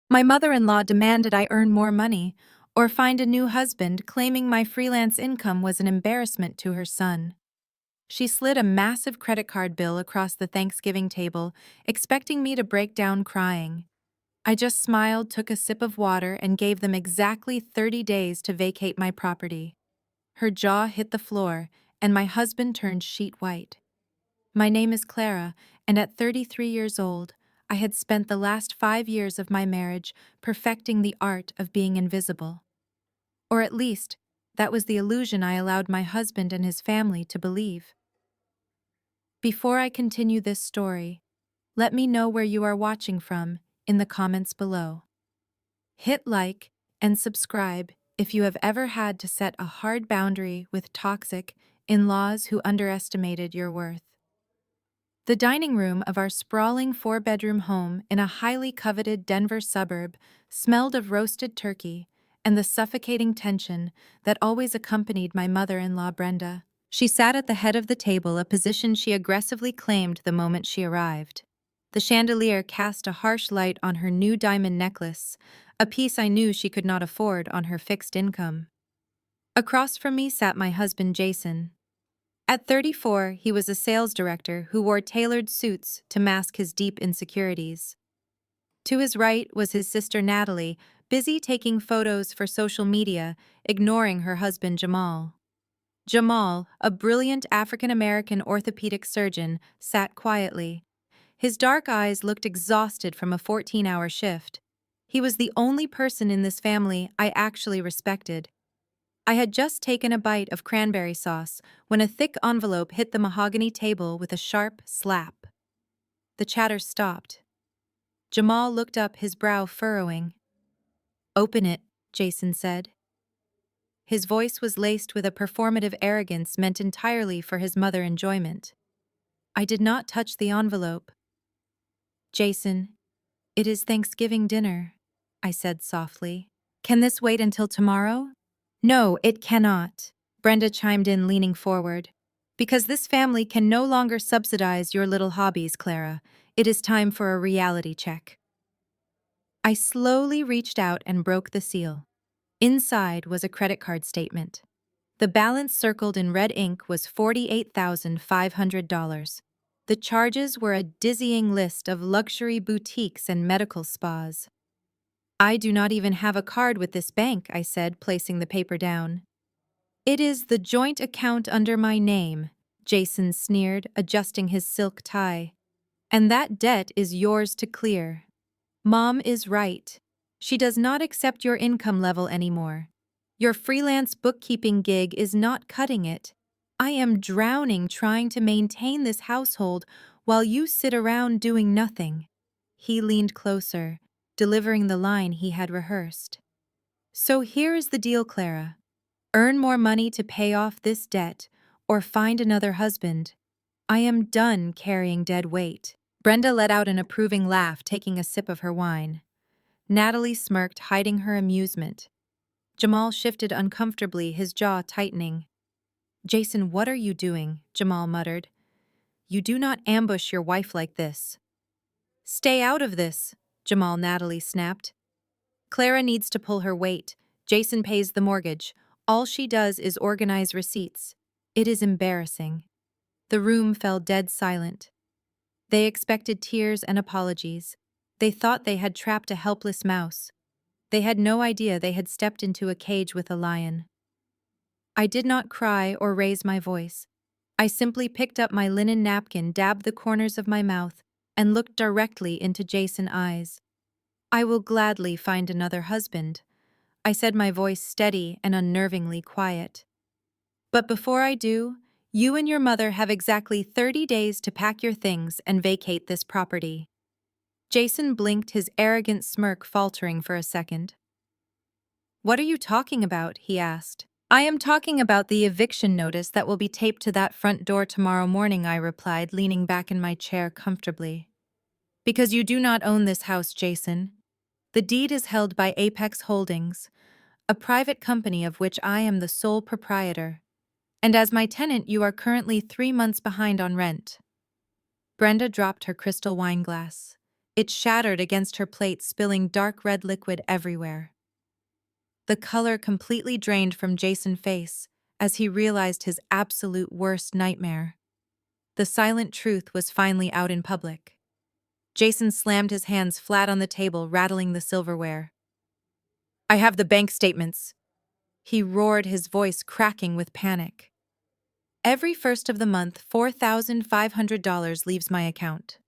My mother-in-law demanded I earn more money or find a new husband, claiming my freelance income was an embarrassment to her son. She slid a massive credit card bill across the Thanksgiving table, expecting me to break down crying. I just smiled, took a sip of water, and gave them exactly 30 days to vacate my property. Her jaw hit the floor, and my husband turned sheet white. My name is Clara, and at 33 years old, I had spent the last 5 years of my marriage perfecting the art of being invisible. Or at least, that was the illusion I allowed my husband and his family to believe. Before I continue this story, let me know where you are watching from in the comments below. Hit like and subscribe if you have ever had to set a hard boundary with toxic in-laws who underestimated your worth. The dining room of our sprawling 4-bedroom home in a highly coveted Denver suburb smelled of roasted turkey and the suffocating tension that always accompanied my mother-in-law Brenda. She sat at the head of the table, a position she aggressively claimed the moment she arrived. The chandelier cast a harsh light on her new diamond necklace, a piece I knew she could not afford on her fixed income. Across from me sat my husband Jason. At 34, he was a sales director who wore tailored suits to mask his deep insecurities. To his right was his sister Natalie, busy taking photos for social media, ignoring her husband Jamal. Jamal, a brilliant African-American orthopedic surgeon, sat quietly. His dark eyes looked exhausted from a 14-hour shift. He was the only person in this family I actually respected. I had just taken a bite of cranberry sauce when a thick envelope hit the mahogany table with a sharp slap. The chatter stopped. Jamal looked up, his brow furrowing. "Open it," Jason said. His voice was laced with a performative arrogance meant entirely for his mother enjoyment. I did not touch the envelope. "Jason, it is Thanksgiving dinner," I said softly. "Can this wait until tomorrow?" "No, it cannot," Brenda chimed in, leaning forward. "Because this family can no longer subsidize your little hobbies, Clara. It is time for a reality check." I slowly reached out and broke the seal. Inside was a credit card statement. The balance circled in red ink was $48,500. The charges were a dizzying list of luxury boutiques and medical spas. "I do not even have a card with this bank," I said, placing the paper down. "It is the joint account under my name," Jason sneered, adjusting his silk tie. "And that debt is yours to clear." "Mom is right. She does not accept your income level anymore. Your freelance bookkeeping gig is not cutting it. I am drowning trying to maintain this household while you sit around doing nothing." He leaned closer, delivering the line he had rehearsed. "So here is the deal, Clara. Earn more money to pay off this debt, or find another husband. I am done carrying dead weight." Brenda let out an approving laugh, taking a sip of her wine. Natalie smirked, hiding her amusement. Jamal shifted uncomfortably, his jaw tightening. "Jason, what are you doing?" Jamal muttered. "You do not ambush your wife like this." "Stay out of this," Natalie snapped. "Clara needs to pull her weight. Jason pays the mortgage. All she does is organize receipts. It is embarrassing." The room fell dead silent. They expected tears and apologies. They thought they had trapped a helpless mouse. They had no idea they had stepped into a cage with a lion. I did not cry or raise my voice. I simply picked up my linen napkin, dabbed the corners of my mouth, and looked directly into Jason's eyes. "I will gladly find another husband," I said, my voice steady and unnervingly quiet. "But before I do, you and your mother have exactly 30 days to pack your things and vacate this property." Jason blinked, his arrogant smirk faltering for a second. "What are you talking about?" he asked. "I am talking about the eviction notice that will be taped to that front door tomorrow morning," I replied, leaning back in my chair comfortably. "Because you do not own this house, Jason. The deed is held by Apex Holdings, a private company of which I am the sole proprietor. And as my tenant, you are currently 3 months behind on rent." Brenda dropped her crystal wine glass. It shattered against her plate, spilling dark red liquid everywhere. The color completely drained from Jason's face as he realized his absolute worst nightmare. The silent truth was finally out in public. Jason slammed his hands flat on the table, rattling the silverware. "I have the bank statements," he roared, his voice cracking with panic. "Every first of the month, $4,500 leaves my account.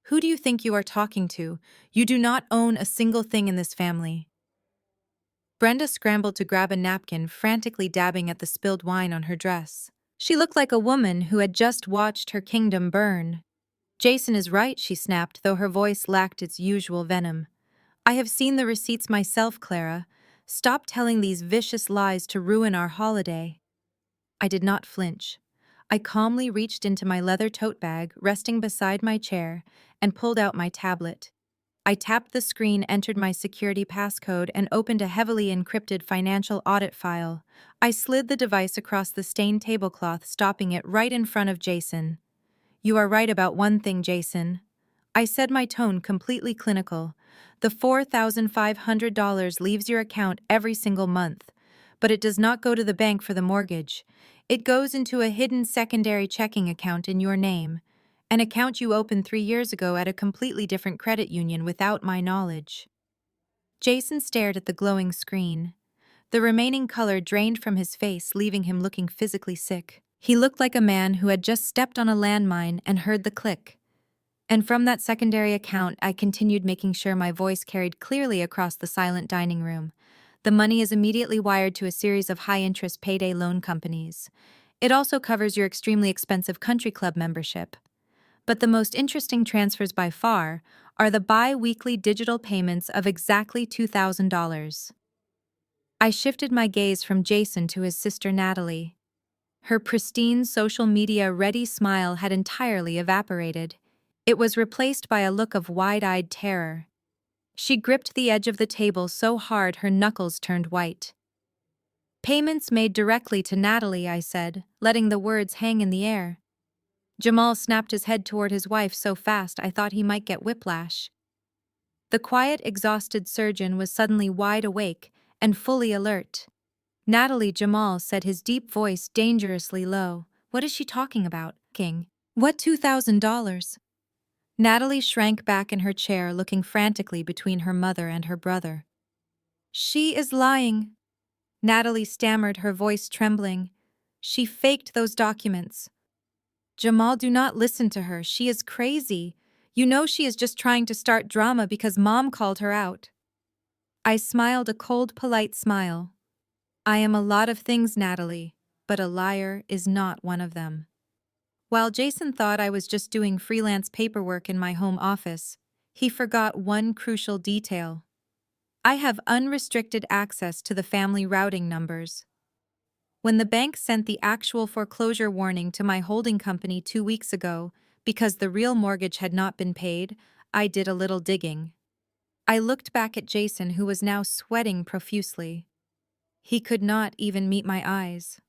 Who do you think you are talking to? You do not own a single thing in this family." Brenda scrambled to grab a napkin, frantically dabbing at the spilled wine on her dress. She looked like a woman who had just watched her kingdom burn. "Jason is right," she snapped, though her voice lacked its usual venom. "I have seen the receipts myself, Clara. Stop telling these vicious lies to ruin our holiday." I did not flinch. I calmly reached into my leather tote bag, resting beside my chair, and pulled out my tablet. I tapped the screen, entered my security passcode, and opened a heavily encrypted financial audit file. I slid the device across the stained tablecloth, stopping it right in front of Jason. "You are right about one thing, Jason," I said, my tone completely clinical. "The $4,500 leaves your account every single month, but it does not go to the bank for the mortgage. It goes into a hidden secondary checking account in your name, an account you opened 3 years ago at a completely different credit union without my knowledge." Jason stared at the glowing screen. The remaining color drained from his face, leaving him looking physically sick. He looked like a man who had just stepped on a landmine and heard the click. And from that secondary account, I continued, making sure my voice carried clearly across the silent dining room. "The money is immediately wired to a series of high-interest payday loan companies. It also covers your extremely expensive country club membership. But the most interesting transfers by far are the bi-weekly digital payments of exactly $2,000. I shifted my gaze from Jason to his sister Natalie. Her pristine social media-ready smile had entirely evaporated. It was replaced by a look of wide-eyed terror. She gripped the edge of the table so hard her knuckles turned white. "Payments made directly to Natalie," I said, letting the words hang in the air. Jamal snapped his head toward his wife so fast I thought he might get whiplash. The quiet, exhausted surgeon was suddenly wide awake and fully alert. "Natalie," Jamal said, his deep voice dangerously low. "What is she talking about, King? What $2,000? Natalie shrank back in her chair, looking frantically between her mother and her brother. "She is lying," Natalie stammered, her voice trembling. "She faked those documents." "Jamal, do not listen to her. She is crazy. You know she is just trying to start drama because Mom called her out." I smiled a cold, polite smile. "I am a lot of things, Natalie, but a liar is not one of them." While Jason thought I was just doing freelance paperwork in my home office, he forgot one crucial detail. I have unrestricted access to the family routing numbers. When the bank sent the actual foreclosure warning to my holding company 2 weeks ago because the real mortgage had not been paid, I did a little digging. I looked back at Jason, who was now sweating profusely. He could not even meet my eyes.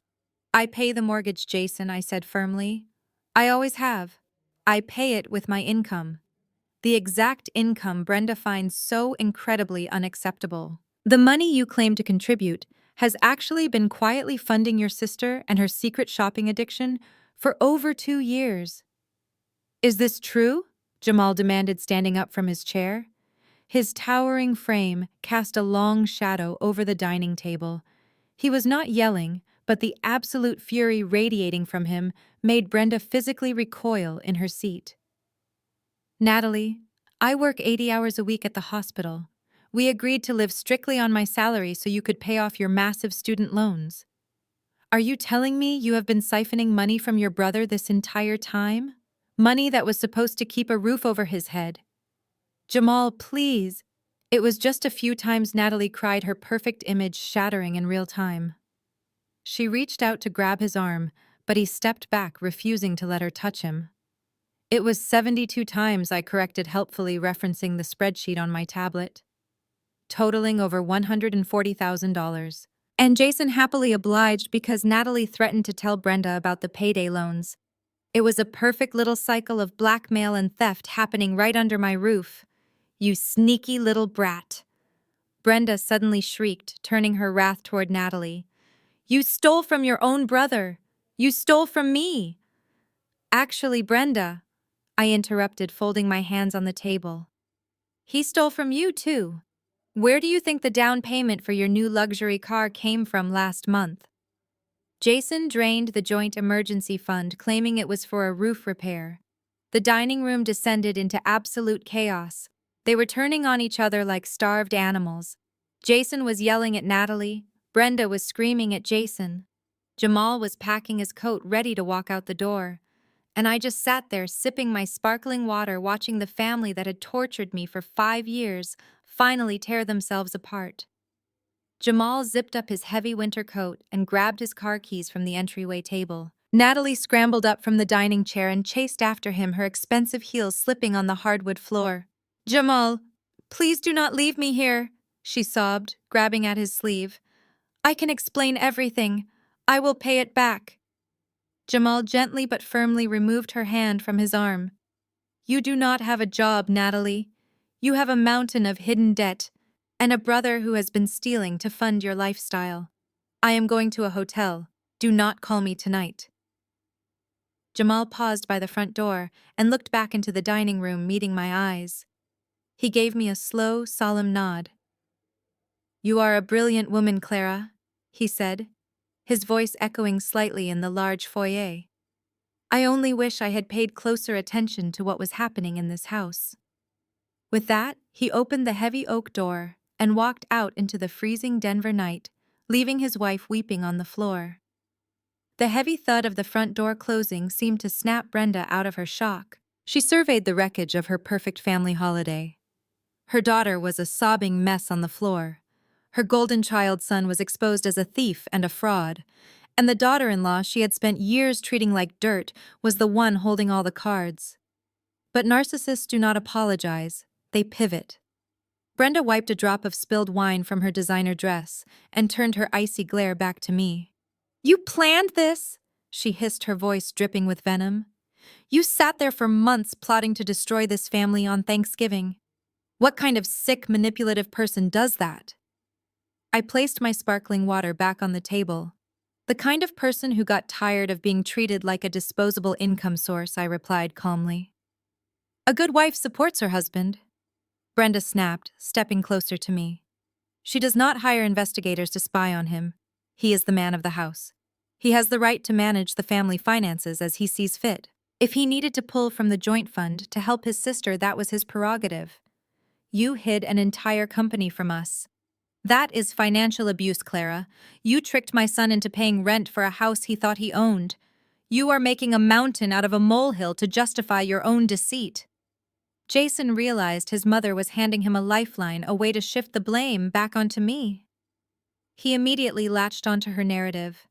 "I pay the mortgage, Jason," I said firmly. "I always have. I pay it with my income. The exact income Brenda finds so incredibly unacceptable. The money you claim to contribute has actually been quietly funding your sister and her secret shopping addiction for over 2 years." "Is this true?" Jamal demanded, standing up from his chair. His towering frame cast a long shadow over the dining table. He was not yelling, but the absolute fury radiating from him made Brenda physically recoil in her seat. "Natalie, I work 80 hours a week at the hospital. We agreed to live strictly on my salary so you could pay off your massive student loans. Are you telling me you have been siphoning money from your brother this entire time? Money that was supposed to keep a roof over his head?" "Jamal, please." It was just a few times Natalie cried, her perfect image shattering in real time. She reached out to grab his arm, but he stepped back, refusing to let her touch him. "It was 72 times," I corrected, helpfully referencing the spreadsheet on my tablet, totaling over $140,000. And Jason happily obliged because Natalie threatened to tell Brenda about the payday loans. It was a perfect little cycle of blackmail and theft happening right under my roof. You sneaky little brat. Brenda suddenly shrieked, turning her wrath toward Natalie. You stole from your own brother. You stole from me. Actually, Brenda, I interrupted, folding my hands on the table. He stole from you, too. Where do you think the down payment for your new luxury car came from last month? Jason drained the joint emergency fund, claiming it was for a roof repair. The dining room descended into absolute chaos. They were turning on each other like starved animals. Jason was yelling at Natalie. Brenda was screaming at Jason. Jamal was packing his coat, ready to walk out the door. And I just sat there, sipping my sparkling water, watching the family that had tortured me for 5 years finally tear themselves apart. Jamal zipped up his heavy winter coat and grabbed his car keys from the entryway table. Natalie scrambled up from the dining chair and chased after him, her expensive heels slipping on the hardwood floor. Jamal, please do not leave me here, she sobbed, grabbing at his sleeve. I can explain everything. I will pay it back. Jamal gently but firmly removed her hand from his arm. You do not have a job, Natalie. You have a mountain of hidden debt and a brother who has been stealing to fund your lifestyle. I am going to a hotel. Do not call me tonight. Jamal paused by the front door and looked back into the dining room, meeting my eyes. He gave me a slow, solemn nod. You are a brilliant woman, Clara, he said, his voice echoing slightly in the large foyer. I only wish I had paid closer attention to what was happening in this house. With that, he opened the heavy oak door and walked out into the freezing Denver night, leaving his wife weeping on the floor. The heavy thud of the front door closing seemed to snap Brenda out of her shock. She surveyed the wreckage of her perfect family holiday. Her daughter was a sobbing mess on the floor. Her golden child son was exposed as a thief and a fraud, and the daughter-in-law she had spent years treating like dirt was the one holding all the cards. But narcissists do not apologize, they pivot. Brenda wiped a drop of spilled wine from her designer dress and turned her icy glare back to me. You planned this, she hissed, her voice dripping with venom. You sat there for months plotting to destroy this family on Thanksgiving. What kind of sick, manipulative person does that? I placed my sparkling water back on the table. The kind of person who got tired of being treated like a disposable income source, I replied calmly. A good wife supports her husband, Brenda snapped, stepping closer to me. She does not hire investigators to spy on him. He is the man of the house. He has the right to manage the family finances as he sees fit. If he needed to pull from the joint fund to help his sister, that was his prerogative. You hid an entire company from us. That is financial abuse, Clara. You tricked my son into paying rent for a house he thought he owned. You are making a mountain out of a molehill to justify your own deceit. Jason realized his mother was handing him a lifeline, a way to shift the blame back onto me. He immediately latched onto her narrative.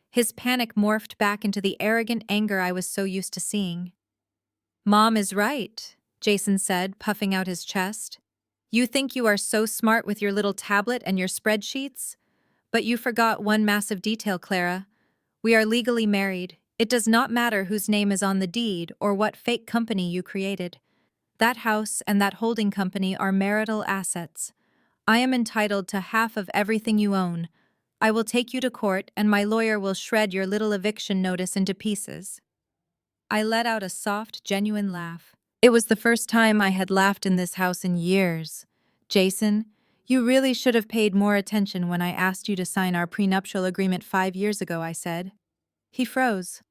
His panic morphed back into the arrogant anger I was so used to seeing. Mom is right, Jason said, puffing out his chest. You think you are so smart with your little tablet and your spreadsheets? But you forgot one massive detail, Clara. We are legally married. It does not matter whose name is on the deed or what fake company you created. That house and that holding company are marital assets. I am entitled to half of everything you own. I will take you to court and my lawyer will shred your little eviction notice into pieces. I let out a soft, genuine laugh. It was the first time I had laughed in this house in years. Jason, you really should have paid more attention when I asked you to sign our prenuptial agreement 5 years ago, I said. He froze.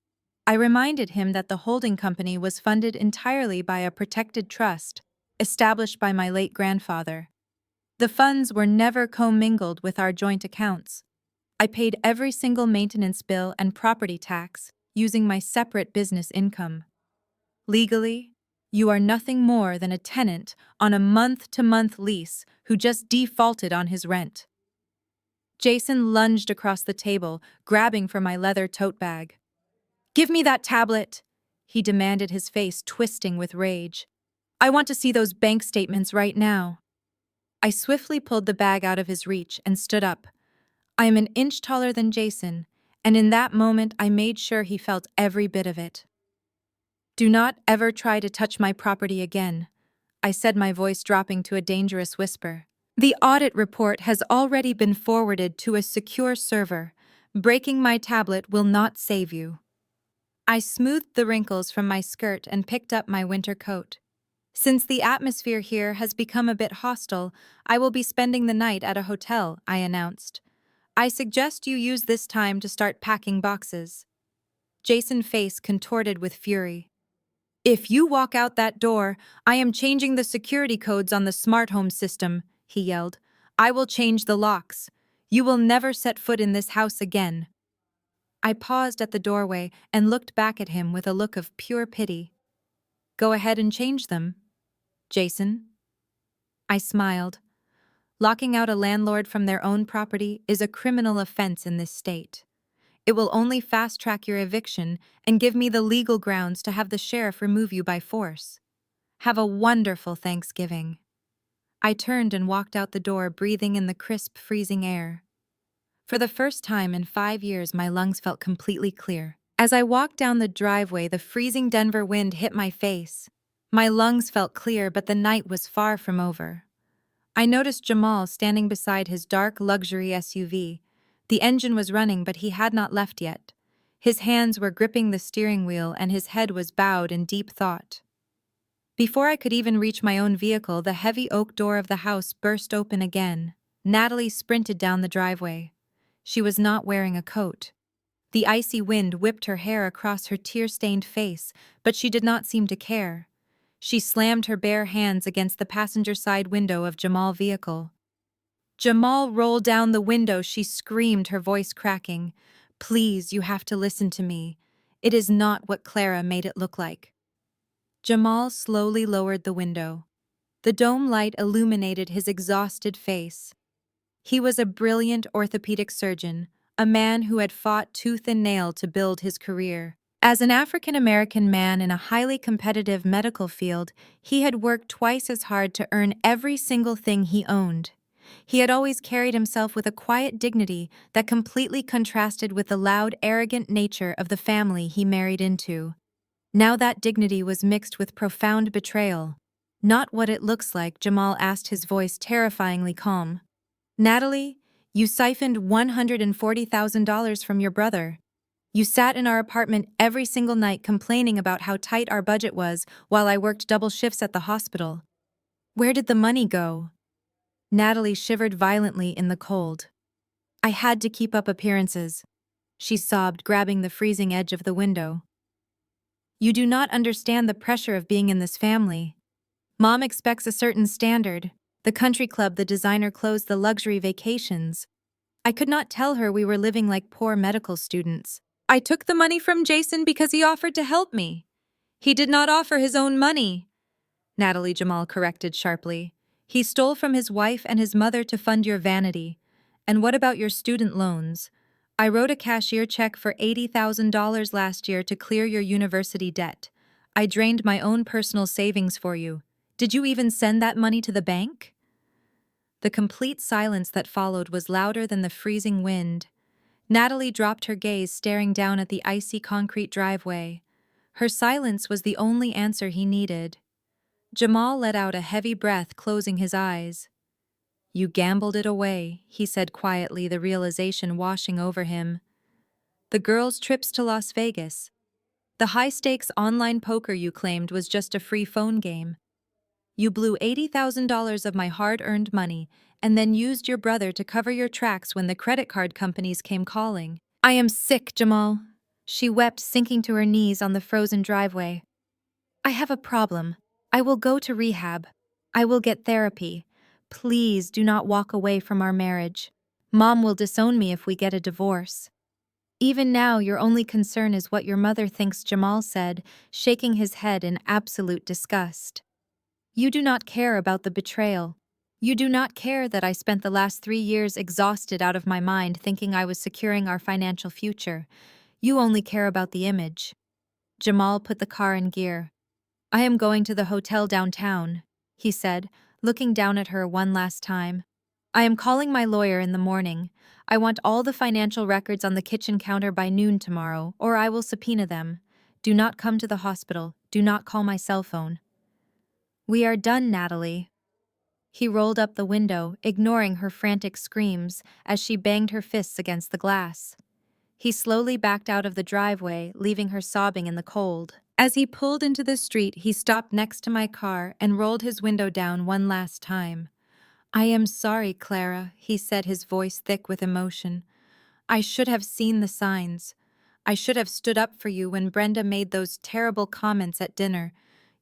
I reminded him that the holding company was funded entirely by a protected trust established by my late grandfather. The funds were never commingled with our joint accounts. I paid every single maintenance bill and property tax using my separate business income. Legally, you are nothing more than a tenant on a month-to-month lease who just defaulted on his rent. Jason lunged across the table, grabbing for my leather tote bag. Give me that tablet, he demanded, his face twisting with rage. I want to see those bank statements right now. I swiftly pulled the bag out of his reach and stood up. I am an inch taller than Jason, and in that moment I made sure he felt every bit of it. Do not ever try to touch my property again, I said, my voice dropping to a dangerous whisper. The audit report has already been forwarded to a secure server. Breaking my tablet will not save you. I smoothed the wrinkles from my skirt and picked up my winter coat. Since the atmosphere here has become a bit hostile, I will be spending the night at a hotel, I announced. I suggest you use this time to start packing boxes. Jason's face contorted with fury. If you walk out that door, I am changing the security codes on the smart home system, he yelled. I will change the locks. You will never set foot in this house again. I paused at the doorway and looked back at him with a look of pure pity. Go ahead and change them, Jason. I smiled. Locking out a landlord from their own property is a criminal offense in this state. It will only fast-track your eviction and give me the legal grounds to have the sheriff remove you by force. Have a wonderful Thanksgiving. I turned and walked out the door, breathing in the crisp, freezing air. For the first time in 5 years, my lungs felt completely clear. As I walked down the driveway, the freezing Denver wind hit my face. My lungs felt clear, but the night was far from over. I noticed Jamal standing beside his dark luxury SUV. The engine was running, but he had not left yet. His hands were gripping the steering wheel and his head was bowed in deep thought. Before I could even reach my own vehicle, the heavy oak door of the house burst open again. Natalie sprinted down the driveway. She was not wearing a coat. The icy wind whipped her hair across her tear-stained face, but she did not seem to care. She slammed her bare hands against the passenger side window of Jamal's vehicle. Jamal, roll down the window, she screamed, her voice cracking. Please, you have to listen to me. It is not what Clara made it look like. Jamal slowly lowered the window. The dome light illuminated his exhausted face. He was a brilliant orthopedic surgeon, a man who had fought tooth and nail to build his career. As an African-American man in a highly competitive medical field, he had worked twice as hard to earn every single thing he owned. He had always carried himself with a quiet dignity that completely contrasted with the loud, arrogant nature of the family he married into. Now that dignity was mixed with profound betrayal. Not what it looks like, Jamal asked, his voice terrifyingly calm. Natalie, you siphoned $140,000 from your brother. You sat in our apartment every single night complaining about how tight our budget was while I worked double shifts at the hospital. Where did the money go? Natalie shivered violently in the cold. I had to keep up appearances, she sobbed, grabbing the freezing edge of the window. You do not understand the pressure of being in this family. Mom expects a certain standard. The country club, the designer clothes, the luxury vacations. I could not tell her we were living like poor medical students. I took the money from Jason because he offered to help me. He did not offer his own money, Natalie, Jamal corrected sharply. He stole from his wife and his mother to fund your vanity. And what about your student loans? I wrote a cashier check for $80,000 last year to clear your university debt. I drained my own personal savings for you. Did you even send that money to the bank? The complete silence that followed was louder than the freezing wind. Natalie dropped her gaze, staring down at the icy concrete driveway. Her silence was the only answer he needed. Jamal let out a heavy breath, closing his eyes. You gambled it away, he said quietly, the realization washing over him. The girls' trips to Las Vegas. The high-stakes online poker you claimed was just a free phone game. You blew $80,000 of my hard-earned money and then used your brother to cover your tracks when the credit card companies came calling. I am sick, Jamal. She wept, sinking to her knees on the frozen driveway. I have a problem. I will go to rehab. I will get therapy. Please do not walk away from our marriage. Mom will disown me if we get a divorce. Even now, your only concern is what your mother thinks, Jamal said, shaking his head in absolute disgust. You do not care about the betrayal. You do not care that I spent the last 3 years exhausted out of my mind thinking I was securing our financial future. You only care about the image. Jamal put the car in gear. I am going to the hotel downtown, he said, looking down at her one last time. I am calling my lawyer in the morning. I want all the financial records on the kitchen counter by noon tomorrow, or I will subpoena them. Do not come to the hospital. Do not call my cell phone. We are done, Natalie. He rolled up the window, ignoring her frantic screams as she banged her fists against the glass. He slowly backed out of the driveway, leaving her sobbing in the cold. As he pulled into the street, he stopped next to my car and rolled his window down one last time. I am sorry, Clara, he said, his voice thick with emotion. I should have seen the signs. I should have stood up for you when Brenda made those terrible comments at dinner.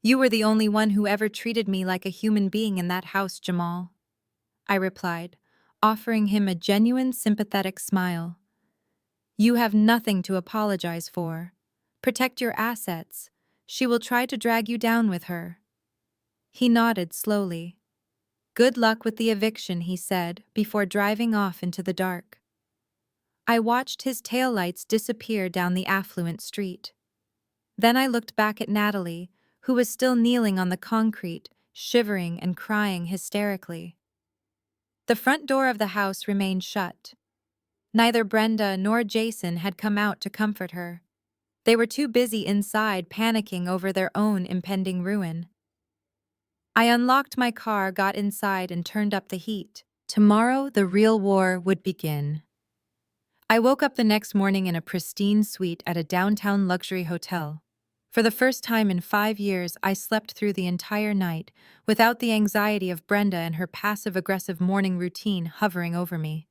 You were the only one who ever treated me like a human being in that house, Jamal. I replied, offering him a genuine, sympathetic smile. You have nothing to apologize for. Protect your assets. She will try to drag you down with her. He nodded slowly. Good luck with the eviction, he said, before driving off into the dark. I watched his taillights disappear down the affluent street. Then I looked back at Natalie, who was still kneeling on the concrete, shivering and crying hysterically. The front door of the house remained shut. Neither Brenda nor Jason had come out to comfort her. They were too busy inside panicking over their own impending ruin. I unlocked my car, got inside, and turned up the heat. Tomorrow, the real war would begin. I woke up the next morning in a pristine suite at a downtown luxury hotel. For the first time in 5 years, I slept through the entire night, without the anxiety of Brenda and her passive-aggressive morning routine hovering over me.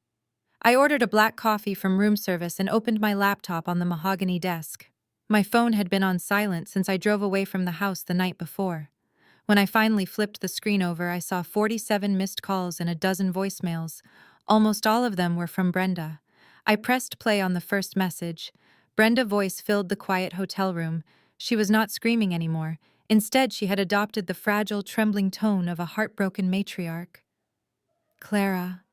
I ordered a black coffee from room service and opened my laptop on the mahogany desk. My phone had been on silent since I drove away from the house the night before. When I finally flipped the screen over, I saw 47 missed calls and a dozen voicemails. Almost all of them were from Brenda. I pressed play on the first message. Brenda's voice filled the quiet hotel room. She was not screaming anymore. Instead, she had adopted the fragile, trembling tone of a heartbroken matriarch. Clara.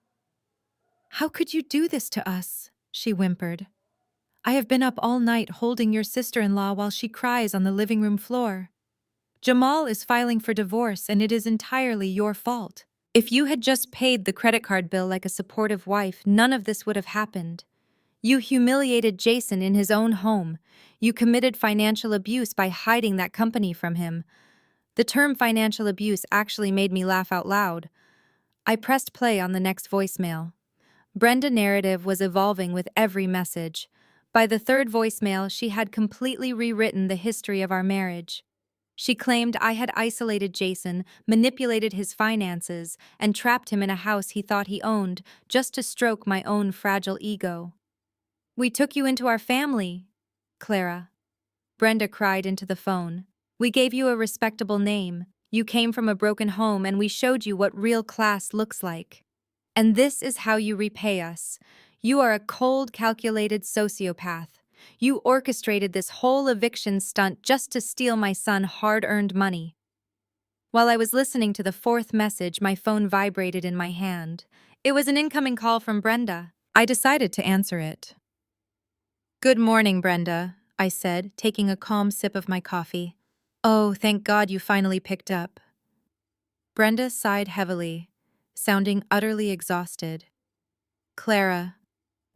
How could you do this to us? She whimpered. I have been up all night holding your sister-in-law while she cries on the living room floor. Jamal is filing for divorce and it is entirely your fault. If you had just paid the credit card bill like a supportive wife, none of this would have happened. You humiliated Jason in his own home. You committed financial abuse by hiding that company from him. The term financial abuse actually made me laugh out loud. I pressed play on the next voicemail. Brenda's narrative was evolving with every message. By the third voicemail, she had completely rewritten the history of our marriage. She claimed I had isolated Jason, manipulated his finances, and trapped him in a house he thought he owned just to stroke my own fragile ego. We took you into our family, Clara. Brenda cried into the phone. We gave you a respectable name. You came from a broken home and we showed you what real class looks like. And this is how you repay us. You are a cold, calculated sociopath. You orchestrated this whole eviction stunt just to steal my son's hard-earned money. While I was listening to the fourth message, my phone vibrated in my hand. It was an incoming call from Brenda. I decided to answer it. Good morning, Brenda, I said, taking a calm sip of my coffee. Oh, thank God you finally picked up. Brenda sighed heavily, sounding utterly exhausted. Clara,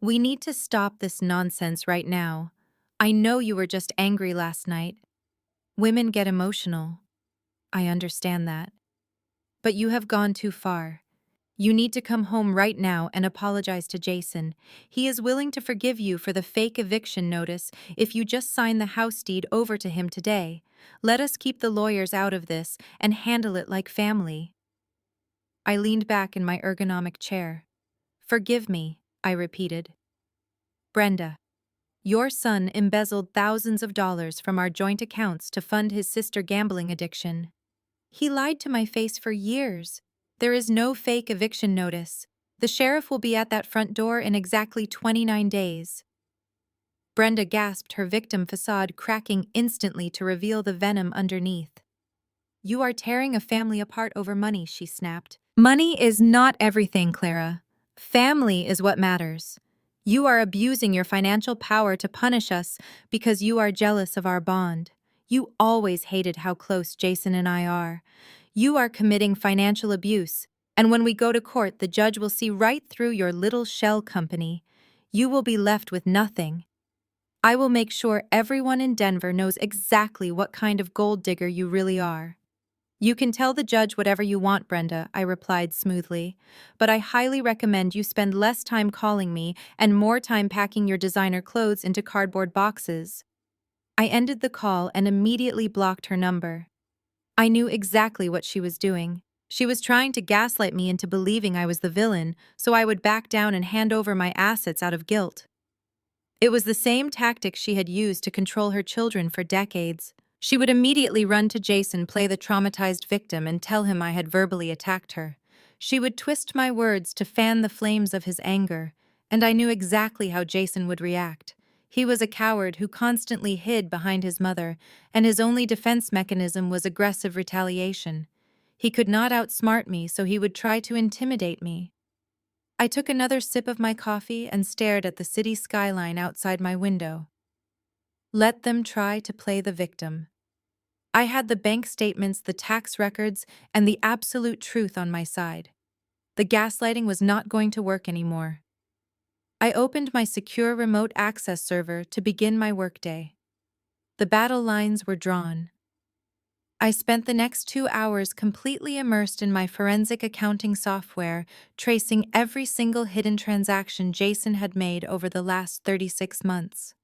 we need to stop this nonsense right now. I know you were just angry last night. Women get emotional. I understand that. But you have gone too far. You need to come home right now and apologize to Jason. He is willing to forgive you for the fake eviction notice if you just sign the house deed over to him today. Let us keep the lawyers out of this and handle it like family. I leaned back in my ergonomic chair. Forgive me, I repeated. Brenda, your son embezzled thousands of dollars from our joint accounts to fund his sister's gambling addiction. He lied to my face for years. There is no fake eviction notice. The sheriff will be at that front door in exactly 29 days. Brenda gasped, her victim facade cracking instantly to reveal the venom underneath. You are tearing a family apart over money, she snapped. Money is not everything, Clara. Family is what matters. You are abusing your financial power to punish us because you are jealous of our bond. You always hated how close Jason and I are. You are committing financial abuse, and when we go to court, the judge will see right through your little shell company. You will be left with nothing. I will make sure everyone in Denver knows exactly what kind of gold digger you really are. You can tell the judge whatever you want, Brenda, I replied smoothly, but I highly recommend you spend less time calling me and more time packing your designer clothes into cardboard boxes. I ended the call and immediately blocked her number. I knew exactly what she was doing. She was trying to gaslight me into believing I was the villain, so I would back down and hand over my assets out of guilt. It was the same tactic she had used to control her children for decades. She would immediately run to Jason, play the traumatized victim, and tell him I had verbally attacked her. She would twist my words to fan the flames of his anger, and I knew exactly how Jason would react. He was a coward who constantly hid behind his mother, and his only defense mechanism was aggressive retaliation. He could not outsmart me, so he would try to intimidate me. I took another sip of my coffee and stared at the city skyline outside my window. Let them try to play the victim. I had the bank statements, the tax records, and the absolute truth on my side. The gaslighting was not going to work anymore. I opened my secure remote access server to begin my workday. The battle lines were drawn. I spent the next 2 hours completely immersed in my forensic accounting software, tracing every single hidden transaction Jason had made over the last 36 months.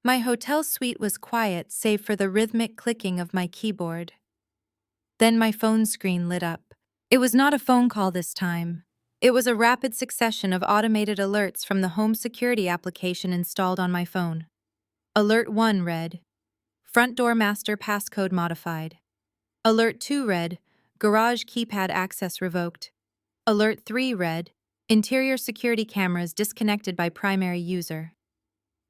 My hotel suite was quiet save for the rhythmic clicking of my keyboard. Then my phone screen lit up. It was not a phone call this time. It was a rapid succession of automated alerts from the home security application installed on my phone. Alert 1 read, Front door master passcode modified. Alert 2 read, Garage keypad access revoked. Alert 3 read, Interior security cameras disconnected by primary user.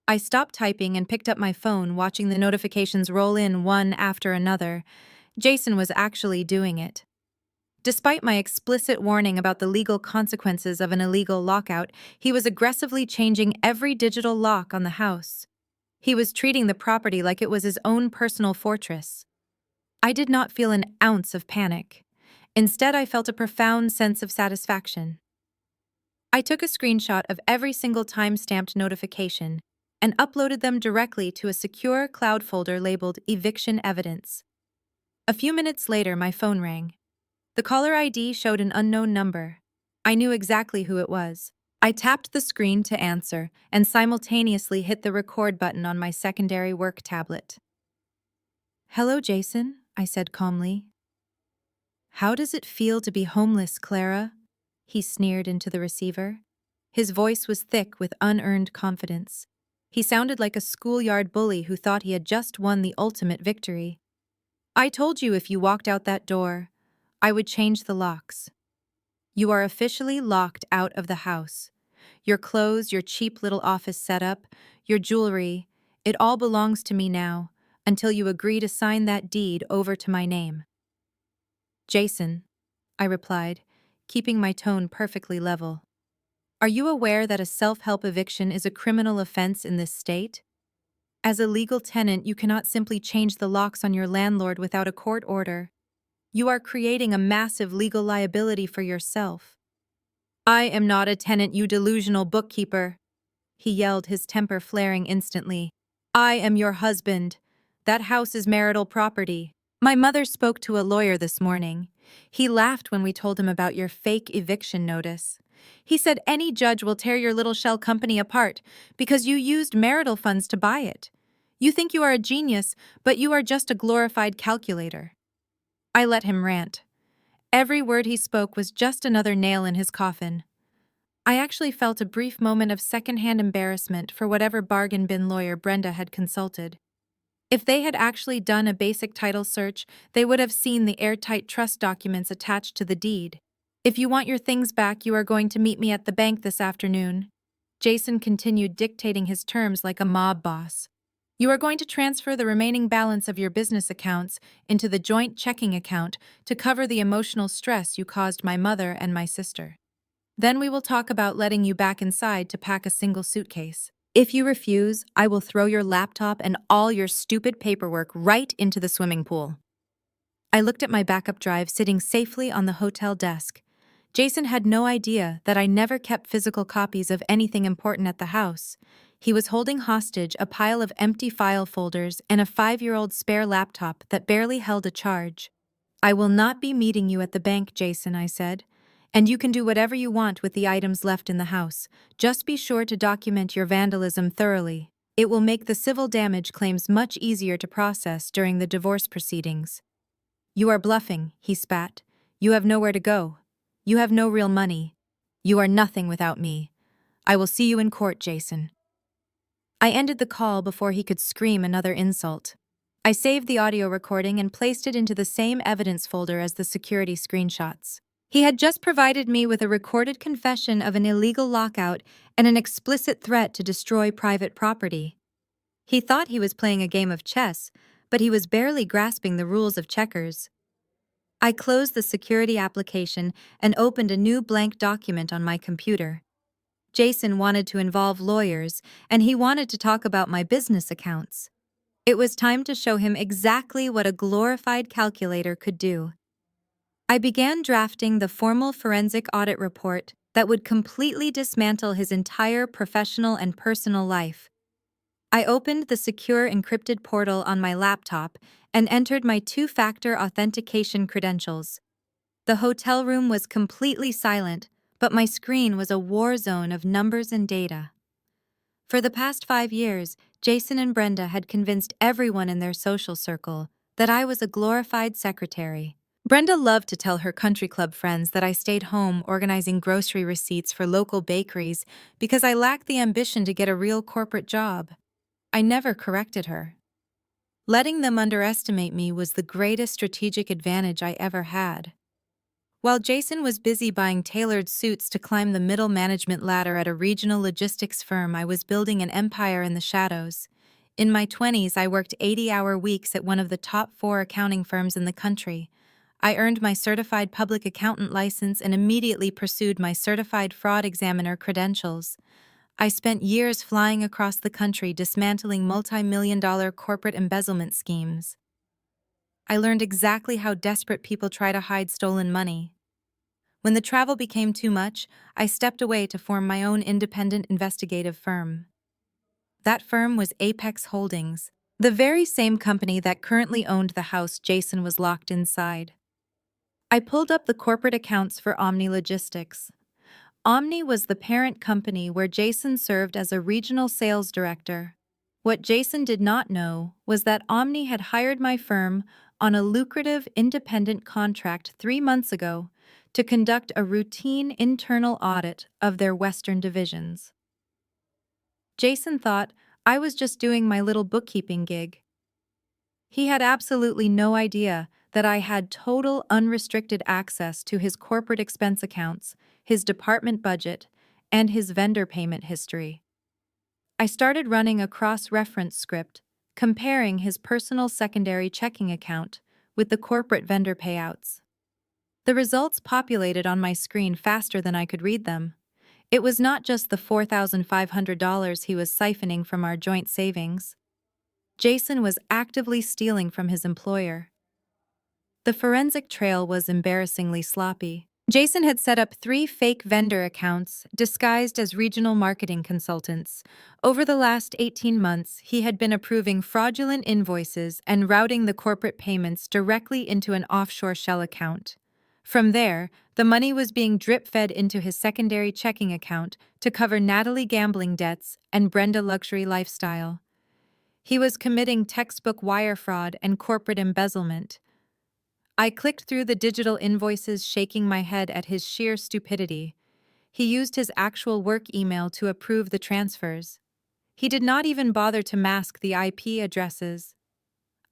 I stopped typing and picked up my phone, watching the notifications roll in one after another. Jason was actually doing it. Despite my explicit warning about the legal consequences of an illegal lockout, he was aggressively changing every digital lock on the house. He was treating the property like it was his own personal fortress. I did not feel an ounce of panic. Instead, I felt a profound sense of satisfaction. I took a screenshot of every single time-stamped notification and uploaded them directly to a secure cloud folder labeled Eviction Evidence. A few minutes later, my phone rang. The caller ID showed an unknown number. I knew exactly who it was. I tapped the screen to answer and simultaneously hit the record button on my secondary work tablet. "Hello, Jason," I said calmly. "How does it feel to be homeless, Clara?" he sneered into the receiver. His voice was thick with unearned confidence. He sounded like a schoolyard bully who thought he had just won the ultimate victory. "I told you if you walked out that door, I would change the locks. You are officially locked out of the house. Your clothes, your cheap little office setup, your jewelry, it all belongs to me now, until you agree to sign that deed over to my name." "Jason," I replied, keeping my tone perfectly level. "Are you aware that a self-help eviction is a criminal offense in this state? As a legal tenant, you cannot simply change the locks on your landlord without a court order. You are creating a massive legal liability for yourself." "I am not a tenant, you delusional bookkeeper," he yelled, his temper flaring instantly. "I am your husband. That house is marital property. My mother spoke to a lawyer this morning. He laughed when we told him about your fake eviction notice. He said any judge will tear your little shell company apart because you used marital funds to buy it. You think you are a genius, but you are just a glorified calculator." I let him rant. Every word he spoke was just another nail in his coffin. I actually felt a brief moment of secondhand embarrassment for whatever bargain bin lawyer Brenda had consulted. If they had actually done a basic title search, they would have seen the airtight trust documents attached to the deed. "If you want your things back, you are going to meet me at the bank this afternoon." Jason continued dictating his terms like a mob boss. "You are going to transfer the remaining balance of your business accounts into the joint checking account to cover the emotional stress you caused my mother and my sister. Then we will talk about letting you back inside to pack a single suitcase. If you refuse, I will throw your laptop and all your stupid paperwork right into the swimming pool." I looked at my backup drive sitting safely on the hotel desk. Jason had no idea that I never kept physical copies of anything important at the house. He was holding hostage a pile of empty file folders and a 5-year-old spare laptop that barely held a charge. "I will not be meeting you at the bank, Jason," I said. "And you can do whatever you want with the items left in the house. Just be sure to document your vandalism thoroughly. It will make the civil damage claims much easier to process during the divorce proceedings." "You are bluffing," he spat. "You have nowhere to go. You have no real money. You are nothing without me. I will see you in court, Jason." I ended the call before he could scream another insult. I saved the audio recording and placed it into the same evidence folder as the security screenshots. He had just provided me with a recorded confession of an illegal lockout and an explicit threat to destroy private property. He thought he was playing a game of chess, but he was barely grasping the rules of checkers. I closed the security application and opened a new blank document on my computer. Jason wanted to involve lawyers, and he wanted to talk about my business accounts. It was time to show him exactly what a glorified calculator could do. I began drafting the formal forensic audit report that would completely dismantle his entire professional and personal life. I opened the secure encrypted portal on my laptop and entered my two-factor authentication credentials. The hotel room was completely silent, but my screen was a war zone of numbers and data. For the past 5 years, Jason and Brenda had convinced everyone in their social circle that I was a glorified secretary. Brenda loved to tell her country club friends that I stayed home organizing grocery receipts for local bakeries because I lacked the ambition to get a real corporate job. I never corrected her. Letting them underestimate me was the greatest strategic advantage I ever had. While Jason was busy buying tailored suits to climb the middle management ladder at a regional logistics firm, I was building an empire in the shadows. In my 20s, I worked 80-hour weeks at one of the top 4 accounting firms in the country. I earned my certified public accountant license and immediately pursued my certified fraud examiner credentials. I spent years flying across the country dismantling multi-million-dollar corporate embezzlement schemes. I learned exactly how desperate people try to hide stolen money. When the travel became too much, I stepped away to form my own independent investigative firm. That firm was Apex Holdings, the very same company that currently owned the house Jason was locked inside. I pulled up the corporate accounts for Omni Logistics. Omni was the parent company where Jason served as a regional sales director. What Jason did not know was that Omni had hired my firm on a lucrative independent contract 3 months ago to conduct a routine internal audit of their Western divisions. Jason thought I was just doing my little bookkeeping gig. He had absolutely no idea that I had total unrestricted access to his corporate expense accounts, his department budget, and his vendor payment history. I started running a cross-reference script, comparing his personal secondary checking account with the corporate vendor payouts. The results populated on my screen faster than I could read them. It was not just the $4,500 he was siphoning from our joint savings. Jason was actively stealing from his employer. The forensic trail was embarrassingly sloppy. Jason had set up 3 fake vendor accounts disguised as regional marketing consultants. Over the last 18 months, he had been approving fraudulent invoices and routing the corporate payments directly into an offshore shell account. From there, the money was being drip-fed into his secondary checking account to cover Natalie gambling debts and Brenda luxury lifestyle. He was committing textbook wire fraud and corporate embezzlement. I clicked through the digital invoices, shaking my head at his sheer stupidity. He used his actual work email to approve the transfers. He did not even bother to mask the IP addresses.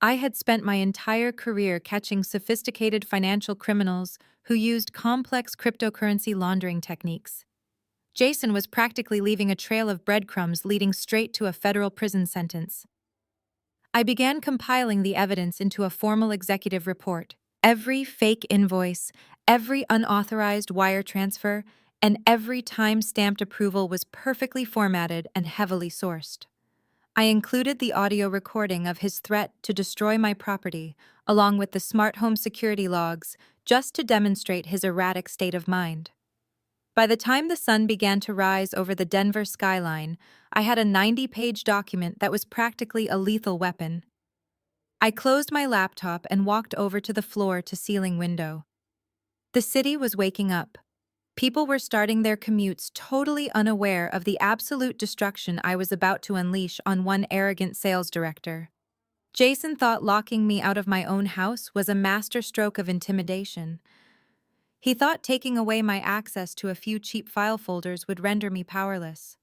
I had spent my entire career catching sophisticated financial criminals who used complex cryptocurrency laundering techniques. Jason was practically leaving a trail of breadcrumbs leading straight to a federal prison sentence. I began compiling the evidence into a formal executive report. Every fake invoice, every unauthorized wire transfer, and every time-stamped approval was perfectly formatted and heavily sourced. I included the audio recording of his threat to destroy my property, along with the smart home security logs, just to demonstrate his erratic state of mind. By the time the sun began to rise over the Denver skyline, I had a 90-page document that was practically a lethal weapon. I closed my laptop and walked over to the floor-to-ceiling window. The city was waking up. People were starting their commutes totally unaware of the absolute destruction I was about to unleash on one arrogant sales director. Jason thought locking me out of my own house was a masterstroke of intimidation. He thought taking away my access to a few cheap file folders would render me powerless.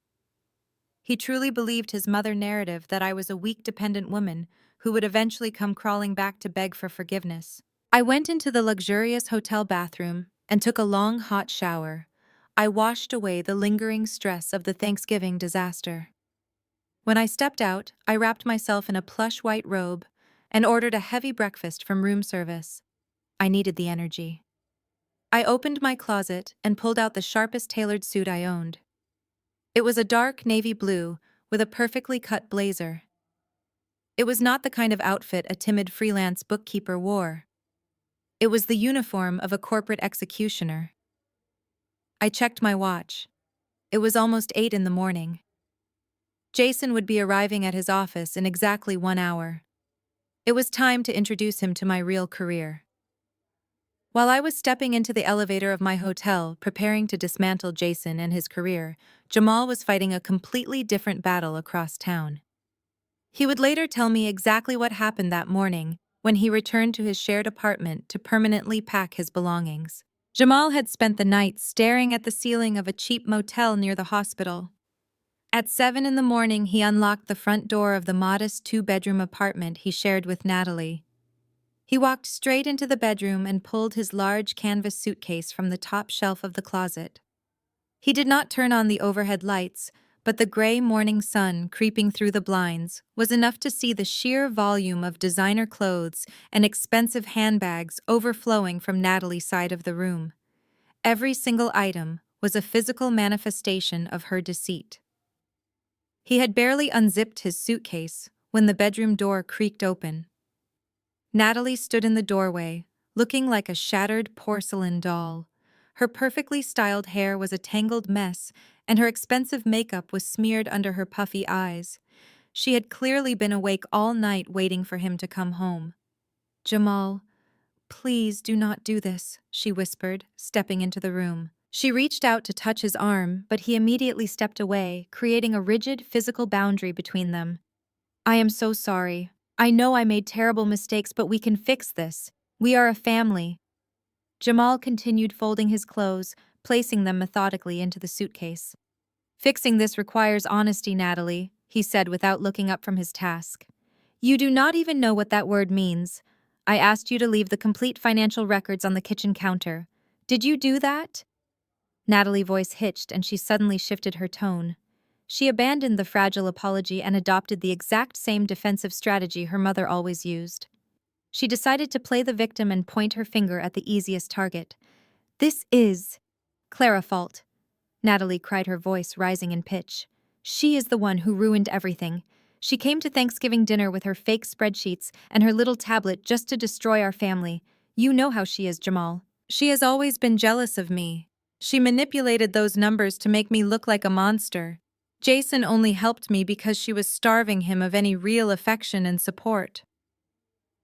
He truly believed his mother narrative that I was a weak, dependent woman who would eventually come crawling back to beg for forgiveness. I went into the luxurious hotel bathroom and took a long, hot shower. I washed away the lingering stress of the Thanksgiving disaster. When I stepped out, I wrapped myself in a plush white robe and ordered a heavy breakfast from room service. I needed the energy. I opened my closet and pulled out the sharpest tailored suit I owned. It was a dark navy blue with a perfectly cut blazer. It was not the kind of outfit a timid freelance bookkeeper wore. It was the uniform of a corporate executioner. I checked my watch. It was almost 8 in the morning. Jason would be arriving at his office in exactly 1 hour. It was time to introduce him to my real career. While I was stepping into the elevator of my hotel, preparing to dismantle Jason and his career, Jamal was fighting a completely different battle across town. He would later tell me exactly what happened that morning when he returned to his shared apartment to permanently pack his belongings. Jamal had spent the night staring at the ceiling of a cheap motel near the hospital. At 7 in the morning, he unlocked the front door of the modest 2-bedroom apartment he shared with Natalie. He walked straight into the bedroom and pulled his large canvas suitcase from the top shelf of the closet. He did not turn on the overhead lights, but the gray morning sun creeping through the blinds was enough to see the sheer volume of designer clothes and expensive handbags overflowing from Natalie's side of the room. Every single item was a physical manifestation of her deceit. He had barely unzipped his suitcase when the bedroom door creaked open. Natalie stood in the doorway, looking like a shattered porcelain doll. Her perfectly styled hair was a tangled mess, and her expensive makeup was smeared under her puffy eyes. She had clearly been awake all night waiting for him to come home. "Jamal, please do not do this," she whispered, stepping into the room. She reached out to touch his arm, but he immediately stepped away, creating a rigid physical boundary between them. "I am so sorry. I know I made terrible mistakes, but we can fix this. We are a family." Jamal continued folding his clothes, placing them methodically into the suitcase. "Fixing this requires honesty, Natalie," he said without looking up from his task. "You do not even know what that word means. I asked you to leave the complete financial records on the kitchen counter. Did you do that?" Natalie's voice hitched and she suddenly shifted her tone. She abandoned the fragile apology and adopted the exact same defensive strategy her mother always used. She decided to play the victim and point her finger at the easiest target. "This is Clara's fault," Natalie cried, her voice rising in pitch. "She is the one who ruined everything. She came to Thanksgiving dinner with her fake spreadsheets and her little tablet just to destroy our family. You know how she is, Jamal. She has always been jealous of me. She manipulated those numbers to make me look like a monster. Jason only helped me because she was starving him of any real affection and support."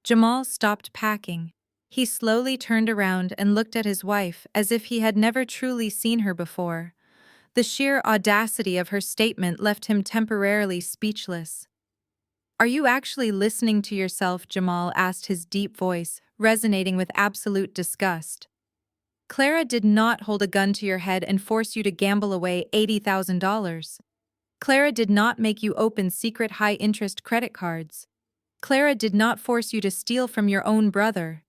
Jamal stopped packing. He slowly turned around and looked at his wife as if he had never truly seen her before. The sheer audacity of her statement left him temporarily speechless. "Are you actually listening to yourself?" Jamal asked, his deep voice resonating with absolute disgust. "Clara did not hold a gun to your head and force you to gamble away $80,000. Clara did not make you open secret high-interest credit cards. Clara did not force you to steal from your own brother.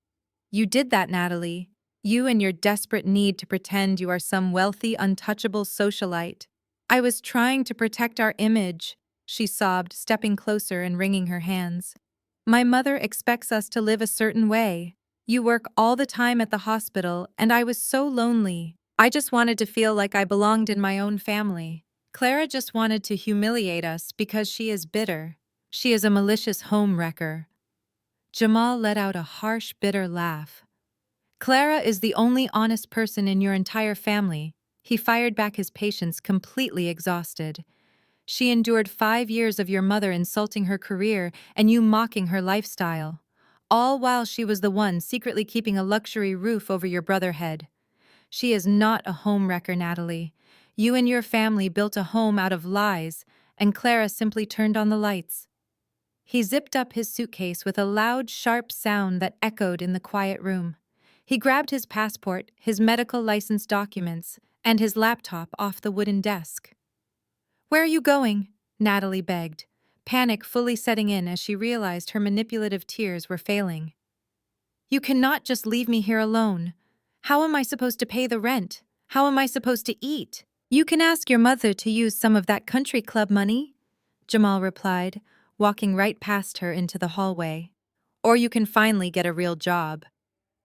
You did that, Natalie. You and your desperate need to pretend you are some wealthy, untouchable socialite. I was trying to protect our image," she sobbed, stepping closer and wringing her hands. "My mother expects us to live a certain way. You work all the time at the hospital, and I was so lonely. I just wanted to feel like I belonged in my own family. Clara just wanted to humiliate us because she is bitter. She is a malicious home wrecker." Jamal let out a harsh, bitter laugh. "Clara is the only honest person in your entire family," He fired back his patience, completely exhausted. She endured 5 years of your mother insulting her career and you mocking her lifestyle, all while she was the one secretly keeping a luxury roof over your brother's head. She is not a homewrecker, Natalie. You and your family built a home out of lies, and Clara simply turned on the lights. He zipped up his suitcase with a loud, sharp sound that echoed in the quiet room. He grabbed his passport, his medical license documents, and his laptop off the wooden desk. "Where are you going?" Natalie begged, panic fully setting in as she realized her manipulative tears were failing. "You cannot just leave me here alone. How am I supposed to pay the rent? How am I supposed to eat?" "You can ask your mother to use some of that country club money," Jamal replied, walking right past her into the hallway. "Or you can finally get a real job.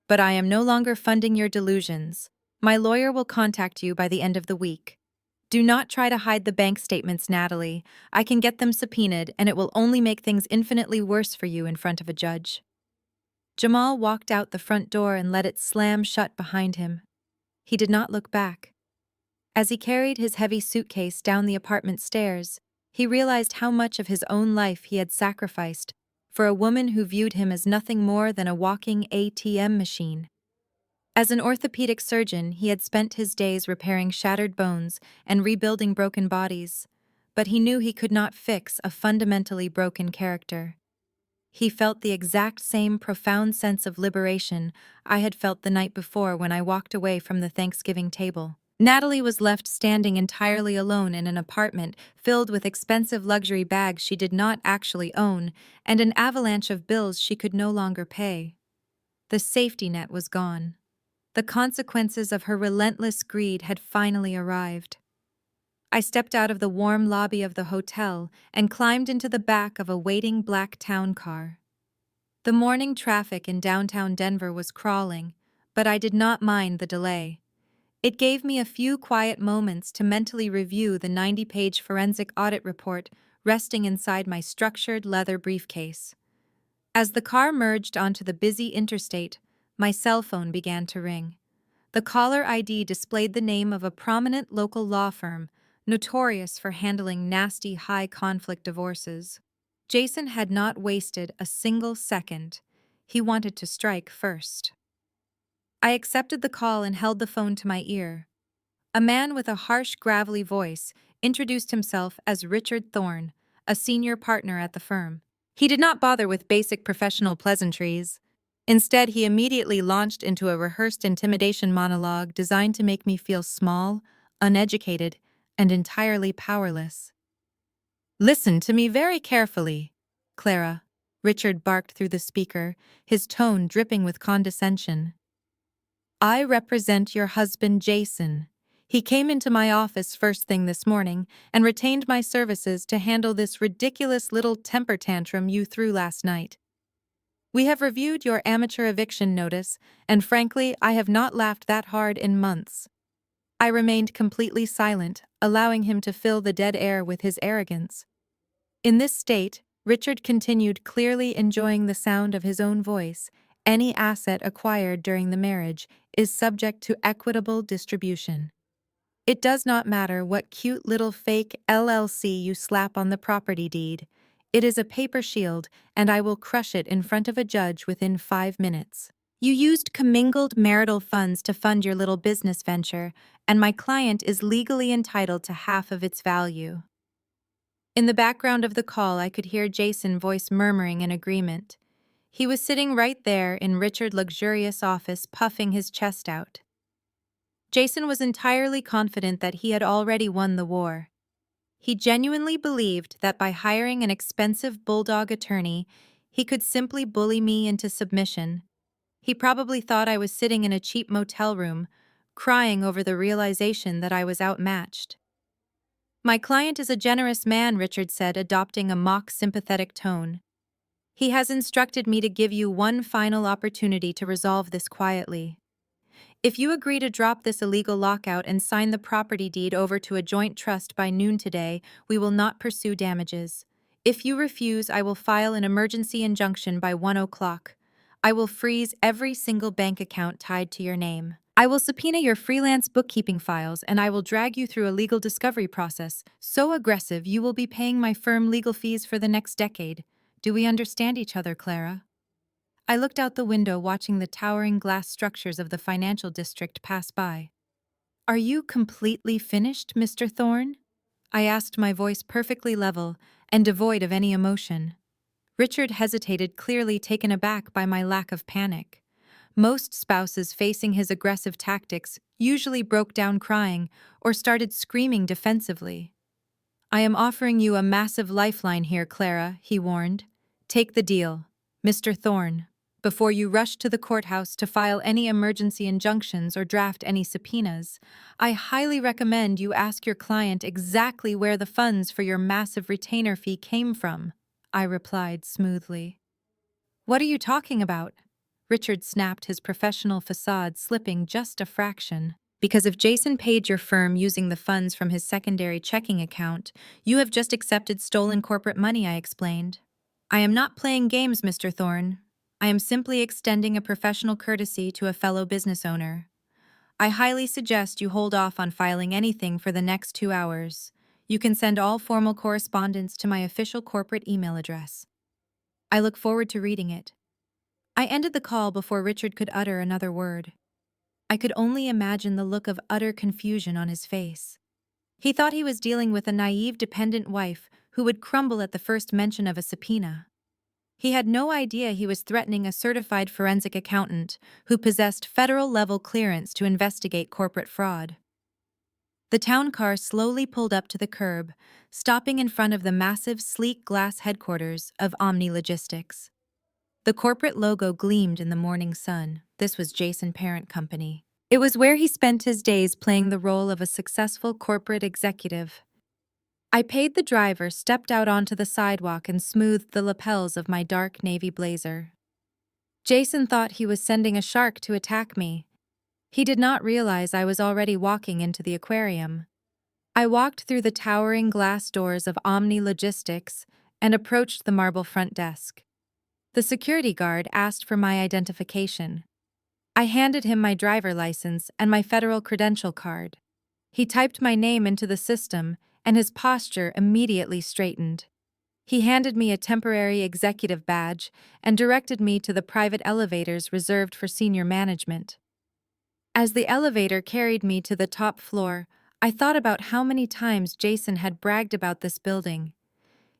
But I am no longer funding your delusions. My lawyer will contact you by the end of the week. Do not try to hide the bank statements, Natalie. I can get them subpoenaed, and it will only make things infinitely worse for you in front of a judge." Jamal walked out the front door and let it slam shut behind him. He did not look back. As he carried his heavy suitcase down the apartment stairs, he realized how much of his own life he had sacrificed for a woman who viewed him as nothing more than a walking ATM machine. As an orthopedic surgeon, he had spent his days repairing shattered bones and rebuilding broken bodies, but he knew he could not fix a fundamentally broken character. He felt the exact same profound sense of liberation I had felt the night before when I walked away from the Thanksgiving table. Natalie was left standing entirely alone in an apartment filled with expensive luxury bags she did not actually own and an avalanche of bills she could no longer pay. The safety net was gone. The consequences of her relentless greed had finally arrived. I stepped out of the warm lobby of the hotel and climbed into the back of a waiting black town car. The morning traffic in downtown Denver was crawling, but I did not mind the delay. It gave me a few quiet moments to mentally review the 90-page forensic audit report resting inside my structured leather briefcase. As the car merged onto the busy interstate, my cell phone began to ring. The caller ID displayed the name of a prominent local law firm, notorious for handling nasty high-conflict divorces. Jason had not wasted a single second. He wanted to strike first. I accepted the call and held the phone to my ear. A man with a harsh, gravelly voice introduced himself as Richard Thorne, a senior partner at the firm. He did not bother with basic professional pleasantries. Instead, he immediately launched into a rehearsed intimidation monologue designed to make me feel small, uneducated, and entirely powerless. "Listen to me very carefully, Clara," Richard barked through the speaker, his tone dripping with condescension. "I represent your husband, Jason. He came into my office first thing this morning and retained my services to handle this ridiculous little temper tantrum you threw last night. We have reviewed your amateur eviction notice, and frankly, I have not laughed that hard in months." I remained completely silent, allowing him to fill the dead air with his arrogance. In this state, Richard continued, clearly enjoying the sound of his own voice. "Any asset acquired during the marriage is subject to equitable distribution. It does not matter what cute little fake LLC you slap on the property deed. It is a paper shield, and I will crush it in front of a judge within 5 minutes. You used commingled marital funds to fund your little business venture, and my client is legally entitled to half of its value." In the background of the call, I could hear Jason's voice murmuring in agreement. He was sitting right there in Richard's luxurious office, puffing his chest out. Jason was entirely confident that he had already won the war. He genuinely believed that by hiring an expensive bulldog attorney, he could simply bully me into submission. He probably thought I was sitting in a cheap motel room, crying over the realization that I was outmatched. "My client is a generous man," Richard said, adopting a mock sympathetic tone. "He has instructed me to give you one final opportunity to resolve this quietly. If you agree to drop this illegal lockout and sign the property deed over to a joint trust by noon today, we will not pursue damages. If you refuse, I will file an emergency injunction by 1 o'clock. I will freeze every single bank account tied to your name. I will subpoena your freelance bookkeeping files and I will drag you through a legal discovery process so aggressive you will be paying my firm legal fees for the next decade. Do we understand each other, Clara? I looked out the window watching the towering glass structures of the financial district pass by. Are you completely finished, Mr. Thorne? I asked, my voice perfectly level and devoid of any emotion. Richard hesitated, clearly taken aback by my lack of panic. Most spouses facing his aggressive tactics usually broke down crying or started screaming defensively. I am offering you a massive lifeline here, Clara, he warned. Take the deal, Mr. Thorne, before you rush to the courthouse to file any emergency injunctions or draft any subpoenas. I highly recommend you ask your client exactly where the funds for your massive retainer fee came from, I replied smoothly. What are you talking about? Richard snapped, his professional facade slipping just a fraction. Because if Jason paid your firm using the funds from his secondary checking account, you have just accepted stolen corporate money, I explained. I am not playing games, Mr. Thorne. I am simply extending a professional courtesy to a fellow business owner. I highly suggest you hold off on filing anything for the next 2 hours. You can send all formal correspondence to my official corporate email address. I look forward to reading it. I ended the call before Richard could utter another word. I could only imagine the look of utter confusion on his face. He thought he was dealing with a naive dependent wife who would crumble at the first mention of a subpoena. He had no idea he was threatening a certified forensic accountant who possessed federal-level clearance to investigate corporate fraud. The town car slowly pulled up to the curb, stopping in front of the massive, sleek glass headquarters of Omni Logistics. The corporate logo gleamed in the morning sun. This was Jason Parent Company. It was where he spent his days playing the role of a successful corporate executive. I paid the driver, stepped out onto the sidewalk, and smoothed the lapels of my dark navy blazer. Jason thought he was sending a shark to attack me. He did not realize I was already walking into the aquarium. I walked through the towering glass doors of Omni Logistics and approached the marble front desk. The security guard asked for my identification. I handed him my driver license and my federal credential card. He typed my name into the system, and his posture immediately straightened. He handed me a temporary executive badge and directed me to the private elevators reserved for senior management. As the elevator carried me to the top floor, I thought about how many times Jason had bragged about this building.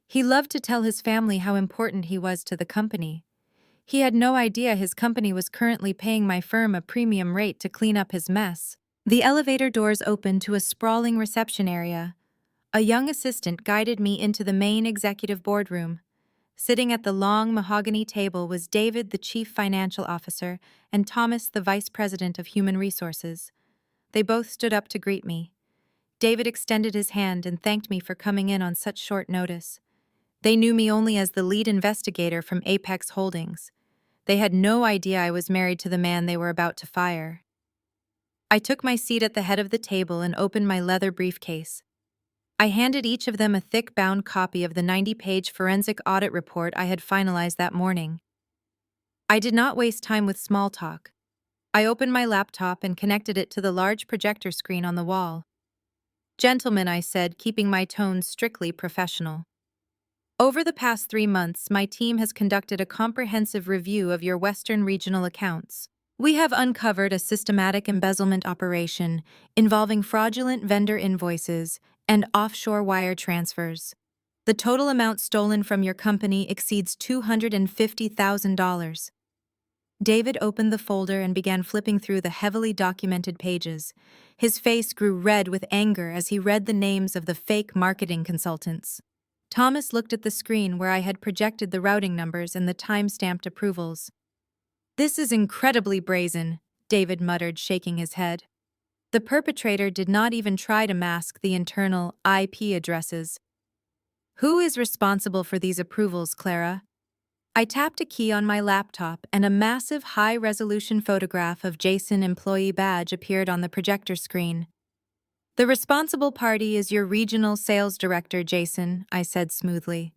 He loved to tell his family how important he was to the company. He had no idea his company was currently paying my firm a premium rate to clean up his mess. The elevator doors opened to a sprawling reception area. A young assistant guided me into the main executive boardroom. Sitting at the long mahogany table was David, the chief financial officer, and Thomas, the vice president of human resources. They both stood up to greet me. David extended his hand and thanked me for coming in on such short notice. They knew me only as the lead investigator from Apex Holdings. They had no idea I was married to the man they were about to fire. I took my seat at the head of the table and opened my leather briefcase. I handed each of them a thick bound copy of the 90-page forensic audit report I had finalized that morning. I did not waste time with small talk. I opened my laptop and connected it to the large projector screen on the wall. "Gentlemen," I said, keeping my tone strictly professional. "Over the past 3 months, my team has conducted a comprehensive review of your Western regional accounts. We have uncovered a systematic embezzlement operation involving fraudulent vendor invoices and offshore wire transfers. The total amount stolen from your company exceeds $250,000. David opened the folder and began flipping through the heavily documented pages. His face grew red with anger as he read the names of the fake marketing consultants. Thomas looked at the screen where I had projected the routing numbers and the time-stamped approvals. "This is incredibly brazen," David muttered, shaking his head. The perpetrator did not even try to mask the internal IP addresses. "Who is responsible for these approvals, Clara?" I tapped a key on my laptop and a massive high-resolution photograph of Jason employee badge appeared on the projector screen. "The responsible party is your regional sales director, Jason," I said smoothly.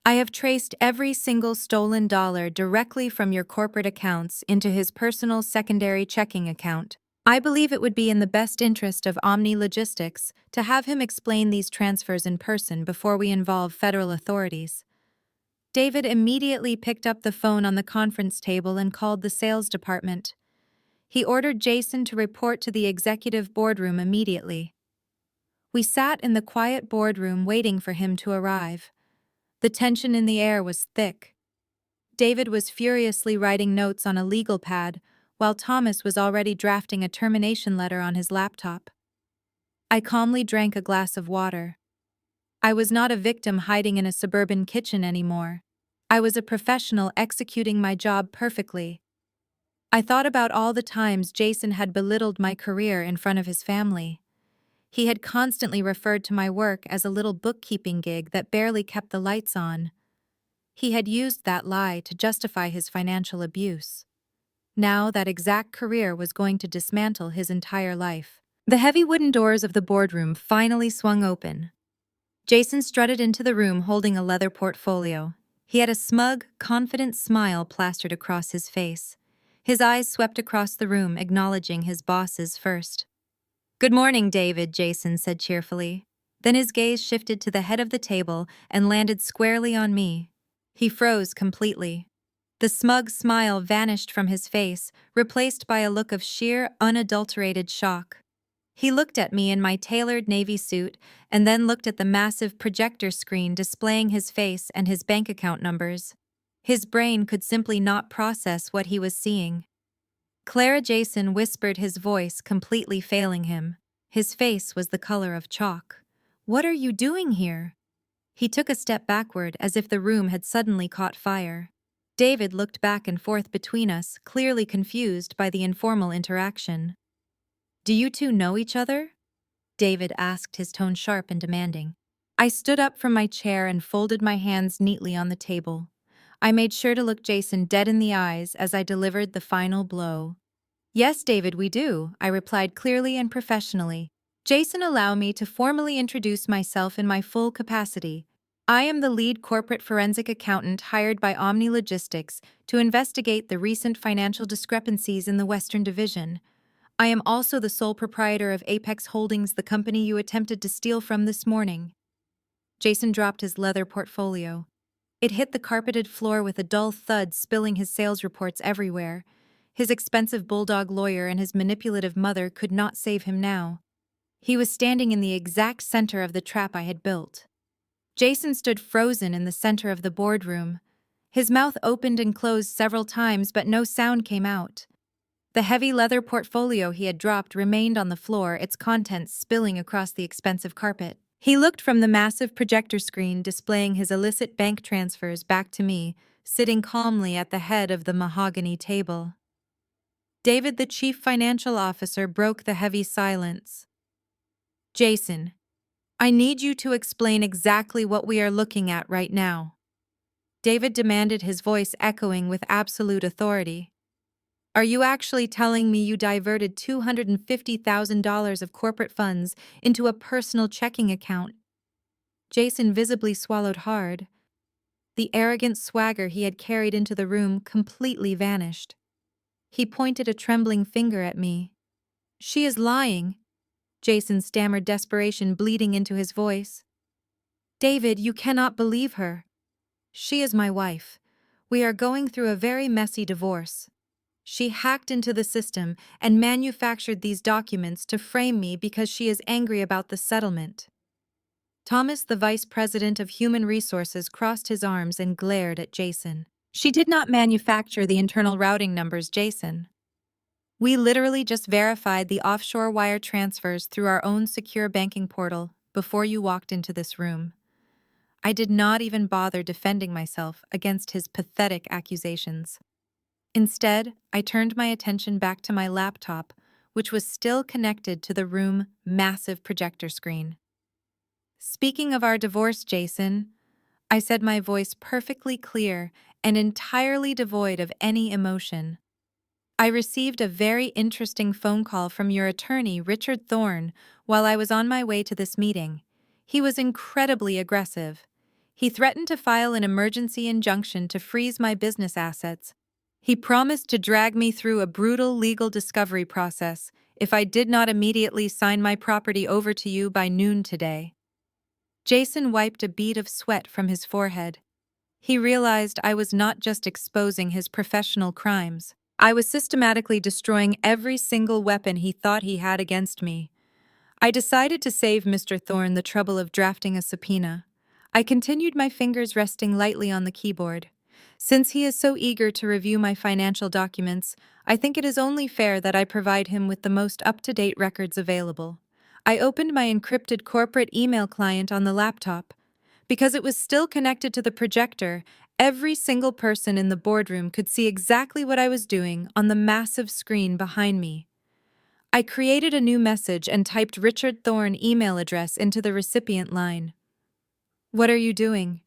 "I have traced every single stolen dollar directly from your corporate accounts into his personal secondary checking account. I believe it would be in the best interest of Omni Logistics to have him explain these transfers in person before we involve federal authorities. David immediately picked up the phone on the conference table and called the sales department. He ordered Jason to report to the executive boardroom immediately. We sat in the quiet boardroom waiting for him to arrive. The tension in the air was thick. David was furiously writing notes on a legal pad, while Thomas was already drafting a termination letter on his laptop. I calmly drank a glass of water. I was not a victim hiding in a suburban kitchen anymore. I was a professional executing my job perfectly. I thought about all the times Jason had belittled my career in front of his family. He had constantly referred to my work as a little bookkeeping gig that barely kept the lights on. He had used that lie to justify his financial abuse. Now that exact career was going to dismantle his entire life. The heavy wooden doors of the boardroom finally swung open. Jason strutted into the room holding a leather portfolio. He had a smug, confident smile plastered across his face. His eyes swept across the room, acknowledging his bosses first. "Good morning, David," Jason said cheerfully. Then his gaze shifted to the head of the table and landed squarely on me. He froze completely. The smug smile vanished from his face, replaced by a look of sheer, unadulterated shock. He looked at me in my tailored navy suit and then looked at the massive projector screen displaying his face and his bank account numbers. His brain could simply not process what he was seeing. Clara, Jason whispered, his voice completely failing him. His face was the color of chalk. "What are you doing here?" He took a step backward as if the room had suddenly caught fire. David looked back and forth between us, clearly confused by the informal interaction. "Do you two know each other?" David asked, his tone sharp and demanding. I stood up from my chair and folded my hands neatly on the table. I made sure to look Jason dead in the eyes as I delivered the final blow. "Yes, David, we do," I replied clearly and professionally. "Jason, allow me to formally introduce myself in my full capacity. I am the lead corporate forensic accountant hired by Omni Logistics to investigate the recent financial discrepancies in the Western Division. I am also the sole proprietor of Apex Holdings, the company you attempted to steal from this morning." Jason dropped his leather portfolio. It hit the carpeted floor with a dull thud, spilling his sales reports everywhere. His expensive bulldog lawyer and his manipulative mother could not save him now. He was standing in the exact center of the trap I had built. Jason stood frozen in the center of the boardroom. His mouth opened and closed several times, but no sound came out. The heavy leather portfolio he had dropped remained on the floor, its contents spilling across the expensive carpet. He looked from the massive projector screen displaying his illicit bank transfers back to me, sitting calmly at the head of the mahogany table. David, the chief financial officer, broke the heavy silence. "Jason, I need you to explain exactly what we are looking at right now," David demanded, his voice echoing with absolute authority. "Are you actually telling me you diverted $250,000 of corporate funds into a personal checking account?" Jason visibly swallowed hard. The arrogant swagger he had carried into the room completely vanished. He pointed a trembling finger at me. "She is lying," Jason stammered, desperation bleeding into his voice. "David, you cannot believe her. She is my wife. We are going through a very messy divorce. She hacked into the system and manufactured these documents to frame me because she is angry about the settlement." Thomas, the vice president of human resources, crossed his arms and glared at Jason. "She did not manufacture the internal routing numbers, Jason. We literally just verified the offshore wire transfers through our own secure banking portal before you walked into this room." I did not even bother defending myself against his pathetic accusations. Instead, I turned my attention back to my laptop, which was still connected to the room's massive projector screen. "Speaking of our divorce, Jason," I said, my voice perfectly clear and entirely devoid of any emotion, "I received a very interesting phone call from your attorney, Richard Thorne, while I was on my way to this meeting. He was incredibly aggressive. He threatened to file an emergency injunction to freeze my business assets. He promised to drag me through a brutal legal discovery process if I did not immediately sign my property over to you by noon today." Jason wiped a bead of sweat from his forehead. He realized I was not just exposing his professional crimes. I was systematically destroying every single weapon he thought he had against me. I decided to save Mr. Thorne the trouble of drafting a subpoena. I continued, my fingers resting lightly on the keyboard. Since he is so eager to review my financial documents, I think it is only fair that I provide him with the most up-to-date records available. I opened my encrypted corporate email client on the laptop. Because it was still connected to the projector, every single person in the boardroom could see exactly what I was doing on the massive screen behind me. I created a new message and typed Richard Thorne email address into the recipient line. "What are you doing?"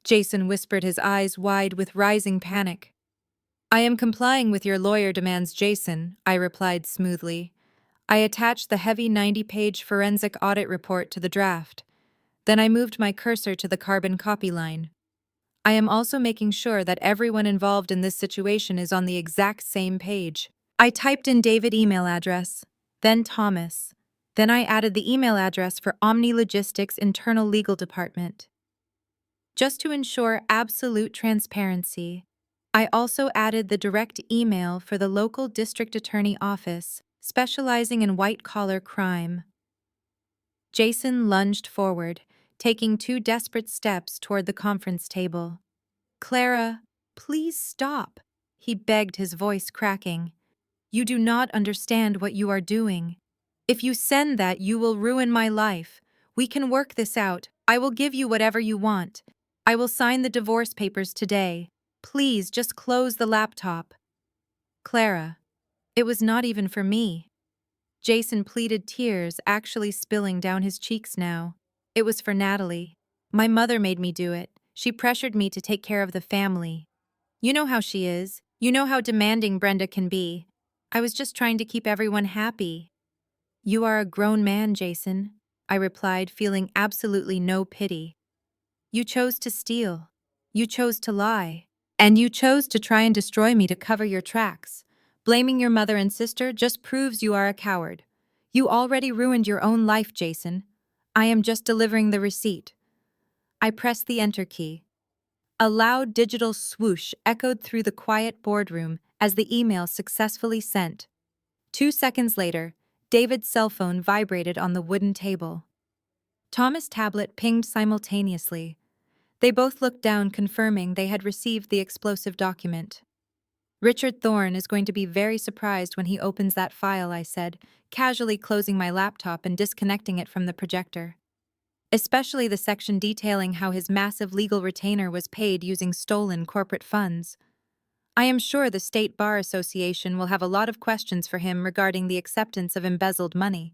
Jason whispered, his eyes wide with rising panic. "I am complying with your lawyer demands, Jason," I replied smoothly. I attached the heavy 90-page forensic audit report to the draft. Then I moved my cursor to the carbon copy line. "I am also making sure that everyone involved in this situation is on the exact same page." I typed in David email address, then Thomas. Then I added the email address for Omni Logistics internal legal department. Just to ensure absolute transparency, I also added the direct email for the local district attorney office, specializing in white-collar crime. Jason lunged forward, taking 2 desperate steps toward the conference table. "Clara, please stop," he begged, his voice cracking. "You do not understand what you are doing. If you send that, you will ruin my life. We can work this out. I will give you whatever you want. I will sign the divorce papers today. Please just close the laptop." "Clara, it was not even for me." Jason pleaded, tears actually spilling down his cheeks now. "It was for Natalie. My mother made me do it. She pressured me to take care of the family. You know how she is. You know how demanding Brenda can be. I was just trying to keep everyone happy." "You are a grown man, Jason," I replied, feeling absolutely no pity. "You chose to steal. You chose to lie. And you chose to try and destroy me to cover your tracks. Blaming your mother and sister just proves you are a coward. You already ruined your own life, Jason. I am just delivering the receipt." I pressed the enter key. A loud digital swoosh echoed through the quiet boardroom as the email successfully sent. 2 seconds later, David's cell phone vibrated on the wooden table. Thomas' tablet pinged simultaneously. They both looked down, confirming they had received the explosive document. "Richard Thorne is going to be very surprised when he opens that file," I said, casually closing my laptop and disconnecting it from the projector. "Especially the section detailing how his massive legal retainer was paid using stolen corporate funds. I am sure the State Bar Association will have a lot of questions for him regarding the acceptance of embezzled money."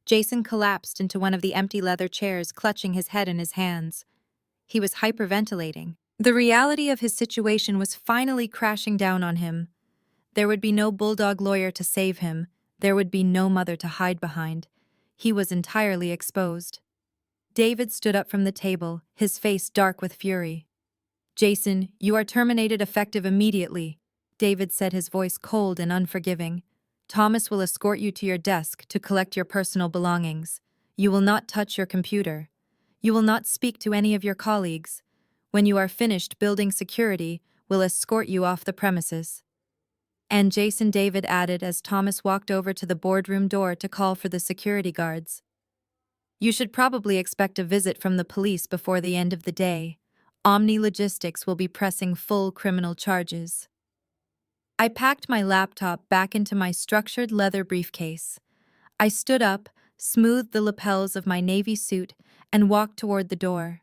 Jason collapsed into one of the empty leather chairs, clutching his head in his hands. He was hyperventilating. The reality of his situation was finally crashing down on him. There would be no bulldog lawyer to save him. There would be no mother to hide behind. He was entirely exposed. David stood up from the table, his face dark with fury. "Jason, you are terminated effective immediately," David said, his voice cold and unforgiving. "Thomas will escort you to your desk to collect your personal belongings. You will not touch your computer. You will not speak to any of your colleagues. When you are finished building security, we'll escort you off the premises." "And Jason," David added as Thomas walked over to the boardroom door to call for the security guards. "You should probably expect a visit from the police before the end of the day. Omni Logistics will be pressing full criminal charges." I packed my laptop back into my structured leather briefcase. I stood up, smoothed the lapels of my navy suit, and walked toward the door.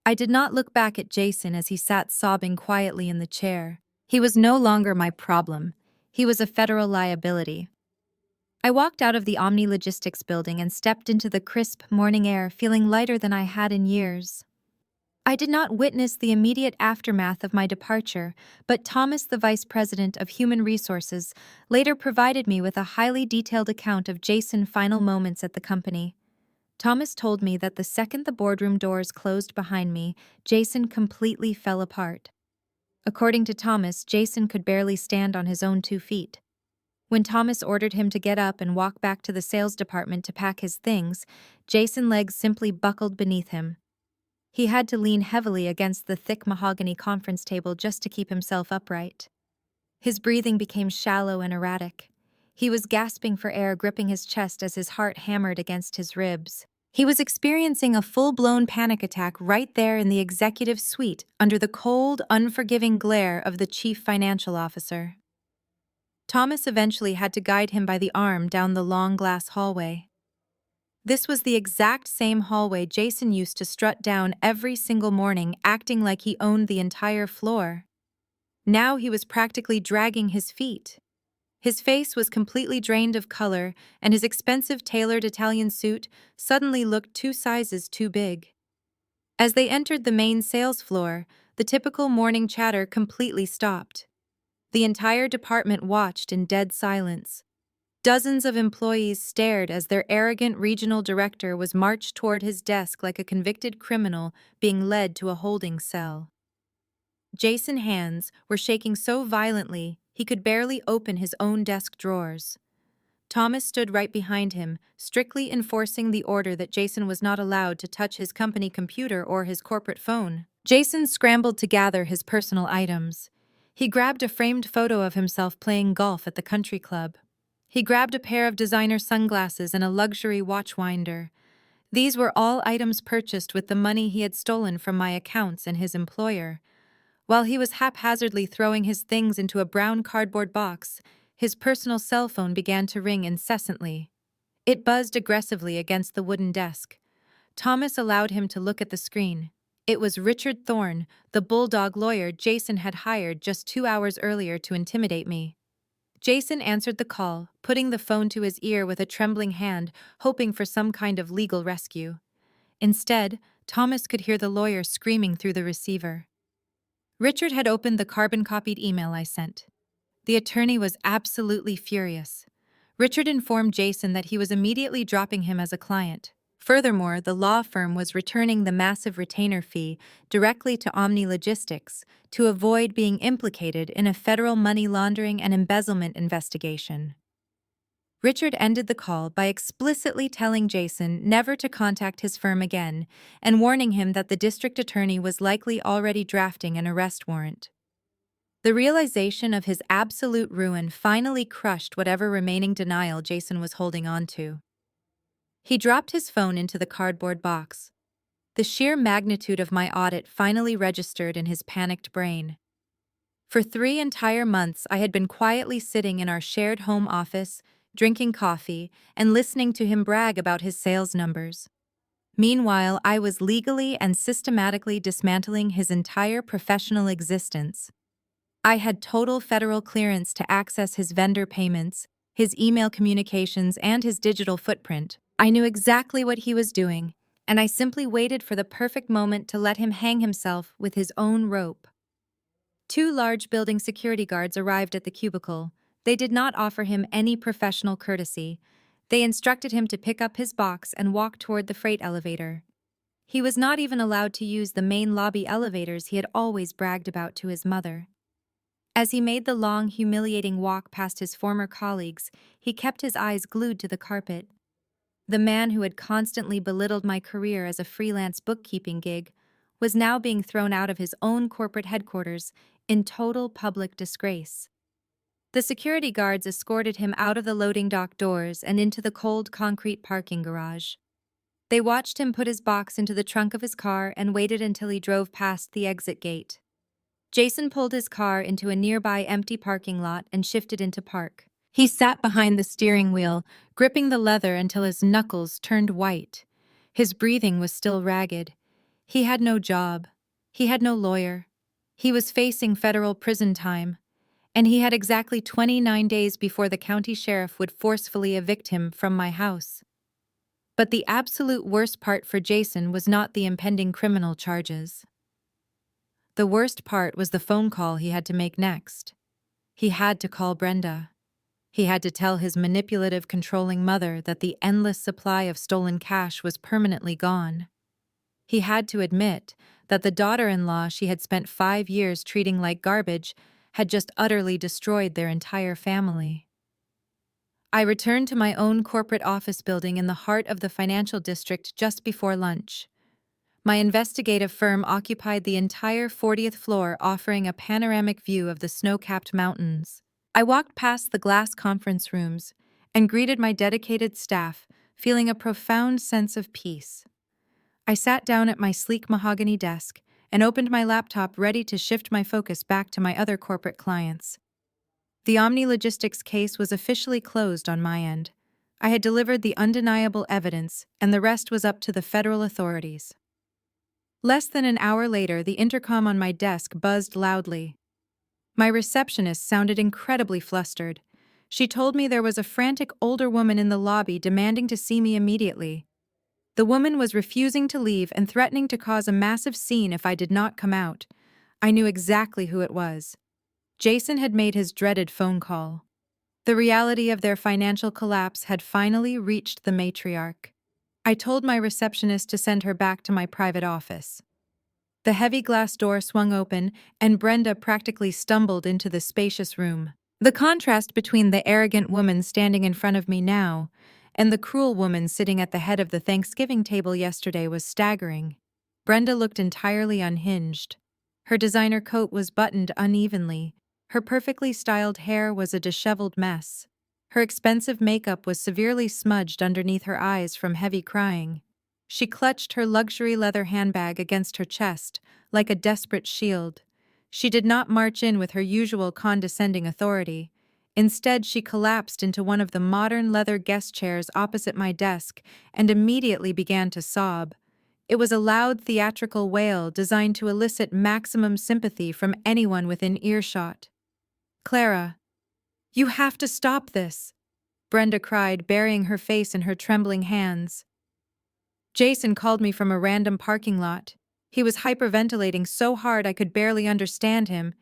I did not look back at Jason as he sat sobbing quietly in the chair. He was no longer my problem. He was a federal liability. I walked out of the Omni Logistics building and stepped into the crisp morning air, feeling lighter than I had in years. I did not witness the immediate aftermath of my departure, but Thomas, the Vice President of Human Resources, later provided me with a highly detailed account of Jason's final moments at the company. Thomas told me that the second the boardroom doors closed behind me, Jason completely fell apart. According to Thomas, Jason could barely stand on his own 2 feet. When Thomas ordered him to get up and walk back to the sales department to pack his things, Jason's legs simply buckled beneath him. He had to lean heavily against the thick mahogany conference table just to keep himself upright. His breathing became shallow and erratic. He was gasping for air, gripping his chest as his heart hammered against his ribs. He was experiencing a full-blown panic attack right there in the executive suite under the cold, unforgiving glare of the chief financial officer. Thomas eventually had to guide him by the arm down the long glass hallway. This was the exact same hallway Jason used to strut down every single morning, acting like he owned the entire floor. Now he was practically dragging his feet. His face was completely drained of color, and his expensive tailored Italian suit suddenly looked 2 sizes too big. As they entered the main sales floor, the typical morning chatter completely stopped. The entire department watched in dead silence. Dozens of employees stared as their arrogant regional director was marched toward his desk like a convicted criminal being led to a holding cell. Jason's hands were shaking so violently he could barely open his own desk drawers. Thomas stood right behind him, strictly enforcing the order that Jason was not allowed to touch his company computer or his corporate phone. Jason scrambled to gather his personal items. He grabbed a framed photo of himself playing golf at the country club. He grabbed a pair of designer sunglasses and a luxury watch winder. These were all items purchased with the money he had stolen from my accounts and his employer. While he was haphazardly throwing his things into a brown cardboard box, his personal cell phone began to ring incessantly. It buzzed aggressively against the wooden desk. Thomas allowed him to look at the screen. It was Richard Thorne, the bulldog lawyer Jason had hired just 2 hours earlier to intimidate me. Jason answered the call, putting the phone to his ear with a trembling hand, hoping for some kind of legal rescue. Instead, Thomas could hear the lawyer screaming through the receiver. Richard had opened the carbon-copied email I sent. The attorney was absolutely furious. Richard informed Jason that he was immediately dropping him as a client. Furthermore, the law firm was returning the massive retainer fee directly to Omni Logistics to avoid being implicated in a federal money laundering and embezzlement investigation. Richard ended the call by explicitly telling Jason never to contact his firm again and warning him that the district attorney was likely already drafting an arrest warrant. The realization of his absolute ruin finally crushed whatever remaining denial Jason was holding on to. He dropped his phone into the cardboard box. The sheer magnitude of my audit finally registered in his panicked brain. For 3 entire months, I had been quietly sitting in our shared home office, drinking coffee, and listening to him brag about his sales numbers. Meanwhile, I was legally and systematically dismantling his entire professional existence. I had total federal clearance to access his vendor payments, his email communications, and his digital footprint. I knew exactly what he was doing, and I simply waited for the perfect moment to let him hang himself with his own rope. 2 large building security guards arrived at the cubicle. They did not offer him any professional courtesy. They instructed him to pick up his box and walk toward the freight elevator. He was not even allowed to use the main lobby elevators he had always bragged about to his mother. As he made the long, humiliating walk past his former colleagues, he kept his eyes glued to the carpet. The man who had constantly belittled my career as a freelance bookkeeping gig was now being thrown out of his own corporate headquarters in total public disgrace. The security guards escorted him out of the loading dock doors and into the cold concrete parking garage. They watched him put his box into the trunk of his car and waited until he drove past the exit gate. Jason pulled his car into a nearby empty parking lot and shifted into park. He sat behind the steering wheel, gripping the leather until his knuckles turned white. His breathing was still ragged. He had no job. He had no lawyer. He was facing federal prison time, and he had exactly 29 days before the county sheriff would forcefully evict him from my house. But the absolute worst part for Jason was not the impending criminal charges. The worst part was the phone call he had to make next. He had to call Brenda. He had to tell his manipulative, controlling mother that the endless supply of stolen cash was permanently gone. He had to admit that the daughter-in-law she had spent 5 years treating like garbage had just utterly destroyed their entire family. I returned to my own corporate office building in the heart of the financial district just before lunch. My investigative firm occupied the entire 40th floor, offering a panoramic view of the snow-capped mountains. I walked past the glass conference rooms and greeted my dedicated staff, feeling a profound sense of peace. I sat down at my sleek mahogany desk and opened my laptop, ready to shift my focus back to my other corporate clients. The Omni Logistics case was officially closed on my end. I had delivered the undeniable evidence, and the rest was up to the federal authorities. Less than an hour later, the intercom on my desk buzzed loudly. My receptionist sounded incredibly flustered. She told me there was a frantic older woman in the lobby demanding to see me immediately. The woman was refusing to leave and threatening to cause a massive scene if I did not come out. I knew exactly who it was. Jason had made his dreaded phone call. The reality of their financial collapse had finally reached the matriarch. I told my receptionist to send her back to my private office. The heavy glass door swung open, and Brenda practically stumbled into the spacious room. The contrast between the arrogant woman standing in front of me now and the cruel woman sitting at the head of the Thanksgiving table yesterday was staggering. Brenda looked entirely unhinged. Her designer coat was buttoned unevenly. Her perfectly styled hair was a disheveled mess. Her expensive makeup was severely smudged underneath her eyes from heavy crying. She clutched her luxury leather handbag against her chest, like a desperate shield. She did not march in with her usual condescending authority. Instead, she collapsed into one of the modern leather guest chairs opposite my desk and immediately began to sob. It was a loud theatrical wail designed to elicit maximum sympathy from anyone within earshot. "Clara, you have to stop this," Brenda cried, burying her face in her trembling hands. Jason called me from a random parking lot. He was hyperventilating so hard I could barely understand him.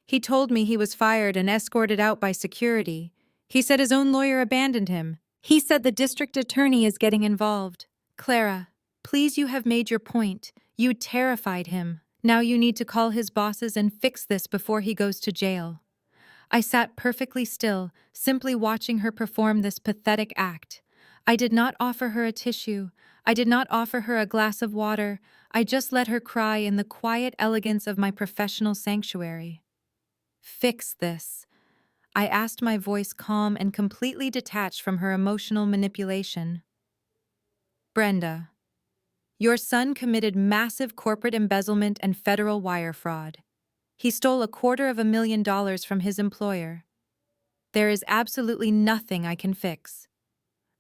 He told me he was fired and escorted out by security. He said his own lawyer abandoned him. He said the district attorney is getting involved. "Clara, please, you have made your point. You terrified him. Now you need to call his bosses and fix this before he goes to jail." I sat perfectly still, simply watching her perform this pathetic act. I did not offer her a tissue. I did not offer her a glass of water. I just let her cry in the quiet elegance of my professional sanctuary. "Fix this," I asked, my voice calm and completely detached from her emotional manipulation. "Brenda, your son committed massive corporate embezzlement and federal wire fraud. He stole $250,000 from his employer. There is absolutely nothing I can fix.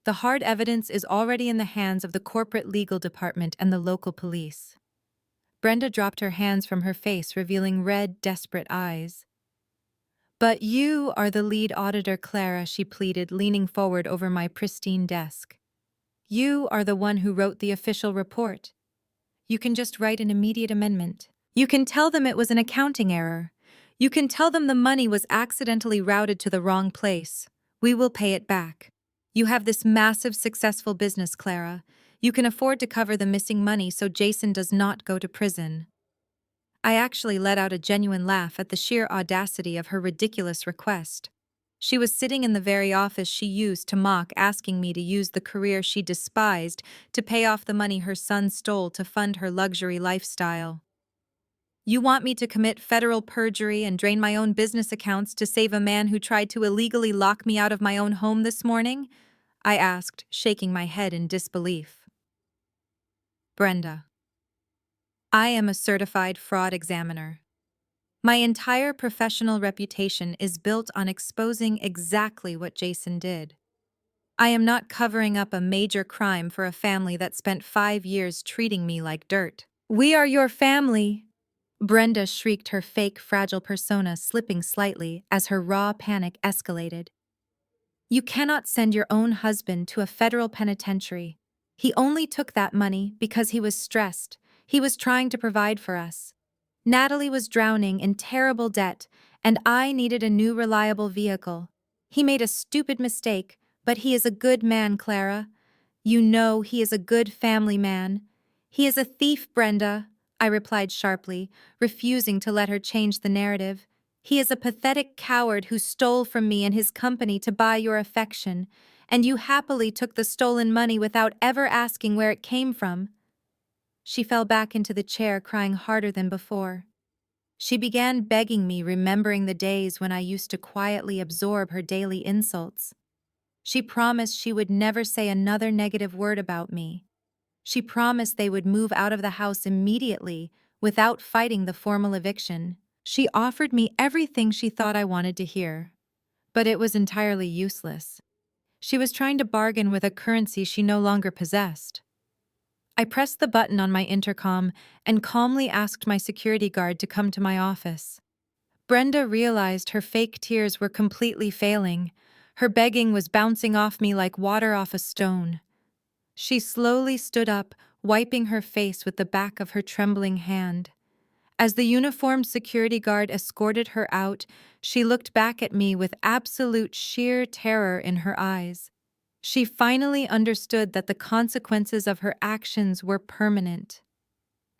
The hard evidence is already in the hands of the corporate legal department and the local police." Brenda dropped her hands from her face, revealing red, desperate eyes. "But you are the lead auditor, Clara," she pleaded, leaning forward over my pristine desk. "You are the one who wrote the official report. You can just write an immediate amendment. You can tell them it was an accounting error. You can tell them the money was accidentally routed to the wrong place. We will pay it back. You have this massive, successful business, Clara. You can afford to cover the missing money so Jason does not go to prison." I actually let out a genuine laugh at the sheer audacity of her ridiculous request. She was sitting in the very office she used to mock, asking me to use the career she despised to pay off the money her son stole to fund her luxury lifestyle. "You want me to commit federal perjury and drain my own business accounts to save a man who tried to illegally lock me out of my own home this morning?" I asked, shaking my head in disbelief. "Brenda, I am a certified fraud examiner. My entire professional reputation is built on exposing exactly what Jason did. I am not covering up a major crime for a family that spent 5 years treating me like dirt." "We are your family!" Brenda shrieked, her fake, fragile persona slipping slightly as her raw panic escalated. "You cannot send your own husband to a federal penitentiary. He only took that money because he was stressed. He was trying to provide for us. Natalie was drowning in terrible debt, and I needed a new reliable vehicle. He made a stupid mistake, but he is a good man, Clara. You know he is a good family man. He is a thief, Brenda," I replied sharply, refusing to let her change the narrative. He is a pathetic coward who stole from me and his company to buy your affection, and you happily took the stolen money without ever asking where it came from." She fell back into the chair, crying harder than before. She began begging me, remembering the days when I used to quietly absorb her daily insults. She promised she would never say another negative word about me. She promised they would move out of the house immediately, without fighting the formal eviction. She offered me everything she thought I wanted to hear. But it was entirely useless. She was trying to bargain with a currency she no longer possessed. I pressed the button on my intercom and calmly asked my security guard to come to my office. Brenda realized her fake tears were completely failing. Her begging was bouncing off me like water off a stone. She slowly stood up, wiping her face with the back of her trembling hand. As the uniformed security guard escorted her out, she looked back at me with absolute sheer terror in her eyes. She finally understood that the consequences of her actions were permanent.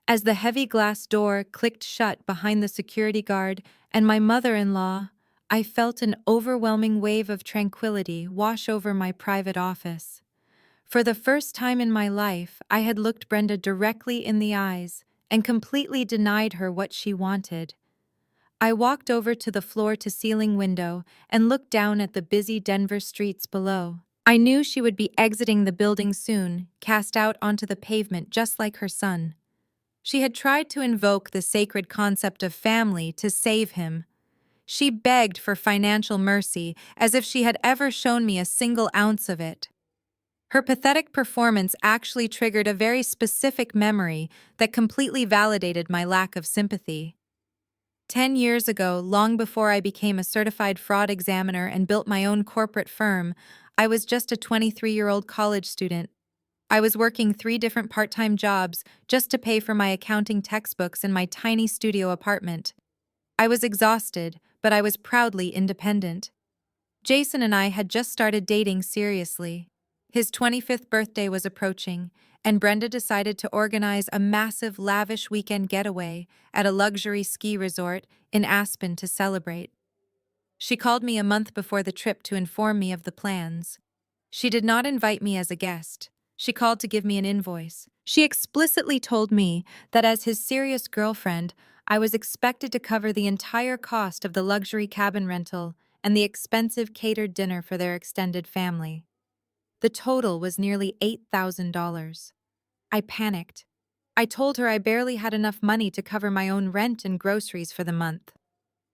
As the heavy glass door clicked shut behind the security guard and my mother-in-law, I felt an overwhelming wave of tranquility wash over my private office. For the first time in my life, I had looked Brenda directly in the eyes and completely denied her what she wanted. I walked over to the floor-to-ceiling window and looked down at the busy Denver streets below. I knew she would be exiting the building soon, cast out onto the pavement just like her son. She had tried to invoke the sacred concept of family to save him. She begged for financial mercy as if she had ever shown me a single ounce of it. Her pathetic performance actually triggered a very specific memory that completely validated my lack of sympathy. 10 years ago, long before I became a certified fraud examiner and built my own corporate firm, I was just a 23-year-old college student. I was working 3 different part-time jobs just to pay for my accounting textbooks in my tiny studio apartment. I was exhausted, but I was proudly independent. Jason and I had just started dating seriously. His 25th birthday was approaching, and Brenda decided to organize a massive, lavish weekend getaway at a luxury ski resort in Aspen to celebrate. She called me a month before the trip to inform me of the plans. She did not invite me as a guest. She called to give me an invoice. She explicitly told me that as his serious girlfriend, I was expected to cover the entire cost of the luxury cabin rental and the expensive catered dinner for their extended family. The total was nearly $8,000. I panicked. I told her I barely had enough money to cover my own rent and groceries for the month.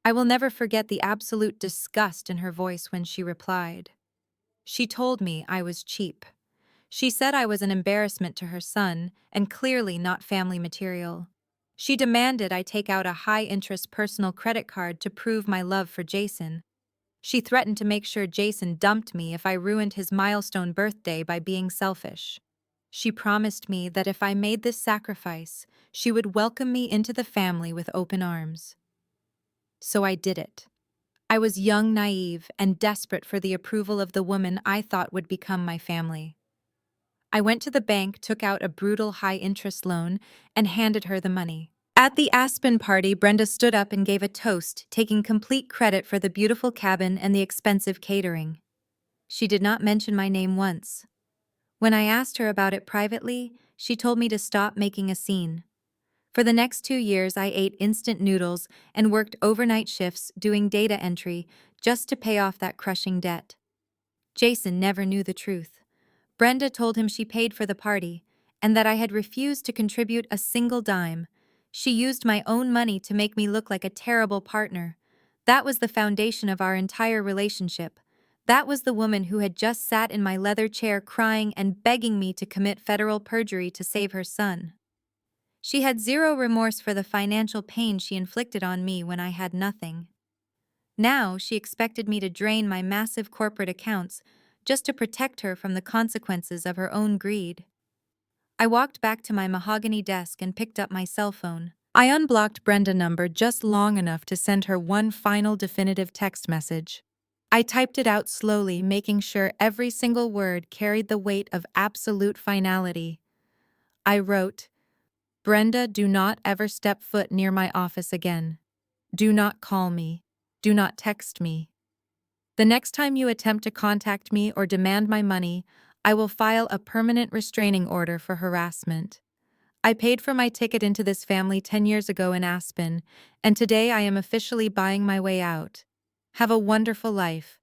I will never forget the absolute disgust in her voice when she replied. She told me I was cheap. She said I was an embarrassment to her son and clearly not family material. She demanded I take out a high-interest personal credit card to prove my love for Jason. She threatened to make sure Jason dumped me if I ruined his milestone birthday by being selfish. She promised me that if I made this sacrifice, she would welcome me into the family with open arms. So I did it. I was young, naive, and desperate for the approval of the woman I thought would become my family. I went to the bank, took out a brutal high-interest loan, and handed her the money. At the Aspen party, Brenda stood up and gave a toast, taking complete credit for the beautiful cabin and the expensive catering. She did not mention my name once. When I asked her about it privately, she told me to stop making a scene. For the next 2 years, I ate instant noodles and worked overnight shifts doing data entry just to pay off that crushing debt. Jason never knew the truth. Brenda told him she paid for the party and that I had refused to contribute a single dime. She used my own money to make me look like a terrible partner. That was the foundation of our entire relationship. That was the woman who had just sat in my leather chair crying and begging me to commit federal perjury to save her son. She had zero remorse for the financial pain she inflicted on me when I had nothing. Now she expected me to drain my massive corporate accounts just to protect her from the consequences of her own greed. I walked back to my mahogany desk and picked up my cell phone. I unblocked Brenda's number just long enough to send her one final definitive text message. I typed it out slowly, making sure every single word carried the weight of absolute finality. I wrote, "Brenda, do not ever step foot near my office again. Do not call me. Do not text me. The next time you attempt to contact me or demand my money, I will file a permanent restraining order for harassment. I paid for my ticket into this family 10 years ago in Aspen, and today I am officially buying my way out. Have a wonderful life.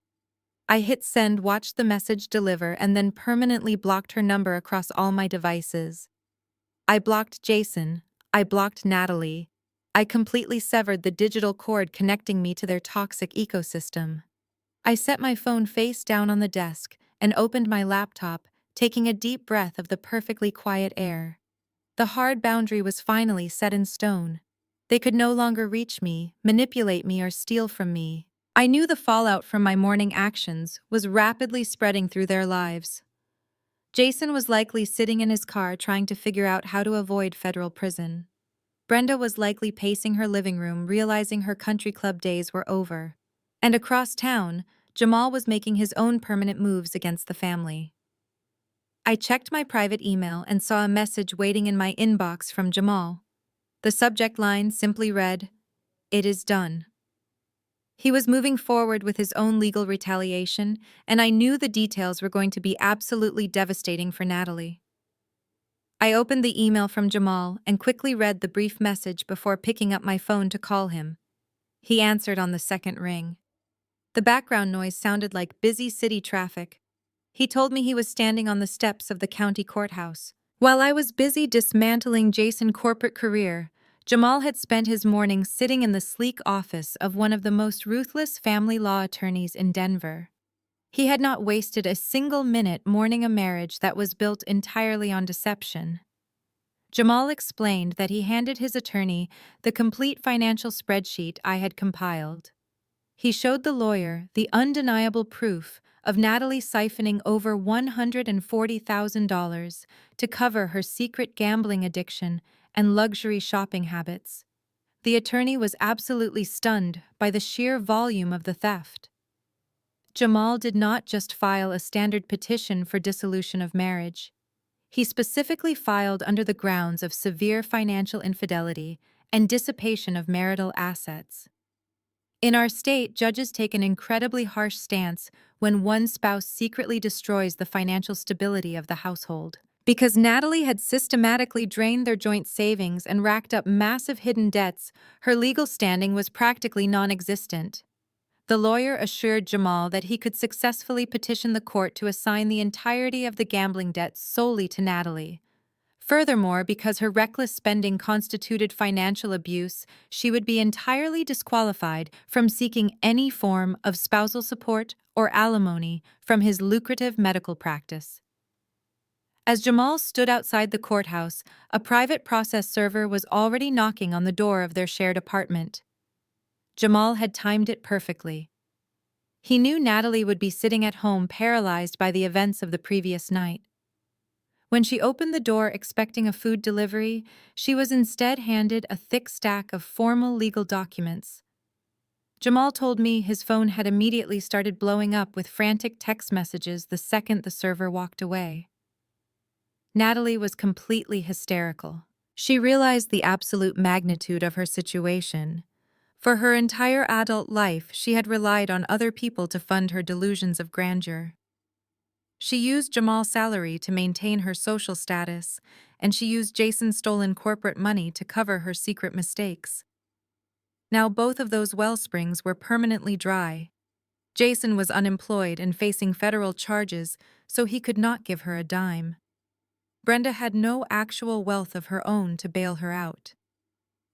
I hit send, watched the message deliver, and then permanently blocked her number across all my devices. I blocked Jason. I blocked Natalie. I completely severed the digital cord connecting me to their toxic ecosystem. I set my phone face down on the desk and opened my laptop, taking a deep breath of the perfectly quiet air. The hard boundary was finally set in stone. They could no longer reach me, manipulate me, or steal from me. I knew the fallout from my morning actions was rapidly spreading through their lives. Jason was likely sitting in his car trying to figure out how to avoid federal prison. Brenda was likely pacing her living room, realizing her country club days were over. And across town, Jamal was making his own permanent moves against the family. I checked my private email and saw a message waiting in my inbox from Jamal. The subject line simply read, "It is done." He was moving forward with his own legal retaliation, and I knew the details were going to be absolutely devastating for Natalie. I opened the email from Jamal and quickly read the brief message before picking up my phone to call him. He answered on the second ring. The background noise sounded like busy city traffic. He told me he was standing on the steps of the county courthouse. While I was busy dismantling Jason's corporate career, Jamal had spent his morning sitting in the sleek office of one of the most ruthless family law attorneys in Denver. He had not wasted a single minute mourning a marriage that was built entirely on deception. Jamal explained that he handed his attorney the complete financial spreadsheet I had compiled. He showed the lawyer the undeniable proof of Natalie siphoning over $140,000 to cover her secret gambling addiction and luxury shopping habits. The attorney was absolutely stunned by the sheer volume of the theft. Jamal did not just file a standard petition for dissolution of marriage. He specifically filed under the grounds of severe financial infidelity and dissipation of marital assets. In our state, judges take an incredibly harsh stance when one spouse secretly destroys the financial stability of the household. Because Natalie had systematically drained their joint savings and racked up massive hidden debts, her legal standing was practically non-existent. The lawyer assured Jamal that he could successfully petition the court to assign the entirety of the gambling debts solely to Natalie. Furthermore, because her reckless spending constituted financial abuse, she would be entirely disqualified from seeking any form of spousal support or alimony from his lucrative medical practice. As Jamal stood outside the courthouse, a private process server was already knocking on the door of their shared apartment. Jamal had timed it perfectly. He knew Natalie would be sitting at home paralyzed by the events of the previous night. When she opened the door expecting a food delivery, she was instead handed a thick stack of formal legal documents. Jamal told me his phone had immediately started blowing up with frantic text messages the second the server walked away. Natalie was completely hysterical. She realized the absolute magnitude of her situation. For her entire adult life, she had relied on other people to fund her delusions of grandeur. She used Jamal's salary to maintain her social status, and she used Jason's stolen corporate money to cover her secret mistakes. Now both of those wellsprings were permanently dry. Jason was unemployed and facing federal charges, so he could not give her a dime. Brenda had no actual wealth of her own to bail her out.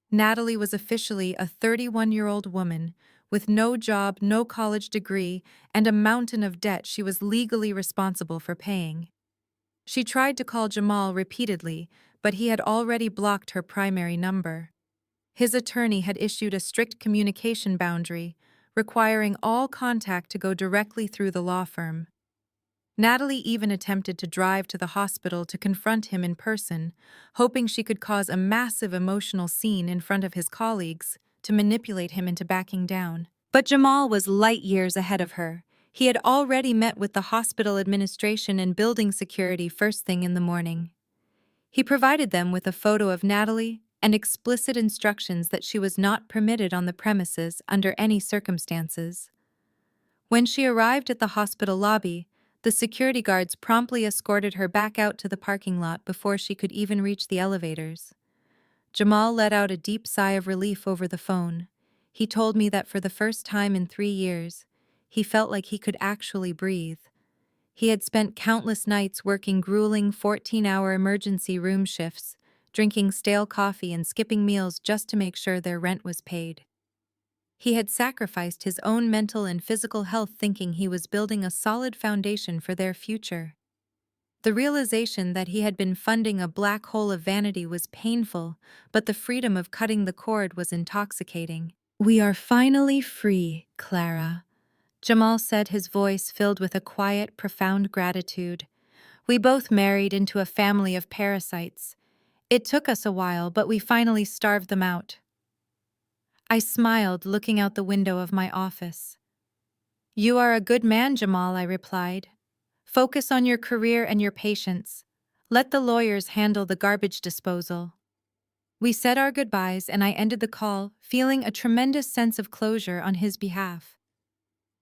Natalie was officially a 31-year-old woman with no job, no college degree, and a mountain of debt she was legally responsible for paying. She tried to call Jamal repeatedly, but he had already blocked her primary number. His attorney had issued a strict communication boundary, requiring all contact to go directly through the law firm. Natalie even attempted to drive to the hospital to confront him in person, hoping she could cause a massive emotional scene in front of his colleagues to manipulate him into backing down. But Jamal was light years ahead of her. He had already met with the hospital administration and building security first thing in the morning. He provided them with a photo of Natalie and explicit instructions that she was not permitted on the premises under any circumstances. When she arrived at the hospital lobby, the security guards promptly escorted her back out to the parking lot before she could even reach the elevators. Jamal let out a deep sigh of relief over the phone. He told me that for the first time in 3 years, he felt like he could actually breathe. He had spent countless nights working grueling 14-hour emergency room shifts, drinking stale coffee and skipping meals just to make sure their rent was paid. He had sacrificed his own mental and physical health thinking he was building a solid foundation for their future. The realization that he had been funding a black hole of vanity was painful, but the freedom of cutting the cord was intoxicating. "We are finally free, Clara," Jamal said, his voice filled with a quiet, profound gratitude. "We both married into a family of parasites. It took us a while, but we finally starved them out." I smiled, looking out the window of my office. "You are a good man, Jamal," I replied. "Focus on your career and your patience. Let the lawyers handle the garbage disposal." We said our goodbyes, and I ended the call, feeling a tremendous sense of closure on his behalf.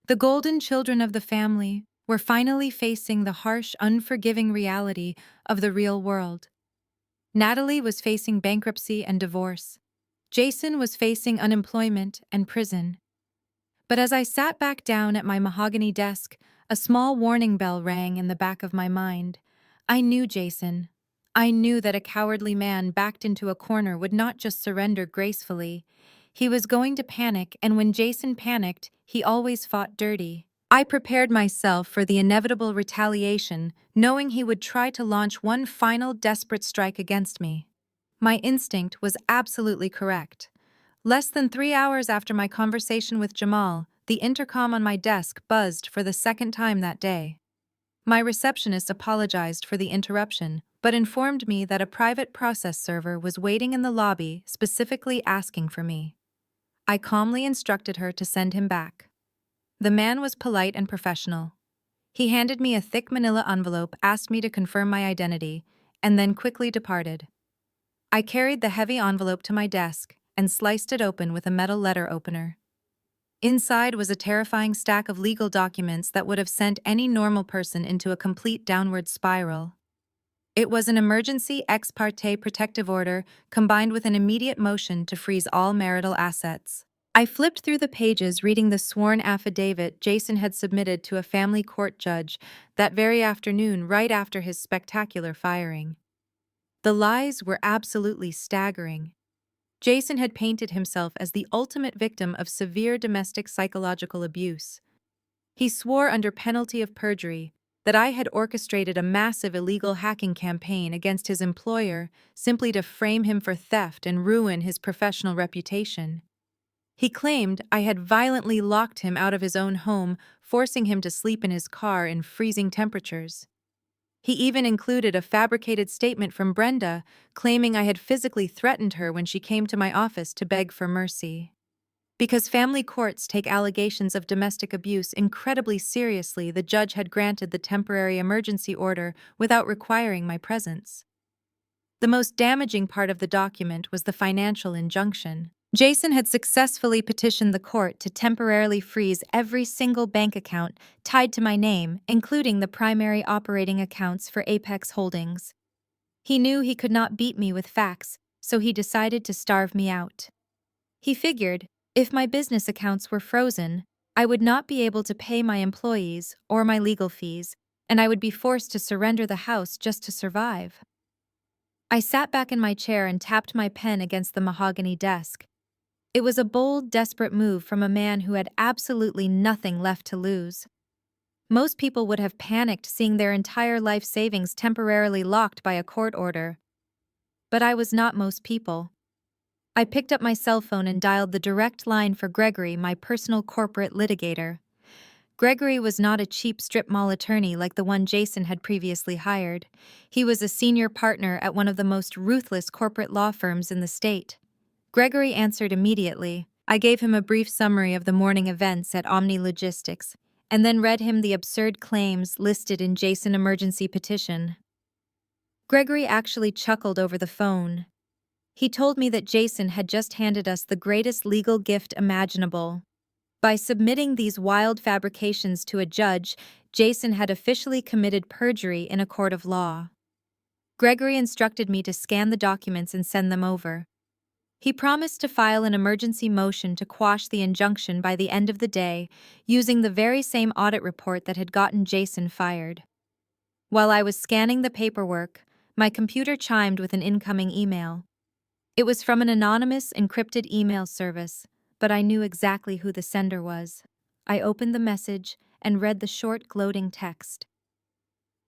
The golden children of the family were finally facing the harsh, unforgiving reality of the real world. Natalie was facing bankruptcy and divorce. Jason was facing unemployment and prison. But as I sat back down at my mahogany desk, a small warning bell rang in the back of my mind. I knew Jason. I knew that a cowardly man backed into a corner would not just surrender gracefully. He was going to panic, and when Jason panicked, he always fought dirty. I prepared myself for the inevitable retaliation, knowing he would try to launch one final desperate strike against me. My instinct was absolutely correct. Less than 3 hours after my conversation with Jamal, the intercom on my desk buzzed for the second time that day. My receptionist apologized for the interruption, but informed me that a private process server was waiting in the lobby, specifically asking for me. I calmly instructed her to send him back. The man was polite and professional. He handed me a thick manila envelope, asked me to confirm my identity, and then quickly departed. I carried the heavy envelope to my desk and sliced it open with a metal letter opener. Inside was a terrifying stack of legal documents that would have sent any normal person into a complete downward spiral. It was an emergency ex parte protective order combined with an immediate motion to freeze all marital assets. I flipped through the pages, reading the sworn affidavit Jason had submitted to a family court judge that very afternoon, right after his spectacular firing. The lies were absolutely staggering. Jason had painted himself as the ultimate victim of severe domestic psychological abuse. He swore under penalty of perjury that I had orchestrated a massive illegal hacking campaign against his employer simply to frame him for theft and ruin his professional reputation. He claimed I had violently locked him out of his own home, forcing him to sleep in his car in freezing temperatures. He even included a fabricated statement from Brenda, claiming I had physically threatened her when she came to my office to beg for mercy. Because family courts take allegations of domestic abuse incredibly seriously, the judge had granted the temporary emergency order without requiring my presence. The most damaging part of the document was the financial injunction. Jason had successfully petitioned the court to temporarily freeze every single bank account tied to my name, including the primary operating accounts for Apex Holdings. He knew he could not beat me with facts, so he decided to starve me out. He figured, if my business accounts were frozen, I would not be able to pay my employees or my legal fees, and I would be forced to surrender the house just to survive. I sat back in my chair and tapped my pen against the mahogany desk. It was a bold, desperate move from a man who had absolutely nothing left to lose. Most people would have panicked seeing their entire life savings temporarily locked by a court order. But I was not most people. I picked up my cell phone and dialed the direct line for Gregory, my personal corporate litigator. Gregory was not a cheap strip mall attorney like the one Jason had previously hired. He was a senior partner at one of the most ruthless corporate law firms in the state. Gregory answered immediately. I gave him a brief summary of the morning events at Omni Logistics, and then read him the absurd claims listed in Jason's emergency petition. Gregory actually chuckled over the phone. He told me that Jason had just handed us the greatest legal gift imaginable. By submitting these wild fabrications to a judge, Jason had officially committed perjury in a court of law. Gregory instructed me to scan the documents and send them over. He promised to file an emergency motion to quash the injunction by the end of the day, using the very same audit report that had gotten Jason fired. While I was scanning the paperwork, my computer chimed with an incoming email. It was from an anonymous, encrypted email service, but I knew exactly who the sender was. I opened the message and read the short, gloating text.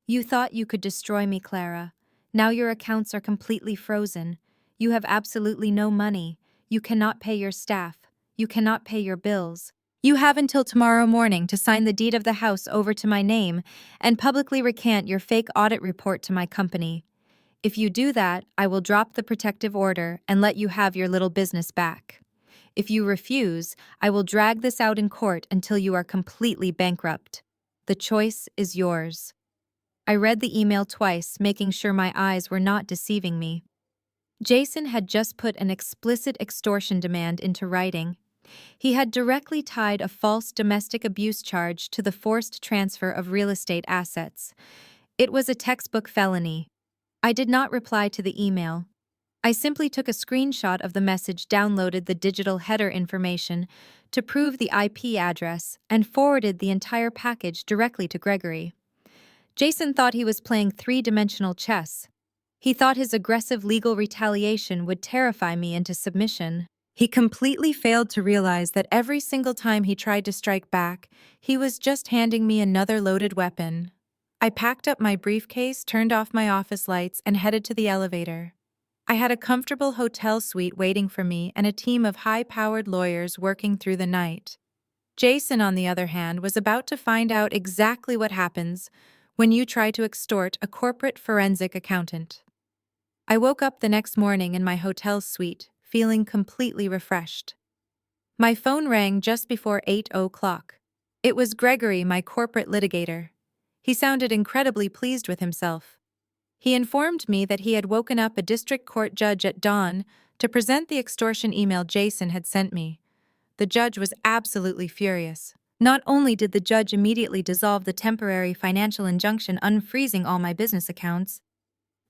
"You thought you could destroy me, Clara. Now your accounts are completely frozen. You have absolutely no money. You cannot pay your staff. You cannot pay your bills. You have until tomorrow morning to sign the deed of the house over to my name and publicly recant your fake audit report to my company. If you do that, I will drop the protective order and let you have your little business back. If you refuse, I will drag this out in court until you are completely bankrupt. The choice is yours." I read the email twice, making sure my eyes were not deceiving me. Jason had just put an explicit extortion demand into writing. He had directly tied a false domestic abuse charge to the forced transfer of real estate assets. It was a textbook felony. I did not reply to the email. I simply took a screenshot of the message, downloaded the digital header information to prove the IP address, and forwarded the entire package directly to Gregory. Jason thought he was playing three-dimensional chess. He thought his aggressive legal retaliation would terrify me into submission. He completely failed to realize that every single time he tried to strike back, he was just handing me another loaded weapon. I packed up my briefcase, turned off my office lights, and headed to the elevator. I had a comfortable hotel suite waiting for me and a team of high-powered lawyers working through the night. Jason, on the other hand, was about to find out exactly what happens when you try to extort a corporate forensic accountant. I woke up the next morning in my hotel suite, feeling completely refreshed. My phone rang just before 8 o'clock. It was Gregory, my corporate litigator. He sounded incredibly pleased with himself. He informed me that he had woken up a district court judge at dawn to present the extortion email Jason had sent me. The judge was absolutely furious. Not only did the judge immediately dissolve the temporary financial injunction unfreezing all my business accounts,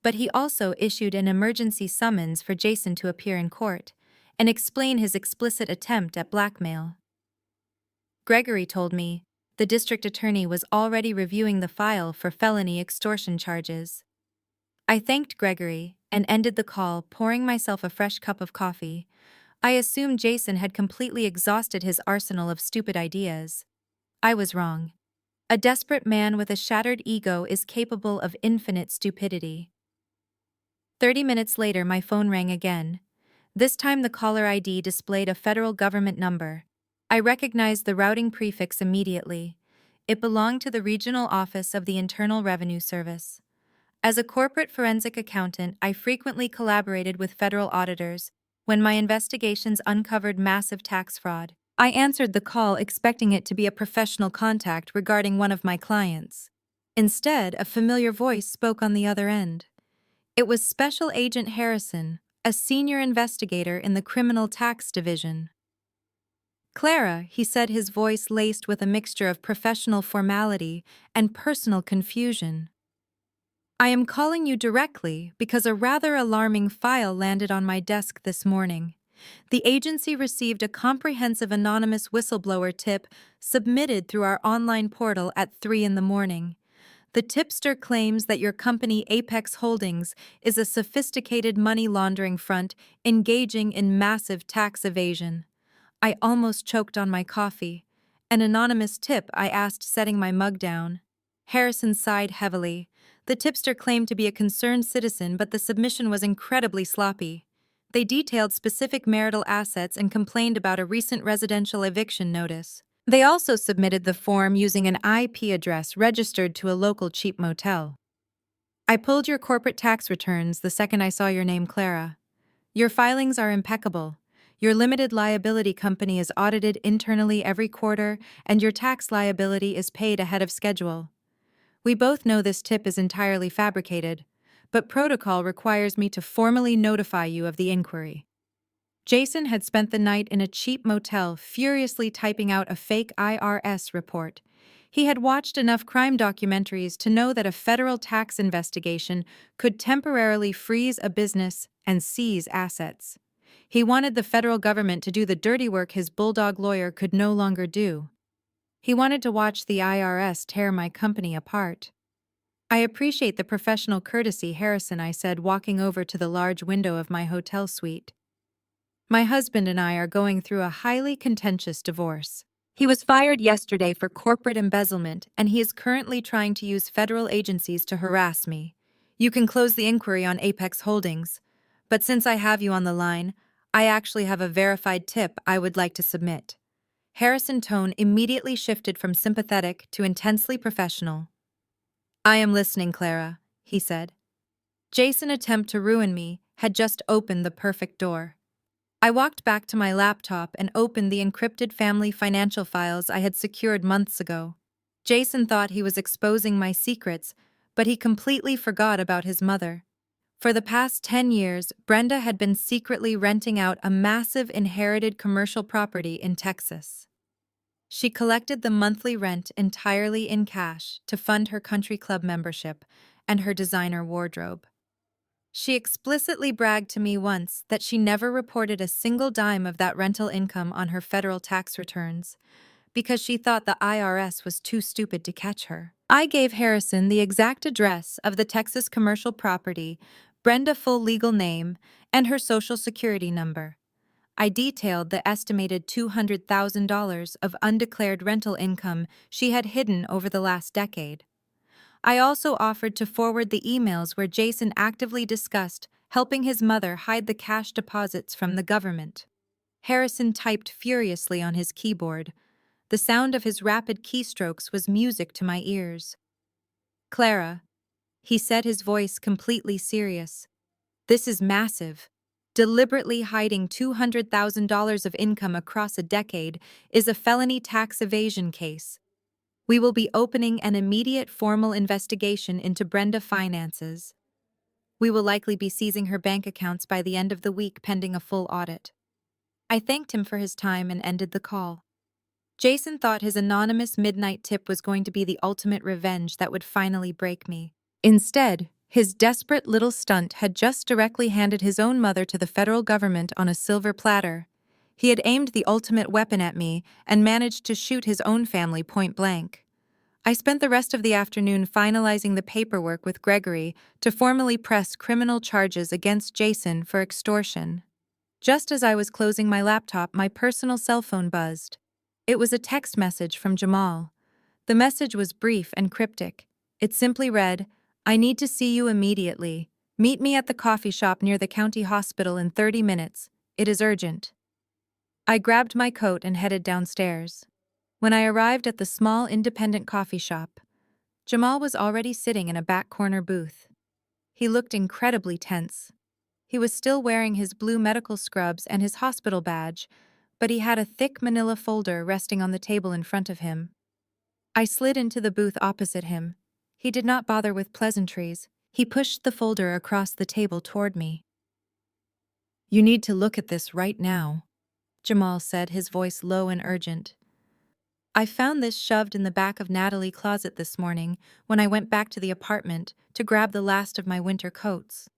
but he also issued an emergency summons for Jason to appear in court and explain his explicit attempt at blackmail. Gregory told me the district attorney was already reviewing the file for felony extortion charges. I thanked Gregory and ended the call, pouring myself a fresh cup of coffee. I assumed Jason had completely exhausted his arsenal of stupid ideas. I was wrong. A desperate man with a shattered ego is capable of infinite stupidity. 30 minutes later, my phone rang again. This time the caller ID displayed a federal government number. I recognized the routing prefix immediately. It belonged to the regional office of the Internal Revenue Service. As a corporate forensic accountant, I frequently collaborated with federal auditors when my investigations uncovered massive tax fraud. I answered the call expecting it to be a professional contact regarding one of my clients. Instead, a familiar voice spoke on the other end. It was Special Agent Harrison, a senior investigator in the Criminal Tax Division. "Clara," he said, his voice laced with a mixture of professional formality and personal confusion. "I am calling you directly because a rather alarming file landed on my desk this morning. The agency received a comprehensive anonymous whistleblower tip submitted through our online portal at 3 in the morning. The tipster claims that your company Apex Holdings is a sophisticated money laundering front engaging in massive tax evasion." I almost choked on my coffee. "An anonymous tip?" I asked, setting my mug down. Harrison sighed heavily. The tipster claimed to be a concerned citizen, but the submission was incredibly sloppy. They detailed specific marital assets and complained about a recent residential eviction notice. They also submitted the form using an IP address registered to a local cheap motel. "I pulled your corporate tax returns the second I saw your name, Clara. Your filings are impeccable. Your limited liability company is audited internally every quarter, and your tax liability is paid ahead of schedule. We both know this tip is entirely fabricated, but protocol requires me to formally notify you of the inquiry. Jason had spent the night in a cheap motel furiously typing out a fake IRS report. He had watched enough crime documentaries to know that a federal tax investigation could temporarily freeze a business and seize assets. He wanted the federal government to do the dirty work his bulldog lawyer could no longer do. He wanted to watch the IRS tear my company apart. "I appreciate the professional courtesy, Harrison," I said, walking over to the large window of my hotel suite. "My husband and I are going through a highly contentious divorce. He was fired yesterday for corporate embezzlement, and he is currently trying to use federal agencies to harass me. You can close the inquiry on Apex Holdings, but since I have you on the line, I actually have a verified tip I would like to submit." Harrison's tone immediately shifted from sympathetic to intensely professional. "I am listening, Clara," he said. Jason's attempt to ruin me had just opened the perfect door. I walked back to my laptop and opened the encrypted family financial files I had secured months ago. Jason thought he was exposing my secrets, but he completely forgot about his mother. For the past 10 years, Brenda had been secretly renting out a massive inherited commercial property in Texas. She collected the monthly rent entirely in cash to fund her country club membership and her designer wardrobe. She explicitly bragged to me once that she never reported a single dime of that rental income on her federal tax returns because she thought the IRS was too stupid to catch her. I gave Harrison the exact address of the Texas commercial property, Brenda's full legal name, and her social security number. I detailed the estimated $200,000 of undeclared rental income she had hidden over the last decade. I also offered to forward the emails where Jason actively discussed helping his mother hide the cash deposits from the government. Harrison typed furiously on his keyboard. The sound of his rapid keystrokes was music to my ears. "Clara," he said, his voice completely serious, "this is massive. Deliberately hiding $200,000 of income across a decade is a felony tax evasion case. We will be opening an immediate formal investigation into Brenda finances. We will likely be seizing her bank accounts by the end of the week pending a full audit." I thanked him for his time and ended the call. Jason thought his anonymous midnight tip was going to be the ultimate revenge that would finally break me. Instead, his desperate little stunt had just directly handed his own mother to the federal government on a silver platter. He had aimed the ultimate weapon at me and managed to shoot his own family point blank. I spent the rest of the afternoon finalizing the paperwork with Gregory to formally press criminal charges against Jason for extortion. Just as I was closing my laptop, my personal cell phone buzzed. It was a text message from Jamal. The message was brief and cryptic. It simply read, "I need to see you immediately. Meet me at the coffee shop near the county hospital in 30 minutes. It is urgent." I grabbed my coat and headed downstairs. When I arrived at the small independent coffee shop, Jamal was already sitting in a back corner booth. He looked incredibly tense. He was still wearing his blue medical scrubs and his hospital badge, but he had a thick manila folder resting on the table in front of him. I slid into the booth opposite him. He did not bother with pleasantries. He pushed the folder across the table toward me. "You need to look at this right now," Jamal said, his voice low and urgent. "I found this shoved in the back of Natalie's closet this morning when I went back to the apartment to grab the last of my winter coats."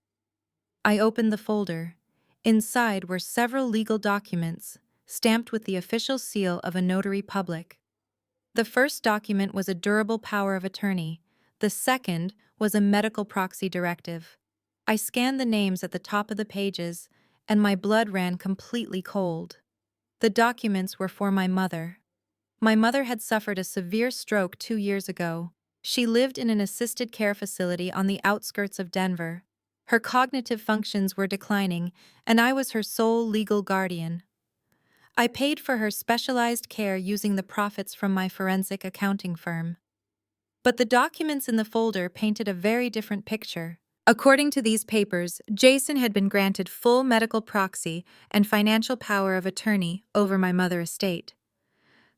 I opened the folder. Inside were several legal documents, stamped with the official seal of a notary public. The first document was a durable power of attorney. The second was a medical proxy directive. I scanned the names at the top of the pages, and my blood ran completely cold. The documents were for my mother. My mother had suffered a severe stroke 2 years ago. She lived in an assisted care facility on the outskirts of Denver. Her cognitive functions were declining, and I was her sole legal guardian. I paid for her specialized care using the profits from my forensic accounting firm. But the documents in the folder painted a very different picture. According to these papers, Jason had been granted full medical proxy and financial power of attorney over my mother's estate.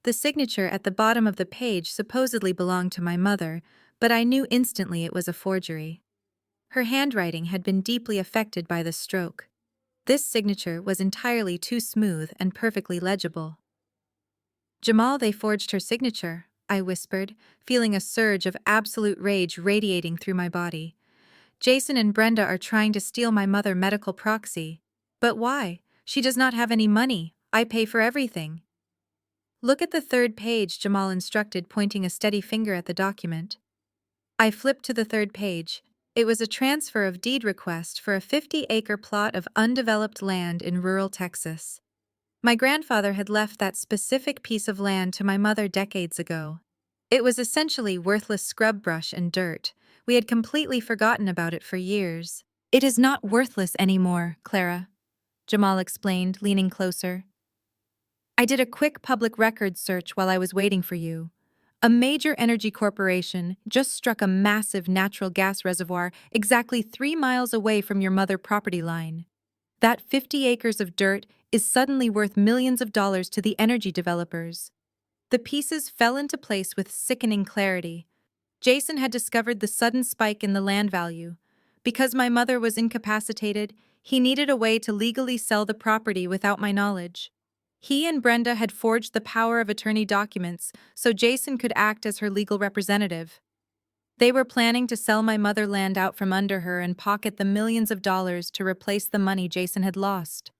The signature at the bottom of the page supposedly belonged to my mother, but I knew instantly it was a forgery. Her handwriting had been deeply affected by the stroke. This signature was entirely too smooth and perfectly legible. "Jamal, they forged her signature," I whispered, feeling a surge of absolute rage radiating through my body. "Jason and Brenda are trying to steal my mother medical proxy. But why? She does not have any money. I pay for everything." "Look at the third page," Jamal instructed, pointing a steady finger at the document. I flipped to the third page. It was a transfer of deed request for a 50-acre plot of undeveloped land in rural Texas. My grandfather had left that specific piece of land to my mother decades ago. It was essentially worthless scrub brush and dirt. We had completely forgotten about it for years. "It is not worthless anymore, Clara," Jamal explained, leaning closer. "I did a quick public records search while I was waiting for you. A major energy corporation just struck a massive natural gas reservoir exactly 3 miles away from your mother property line. That 50 acres of dirt is suddenly worth millions of dollars to the energy developers." The pieces fell into place with sickening clarity. Jason had discovered the sudden spike in the land value. Because my mother was incapacitated, he needed a way to legally sell the property without my knowledge. He and Brenda had forged the power of attorney documents so Jason could act as her legal representative. They were planning to sell my mother land out from under her and pocket the millions of dollars to replace the money Jason had lost.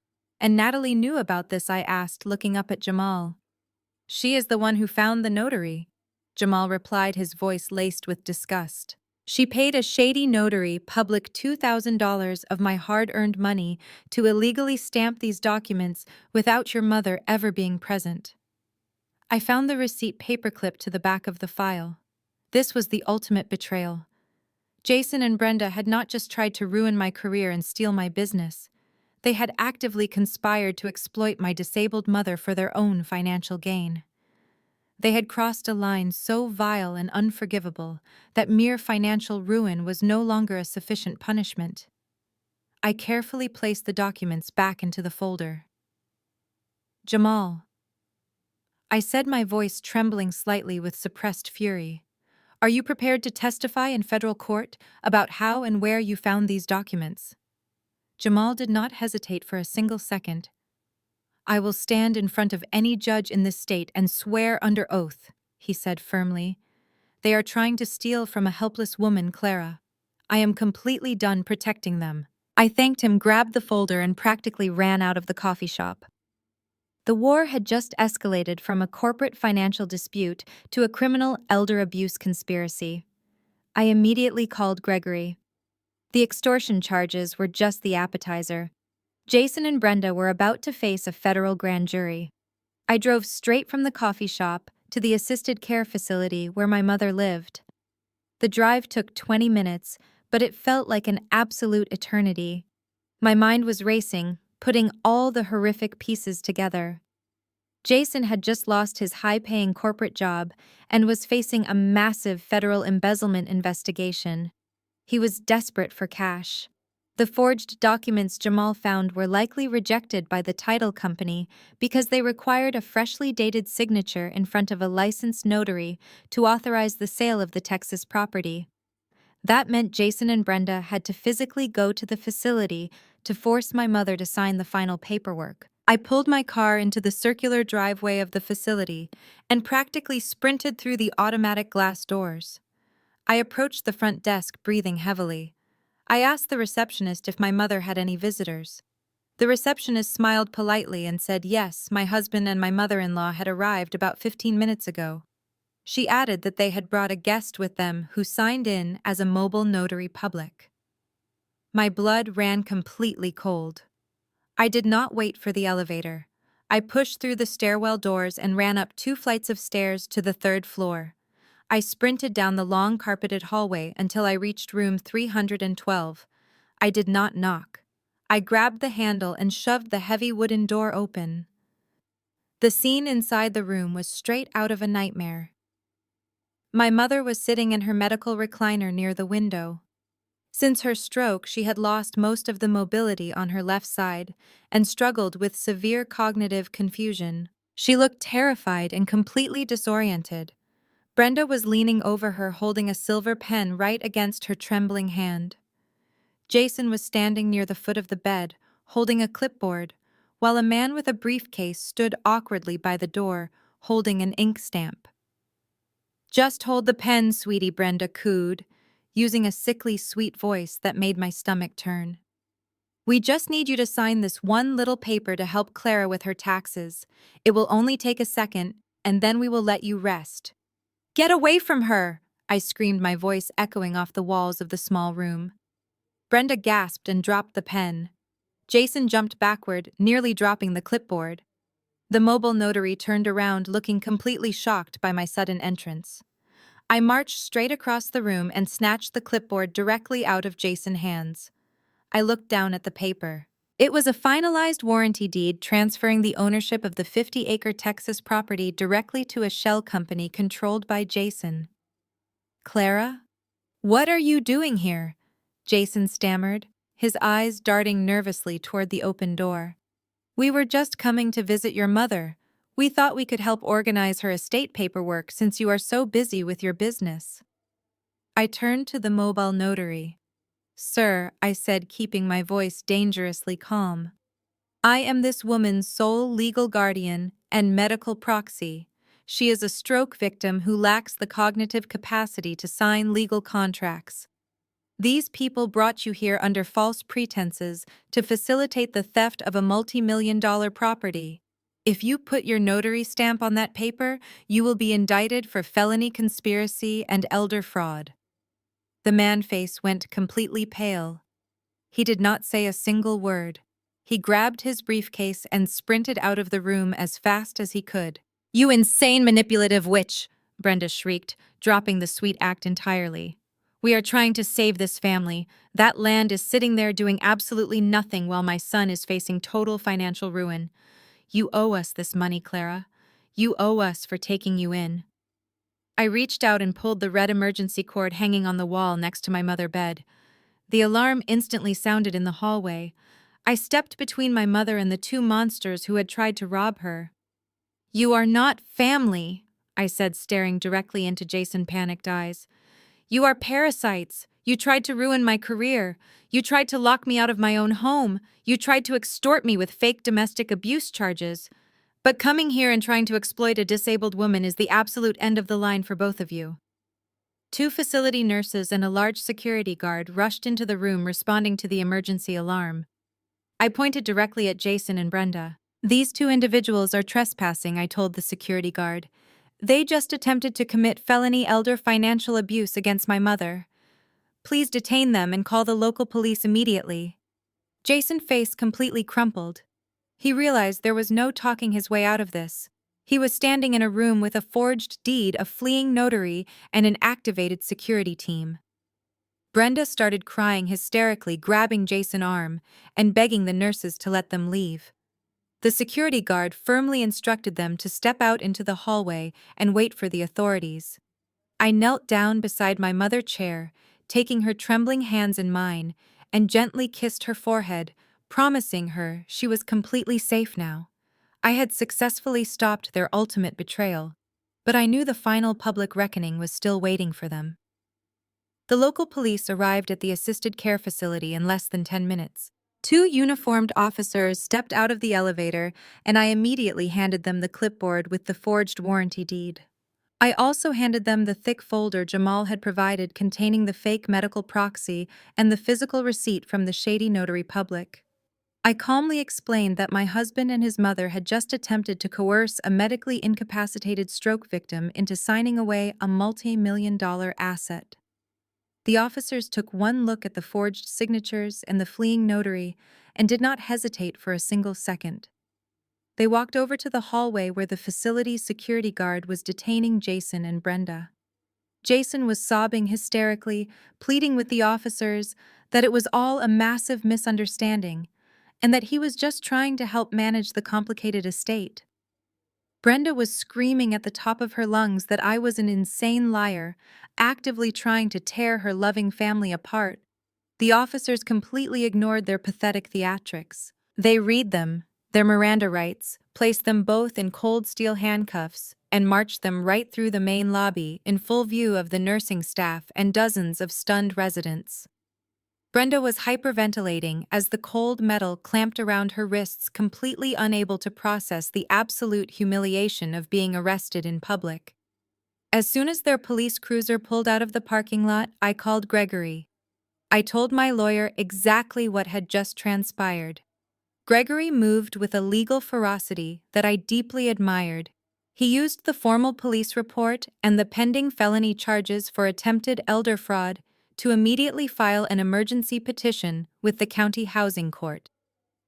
"And Natalie knew about this?" I asked, looking up at Jamal. "She is the one who found the notary," Jamal replied, his voice laced with disgust. "She paid a shady notary public $2,000 of my hard-earned money to illegally stamp these documents without your mother ever being present." I found the receipt paperclipped to the back of the file. This was the ultimate betrayal. Jason and Brenda had not just tried to ruin my career and steal my business. They had actively conspired to exploit my disabled mother for their own financial gain. They had crossed a line so vile and unforgivable that mere financial ruin was no longer a sufficient punishment. I carefully placed the documents back into the folder. "Jamal," I said, my voice trembling slightly with suppressed fury, "are you prepared to testify in federal court about how and where you found these documents?" Jamal did not hesitate for a single second. "I will stand in front of any judge in this state and swear under oath," he said firmly. "They are trying to steal from a helpless woman, Clara. I am completely done protecting them." I thanked him, grabbed the folder, and practically ran out of the coffee shop. The war had just escalated from a corporate financial dispute to a criminal elder abuse conspiracy. I immediately called Gregory. The extortion charges were just the appetizer. Jason and Brenda were about to face a federal grand jury. I drove straight from the coffee shop to the assisted care facility where my mother lived. The drive took 20 minutes, but it felt like an absolute eternity. My mind was racing, putting all the horrific pieces together. Jason had just lost his high-paying corporate job and was facing a massive federal embezzlement investigation. He was desperate for cash. The forged documents Jamal found were likely rejected by the title company because they required a freshly dated signature in front of a licensed notary to authorize the sale of the Texas property. That meant Jason and Brenda had to physically go to the facility to force my mother to sign the final paperwork. I pulled my car into the circular driveway of the facility and practically sprinted through the automatic glass doors. I approached the front desk, breathing heavily. I asked the receptionist if my mother had any visitors. The receptionist smiled politely and said yes, my husband and my mother-in-law had arrived about 15 minutes ago. She added that they had brought a guest with them who signed in as a mobile notary public. My blood ran completely cold. I did not wait for the elevator. I pushed through the stairwell doors and ran up 2 flights of stairs to the 3rd floor. I sprinted down the long carpeted hallway until I reached room 312. I did not knock. I grabbed the handle and shoved the heavy wooden door open. The scene inside the room was straight out of a nightmare. My mother was sitting in her medical recliner near the window. Since her stroke, she had lost most of the mobility on her left side and struggled with severe cognitive confusion. She looked terrified and completely disoriented. Brenda was leaning over her, holding a silver pen right against her trembling hand. Jason was standing near the foot of the bed, holding a clipboard, while a man with a briefcase stood awkwardly by the door, holding an ink stamp. "Just hold the pen, sweetie," Brenda cooed, using a sickly sweet voice that made my stomach turn. "We just need you to sign this one little paper to help Clara with her taxes. It will only take a second, and then we will let you rest." "Get away from her!" I screamed, my voice echoing off the walls of the small room. Brenda gasped and dropped the pen. Jason jumped backward, nearly dropping the clipboard. The mobile notary turned around, looking completely shocked by my sudden entrance. I marched straight across the room and snatched the clipboard directly out of Jason's hands. I looked down at the paper. It was a finalized warranty deed transferring the ownership of the 50-acre Texas property directly to a shell company controlled by Jason. "Clara? What are you doing here?" Jason stammered, his eyes darting nervously toward the open door. "We were just coming to visit your mother. We thought we could help organize her estate paperwork since you are so busy with your business." I turned to the mobile notary. "Sir," I said, keeping my voice dangerously calm, "I am this woman's sole legal guardian and medical proxy. She is a stroke victim who lacks the cognitive capacity to sign legal contracts. These people brought you here under false pretenses to facilitate the theft of a multi-million-dollar property. If you put your notary stamp on that paper, you will be indicted for felony conspiracy and elder fraud." The man's face went completely pale. He did not say a single word. He grabbed his briefcase and sprinted out of the room as fast as he could. "You insane manipulative witch!" Brenda shrieked, dropping the sweet act entirely. "We are trying to save this family. That land is sitting there doing absolutely nothing while my son is facing total financial ruin. You owe us this money, Clara. You owe us for taking you in." I reached out and pulled the red emergency cord hanging on the wall next to my mother's bed. The alarm instantly sounded in the hallway. I stepped between my mother and the two monsters who had tried to rob her. "You are not family," I said, staring directly into Jason's panicked eyes. "You are parasites. You tried to ruin my career. You tried to lock me out of my own home. You tried to extort me with fake domestic abuse charges. But coming here and trying to exploit a disabled woman is the absolute end of the line for both of you." Two facility nurses and a large security guard rushed into the room responding to the emergency alarm. I pointed directly at Jason and Brenda. "These two individuals are trespassing," I told the security guard. "They just attempted to commit felony elder financial abuse against my mother. Please detain them and call the local police immediately." Jason's face completely crumpled. He realized there was no talking his way out of this. He was standing in a room with a forged deed, a fleeing notary, and an activated security team. Brenda started crying hysterically, grabbing Jason's arm and begging the nurses to let them leave. The security guard firmly instructed them to step out into the hallway and wait for the authorities. I knelt down beside my mother's chair, taking her trembling hands in mine, and gently kissed her forehead, promising her she was completely safe now. I had successfully stopped their ultimate betrayal, but I knew the final public reckoning was still waiting for them. The local police arrived at the assisted care facility in less than 10 minutes. Two uniformed officers stepped out of the elevator, and I immediately handed them the clipboard with the forged warranty deed. I also handed them the thick folder Jamal had provided containing the fake medical proxy and the physical receipt from the shady notary public. I calmly explained that my husband and his mother had just attempted to coerce a medically incapacitated stroke victim into signing away a multi-million-dollar asset. The officers took one look at the forged signatures and the fleeing notary and did not hesitate for a single second. They walked over to the hallway where the facility's security guard was detaining Jason and Brenda. Jason was sobbing hysterically, pleading with the officers that it was all a massive misunderstanding and that he was just trying to help manage the complicated estate. Brenda was screaming at the top of her lungs that I was an insane liar, actively trying to tear her loving family apart. The officers completely ignored their pathetic theatrics. They read them, their Miranda rights, placed them both in cold steel handcuffs, and marched them right through the main lobby in full view of the nursing staff and dozens of stunned residents. Brenda was hyperventilating as the cold metal clamped around her wrists, completely unable to process the absolute humiliation of being arrested in public. As soon as their police cruiser pulled out of the parking lot, I called Gregory. I told my lawyer exactly what had just transpired. Gregory moved with a legal ferocity that I deeply admired. He used the formal police report and the pending felony charges for attempted elder fraud to immediately file an emergency petition with the county housing court.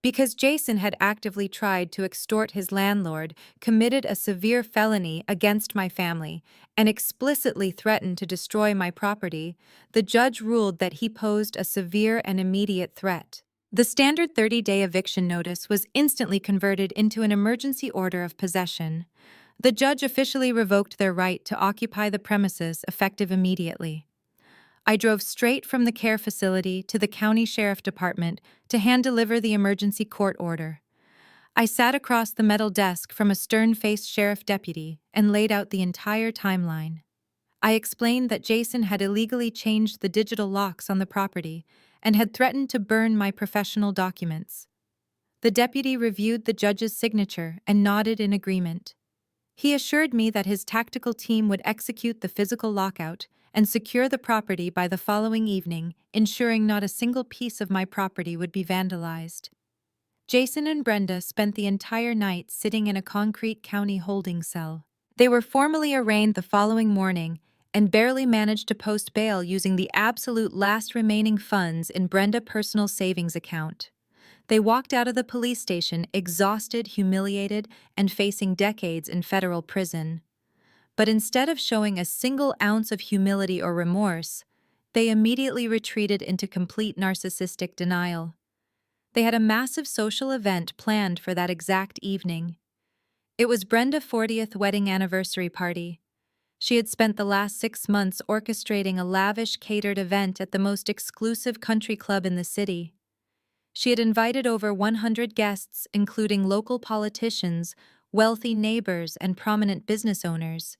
Because Jason had actively tried to extort his landlord, committed a severe felony against my family, and explicitly threatened to destroy my property, the judge ruled that he posed a severe and immediate threat. The standard 30-day eviction notice was instantly converted into an emergency order of possession. The judge officially revoked their right to occupy the premises, effective immediately. I drove straight from the care facility to the county sheriff department to hand-deliver the emergency court order. I sat across the metal desk from a stern-faced sheriff deputy and laid out the entire timeline. I explained that Jason had illegally changed the digital locks on the property and had threatened to burn my professional documents. The deputy reviewed the judge's signature and nodded in agreement. He assured me that his tactical team would execute the physical lockout and secure the property by the following evening, ensuring not a single piece of my property would be vandalized. Jason and Brenda spent the entire night sitting in a concrete county holding cell. They were formally arraigned the following morning and barely managed to post bail using the absolute last remaining funds in Brenda personal savings account. They walked out of the police station exhausted, humiliated, and facing decades in federal prison. But instead of showing a single ounce of humility or remorse, they immediately retreated into complete narcissistic denial. They had a massive social event planned for that exact evening. It was Brenda's 40th wedding anniversary party. She had spent the last 6 months orchestrating a lavish catered event at the most exclusive country club in the city. She had invited over 100 guests, including local politicians, wealthy neighbors, and prominent business owners.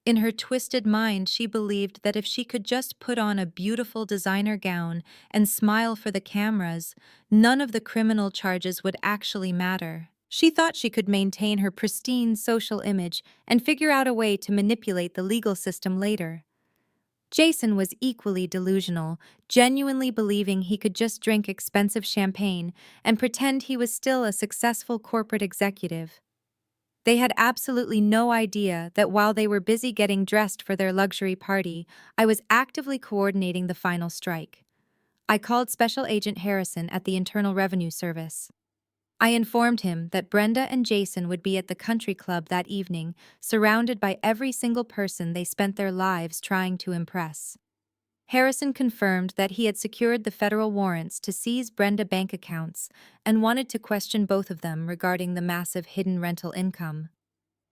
In her twisted mind, she believed that if she could just put on a beautiful designer gown and smile for the cameras, none of the criminal charges would actually matter. She thought she could maintain her pristine social image and figure out a way to manipulate the legal system later. Jason was equally delusional, genuinely believing he could just drink expensive champagne and pretend he was still a successful corporate executive. They had absolutely no idea that while they were busy getting dressed for their luxury party, I was actively coordinating the final strike. I called Special Agent Harrison at the Internal Revenue Service. I informed him that Brenda and Jason would be at the country club that evening, surrounded by every single person they spent their lives trying to impress. Harrison confirmed that he had secured the federal warrants to seize Brenda bank accounts and wanted to question both of them regarding the massive hidden rental income.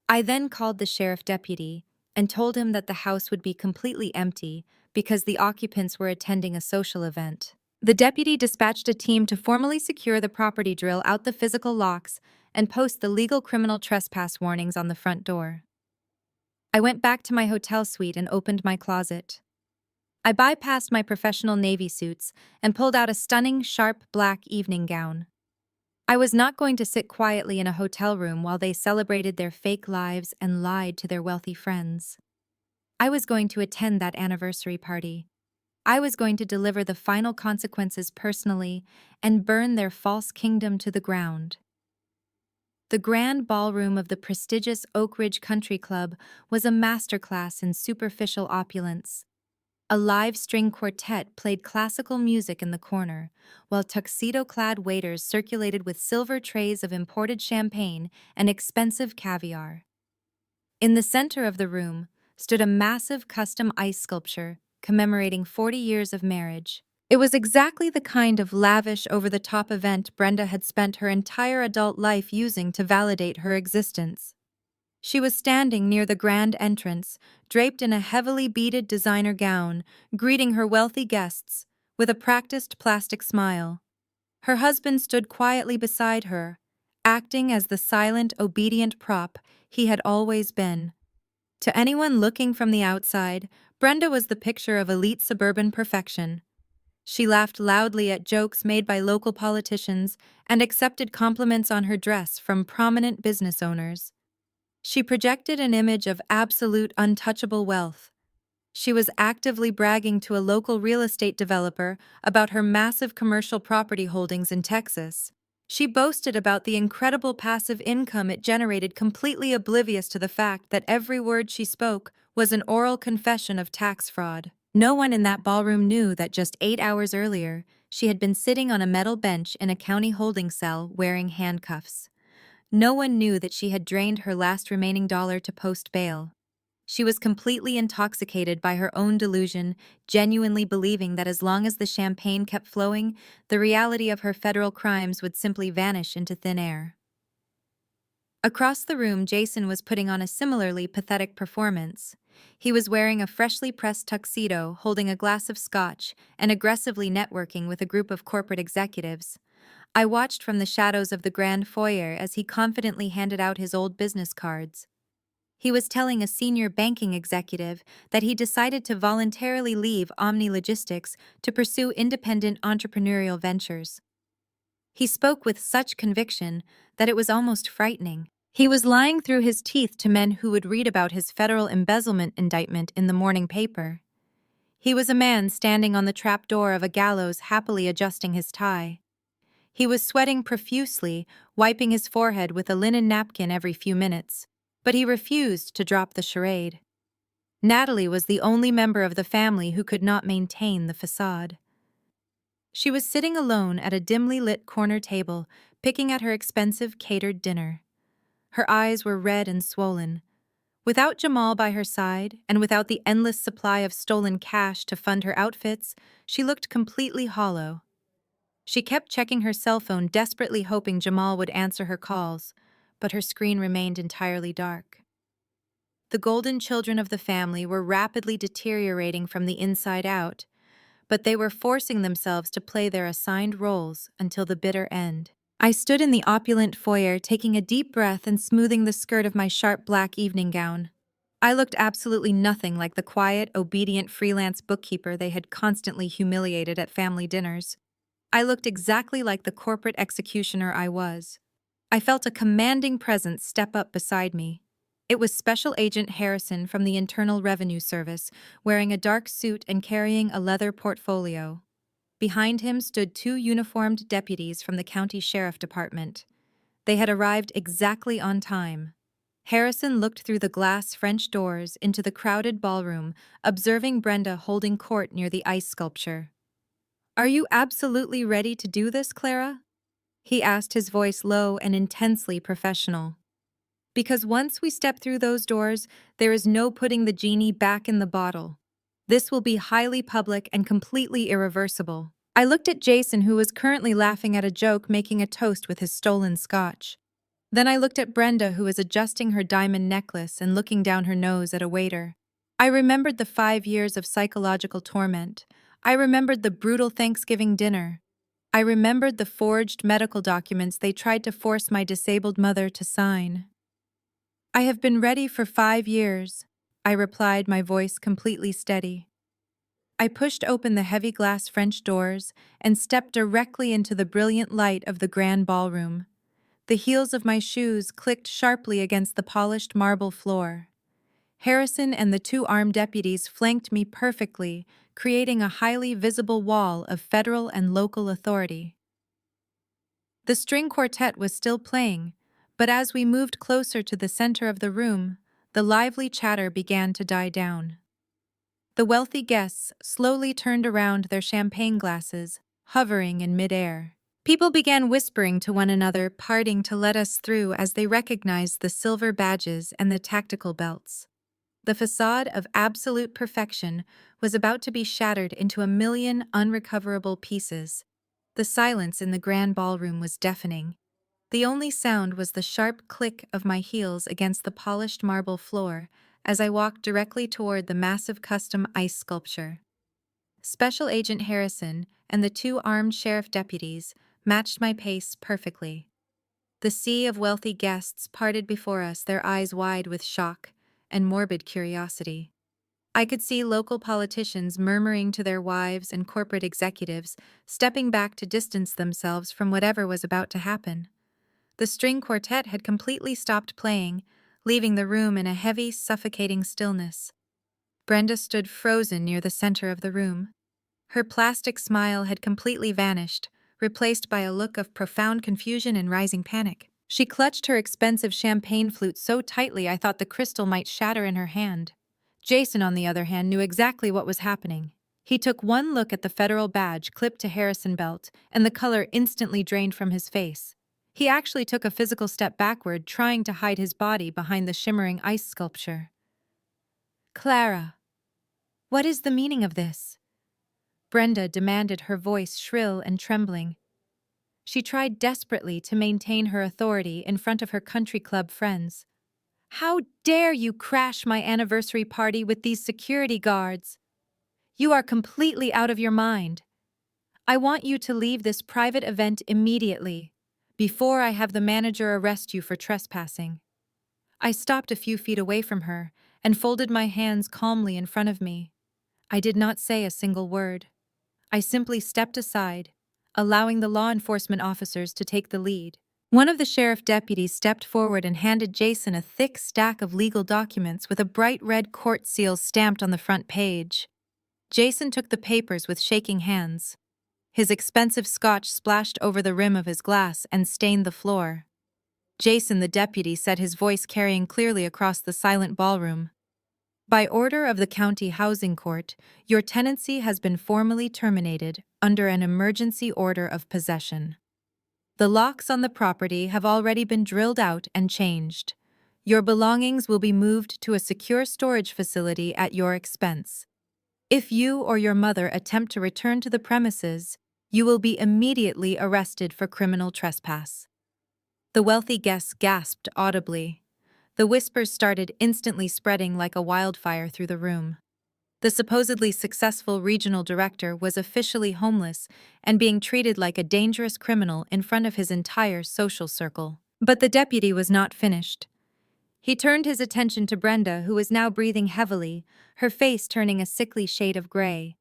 I then called the sheriff deputy and told him that the house would be completely empty because the occupants were attending a social event. The deputy dispatched a team to formally secure the property, drill out the physical locks, and post the legal criminal trespass warnings on the front door. I went back to my hotel suite and opened my closet. I bypassed my professional navy suits and pulled out a stunning, sharp black evening gown. I was not going to sit quietly in a hotel room while they celebrated their fake lives and lied to their wealthy friends. I was going to attend that anniversary party. I was going to deliver the final consequences personally and burn their false kingdom to the ground. The grand ballroom of the prestigious Oak Ridge Country Club was a masterclass in superficial opulence. A live string quartet played classical music in the corner, while tuxedo-clad waiters circulated with silver trays of imported champagne and expensive caviar. In the center of the room stood a massive custom ice sculpture commemorating 40 years of marriage. It was exactly the kind of lavish, over-the-top event Brenda had spent her entire adult life using to validate her existence. She was standing near the grand entrance, draped in a heavily beaded designer gown, greeting her wealthy guests with a practiced plastic smile. Her husband stood quietly beside her, acting as the silent, obedient prop he had always been. To anyone looking from the outside, Brenda was the picture of elite suburban perfection. She laughed loudly at jokes made by local politicians and accepted compliments on her dress from prominent business owners. She projected an image of absolute untouchable wealth. She was actively bragging to a local real estate developer about her massive commercial property holdings in Texas. She boasted about the incredible passive income it generated, completely oblivious to the fact that every word she spoke was an oral confession of tax fraud. No one in that ballroom knew that just 8 hours earlier, she had been sitting on a metal bench in a county holding cell wearing handcuffs. No one knew that she had drained her last remaining dollar to post bail. She was completely intoxicated by her own delusion, genuinely believing that as long as the champagne kept flowing, the reality of her federal crimes would simply vanish into thin air. Across the room, Jason was putting on a similarly pathetic performance. He was wearing a freshly pressed tuxedo, holding a glass of scotch, and aggressively networking with a group of corporate executives. I watched from the shadows of the grand foyer as he confidently handed out his old business cards. He was telling a senior banking executive that he decided to voluntarily leave Omni Logistics to pursue independent entrepreneurial ventures. He spoke with such conviction that it was almost frightening. He was lying through his teeth to men who would read about his federal embezzlement indictment in the morning paper. He was a man standing on the trapdoor of a gallows, happily adjusting his tie. He was sweating profusely, wiping his forehead with a linen napkin every few minutes. But he refused to drop the charade. Natalie was the only member of the family who could not maintain the facade. She was sitting alone at a dimly lit corner table, picking at her expensive catered dinner. Her eyes were red and swollen. Without Jamal by her side, and without the endless supply of stolen cash to fund her outfits, she looked completely hollow. She kept checking her cell phone, desperately hoping Jamal would answer her calls, but her screen remained entirely dark. The golden children of the family were rapidly deteriorating from the inside out, but they were forcing themselves to play their assigned roles until the bitter end. I stood in the opulent foyer, taking a deep breath and smoothing the skirt of my sharp black evening gown. I looked absolutely nothing like the quiet, obedient freelance bookkeeper they had constantly humiliated at family dinners. I looked exactly like the corporate executioner I was. I felt a commanding presence step up beside me. It was Special Agent Harrison from the Internal Revenue Service, wearing a dark suit and carrying a leather portfolio. Behind him stood two uniformed deputies from the county sheriff department. They had arrived exactly on time. Harrison looked through the glass French doors into the crowded ballroom, observing Brenda holding court near the ice sculpture. "Are you absolutely ready to do this, Clara?" he asked, his voice low and intensely professional. "Because once we step through those doors, there is no putting the genie back in the bottle. This will be highly public and completely irreversible." I looked at Jason, who was currently laughing at a joke, making a toast with his stolen scotch. Then I looked at Brenda, who was adjusting her diamond necklace and looking down her nose at a waiter. I remembered the 5 years of psychological torment. I remembered the brutal Thanksgiving dinner. I remembered the forged medical documents they tried to force my disabled mother to sign. "I have been ready for 5 years," I replied, my voice completely steady. I pushed open the heavy glass French doors and stepped directly into the brilliant light of the grand ballroom. The heels of my shoes clicked sharply against the polished marble floor. Harrison and the two armed deputies flanked me perfectly, creating a highly visible wall of federal and local authority. The string quartet was still playing, but as we moved closer to the center of the room, the lively chatter began to die down. The wealthy guests slowly turned around their champagne glasses, hovering in midair. People began whispering to one another, parting to let us through as they recognized the silver badges and the tactical belts. The facade of absolute perfection was about to be shattered into a million unrecoverable pieces. The silence in the grand ballroom was deafening. The only sound was the sharp click of my heels against the polished marble floor as I walked directly toward the massive custom ice sculpture. Special Agent Harrison and the two armed sheriff deputies matched my pace perfectly. The sea of wealthy guests parted before us, their eyes wide with shock and morbid curiosity. I could see local politicians murmuring to their wives and corporate executives, stepping back to distance themselves from whatever was about to happen. The string quartet had completely stopped playing, leaving the room in a heavy, suffocating stillness. Brenda stood frozen near the center of the room. Her plastic smile had completely vanished, replaced by a look of profound confusion and rising panic. She clutched her expensive champagne flute so tightly I thought the crystal might shatter in her hand. Jason, on the other hand, knew exactly what was happening. He took one look at the federal badge clipped to Harrison belt, and the color instantly drained from his face. He actually took a physical step backward, trying to hide his body behind the shimmering ice sculpture. Clara, what is the meaning of this? Brenda demanded, her voice shrill and trembling. She tried desperately to maintain her authority in front of her country club friends. How dare you crash my anniversary party with these security guards? You are completely out of your mind. I want you to leave this private event immediately, before I have the manager arrest you for trespassing. I stopped a few feet away from her and folded my hands calmly in front of me. I did not say a single word. I simply stepped aside, allowing the law enforcement officers to take the lead. One of the sheriff deputies stepped forward and handed Jason a thick stack of legal documents with a bright red court seal stamped on the front page. Jason took the papers with shaking hands. His expensive scotch splashed over the rim of his glass and stained the floor. Jason, the deputy, said, his voice carrying clearly across the silent ballroom. By order of the county housing court, your tenancy has been formally terminated under an emergency order of possession. The locks on the property have already been drilled out and changed. Your belongings will be moved to a secure storage facility at your expense. If you or your mother attempt to return to the premises, you will be immediately arrested for criminal trespass. The wealthy guests gasped audibly. The whispers started instantly spreading like a wildfire through the room. The supposedly successful regional director was officially homeless and being treated like a dangerous criminal in front of his entire social circle. But the deputy was not finished. He turned his attention to Brenda, who was now breathing heavily, her face turning a sickly shade of gray.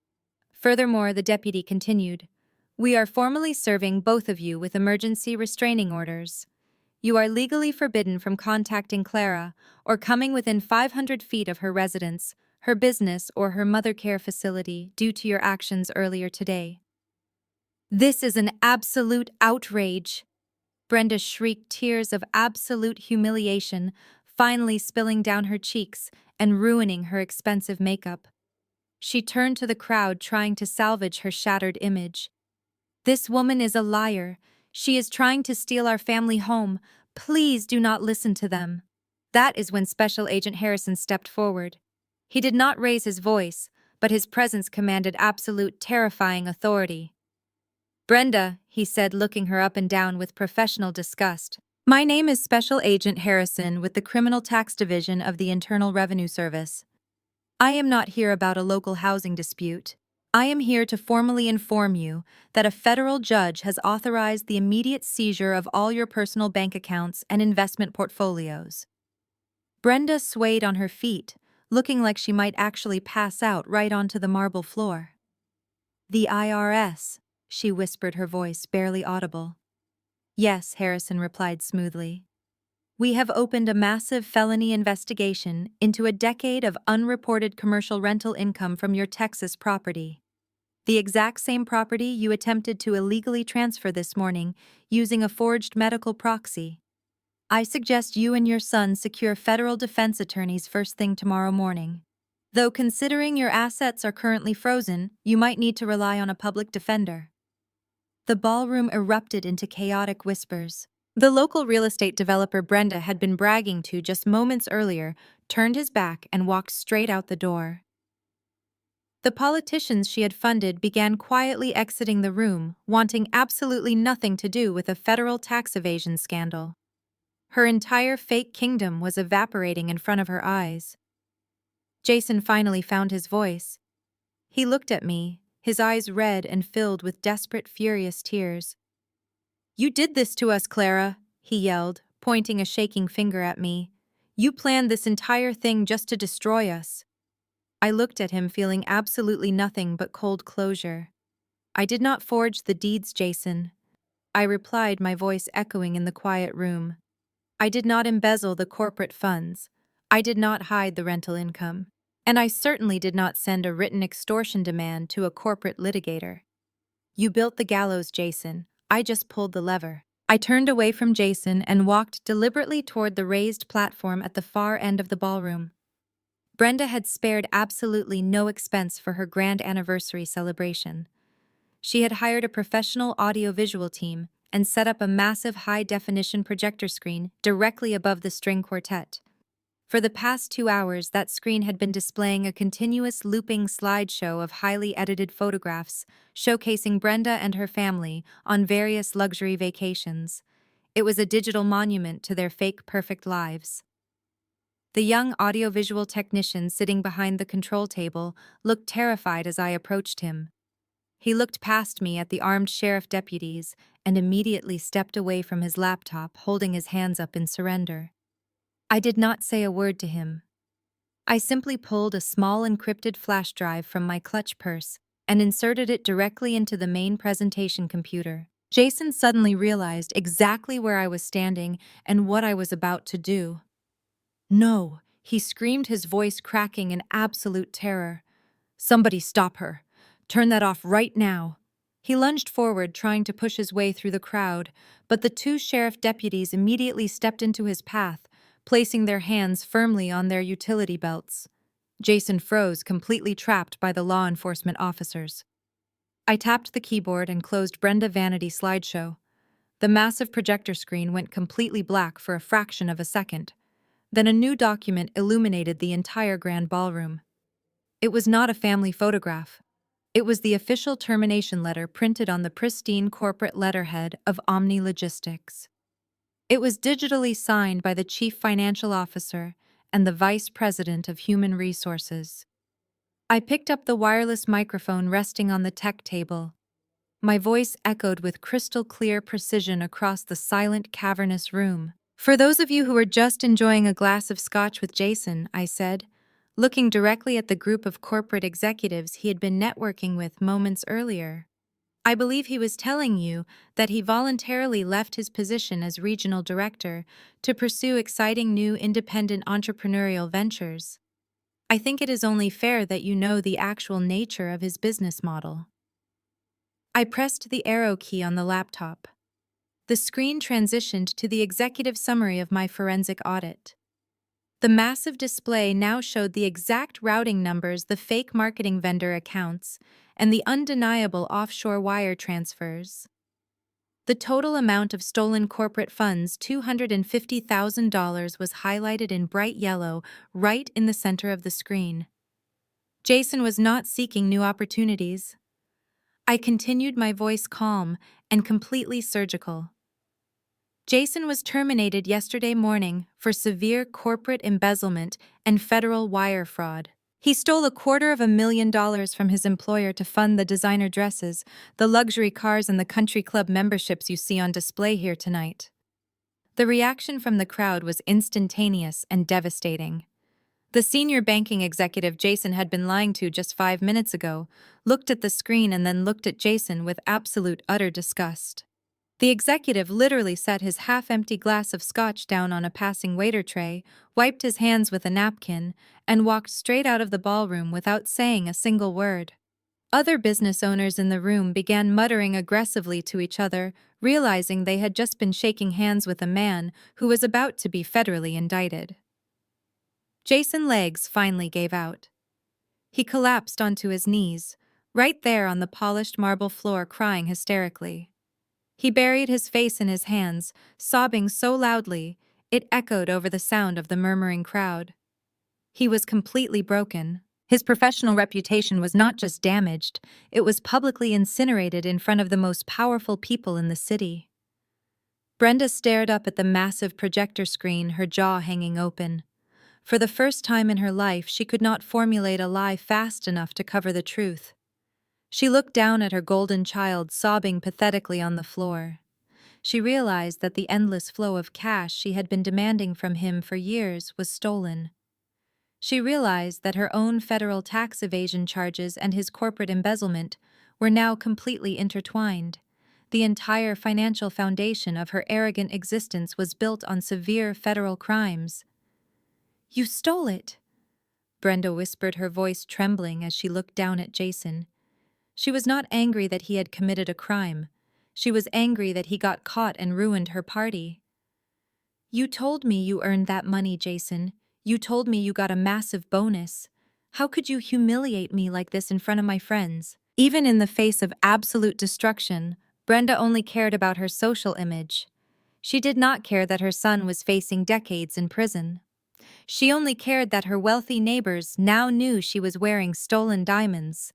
Furthermore, the deputy continued, "We are formally serving both of you with emergency restraining orders. You are legally forbidden from contacting Clara or coming within 500 feet of her residence, her business, or her mother care facility due to your actions earlier today." This is an absolute outrage. Brenda shrieked, tears of absolute humiliation finally spilling down her cheeks and ruining her expensive makeup. She turned to the crowd, trying to salvage her shattered image. "This woman is a liar. She is trying to steal our family home. Please do not listen to them." That is when Special Agent Harrison stepped forward. He did not raise his voice, but his presence commanded absolute, terrifying authority. "Brenda," he said, looking her up and down with professional disgust, "my name is Special Agent Harrison with the Criminal Tax Division of the Internal Revenue Service. I am not here about a local housing dispute. I am here to formally inform you that a federal judge has authorized the immediate seizure of all your personal bank accounts and investment portfolios." Brenda swayed on her feet, looking like she might actually pass out right onto the marble floor. "The IRS," she whispered, her voice barely audible. "Yes," Harrison replied smoothly. "We have opened a massive felony investigation into a decade of unreported commercial rental income from your Texas property. The exact same property you attempted to illegally transfer this morning using a forged medical proxy. I suggest you and your son secure federal defense attorneys first thing tomorrow morning. Though considering your assets are currently frozen, you might need to rely on a public defender." The ballroom erupted into chaotic whispers. The local real estate developer Brenda had been bragging to just moments earlier turned his back and walked straight out the door. The politicians she had funded began quietly exiting the room, wanting absolutely nothing to do with a federal tax evasion scandal. Her entire fake kingdom was evaporating in front of her eyes. Jason finally found his voice. He looked at me, his eyes red and filled with desperate, furious tears. "You did this to us, Clara," he yelled, pointing a shaking finger at me. "You planned this entire thing just to destroy us." I looked at him feeling absolutely nothing but cold closure. "I did not forge the deeds, Jason," I replied, my voice echoing in the quiet room. "I did not embezzle the corporate funds. I did not hide the rental income. And I certainly did not send a written extortion demand to a corporate litigator. You built the gallows, Jason. I just pulled the lever." I turned away from Jason and walked deliberately toward the raised platform at the far end of the ballroom. Brenda had spared absolutely no expense for her grand anniversary celebration. She had hired a professional audiovisual team and set up a massive high-definition projector screen directly above the string quartet. For the past 2 hours, that screen had been displaying a continuous looping slideshow of highly edited photographs showcasing Brenda and her family on various luxury vacations. It was a digital monument to their fake perfect lives. The young audiovisual technician sitting behind the control table looked terrified as I approached him. He looked past me at the armed sheriff deputies and immediately stepped away from his laptop, holding his hands up in surrender. I did not say a word to him. I simply pulled a small encrypted flash drive from my clutch purse and inserted it directly into the main presentation computer. Jason suddenly realized exactly where I was standing and what I was about to do. "No," he screamed, his voice cracking in absolute terror. "Somebody stop her. Turn that off right now." He lunged forward, trying to push his way through the crowd, but the two sheriff deputies immediately stepped into his path, placing their hands firmly on their utility belts. Jason froze, completely trapped by the law enforcement officers. I tapped the keyboard and closed Brenda Vanity slideshow. The massive projector screen went completely black for a fraction of a second. Then a new document illuminated the entire grand ballroom. It was not a family photograph. It was the official termination letter printed on the pristine corporate letterhead of Omni Logistics. It was digitally signed by the chief financial officer and the vice president of human resources. I picked up the wireless microphone resting on the tech table. My voice echoed with crystal clear precision across the silent, cavernous room. "For those of you who are just enjoying a glass of scotch with Jason," I said, looking directly at the group of corporate executives he had been networking with moments earlier. "I believe he was telling you that he voluntarily left his position as regional director to pursue exciting new independent entrepreneurial ventures. I think it is only fair that you know the actual nature of his business model." I pressed the arrow key on the laptop. The screen transitioned to the executive summary of my forensic audit. The massive display now showed the exact routing numbers, the fake marketing vendor accounts, and the undeniable offshore wire transfers. The total amount of stolen corporate funds, $250,000, was highlighted in bright yellow right in the center of the screen. Jason was not seeking new opportunities. I continued, my voice calm and completely surgical. Jason was terminated yesterday morning for severe corporate embezzlement and federal wire fraud. He stole $250,000 from his employer to fund the designer dresses, the luxury cars, and the country club memberships you see on display here tonight. The reaction from the crowd was instantaneous and devastating. The senior banking executive Jason had been lying to just 5 minutes ago looked at the screen and then looked at Jason with absolute utter disgust. The executive literally set his half-empty glass of scotch down on a passing waiter tray, wiped his hands with a napkin, and walked straight out of the ballroom without saying a single word. Other business owners in the room began muttering aggressively to each other, realizing they had just been shaking hands with a man who was about to be federally indicted. Jason's legs finally gave out. He collapsed onto his knees, right there on the polished marble floor, crying hysterically. He buried his face in his hands, sobbing so loudly it echoed over the sound of the murmuring crowd. He was completely broken. His professional reputation was not just damaged, it was publicly incinerated in front of the most powerful people in the city. Brenda stared up at the massive projector screen, her jaw hanging open. For the first time in her life, she could not formulate a lie fast enough to cover the truth. She looked down at her golden child sobbing pathetically on the floor. She realized that the endless flow of cash she had been demanding from him for years was stolen. She realized that her own federal tax evasion charges and his corporate embezzlement were now completely intertwined. The entire financial foundation of her arrogant existence was built on severe federal crimes. "You stole it," Brenda whispered, her voice trembling as she looked down at Jason. She was not angry that he had committed a crime. She was angry that he got caught and ruined her party. "You told me you earned that money, Jason. You told me you got a massive bonus. How could you humiliate me like this in front of my friends?" Even in the face of absolute destruction, Brenda only cared about her social image. She did not care that her son was facing decades in prison. She only cared that her wealthy neighbors now knew she was wearing stolen diamonds.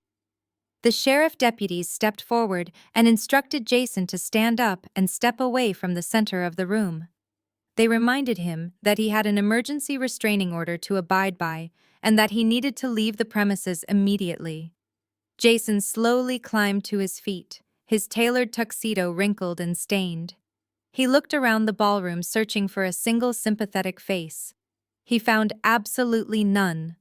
The sheriff deputies stepped forward and instructed Jason to stand up and step away from the center of the room. They reminded him that he had an emergency restraining order to abide by and that he needed to leave the premises immediately. Jason slowly climbed to his feet, his tailored tuxedo wrinkled and stained. He looked around the ballroom searching for a single sympathetic face. He found absolutely none.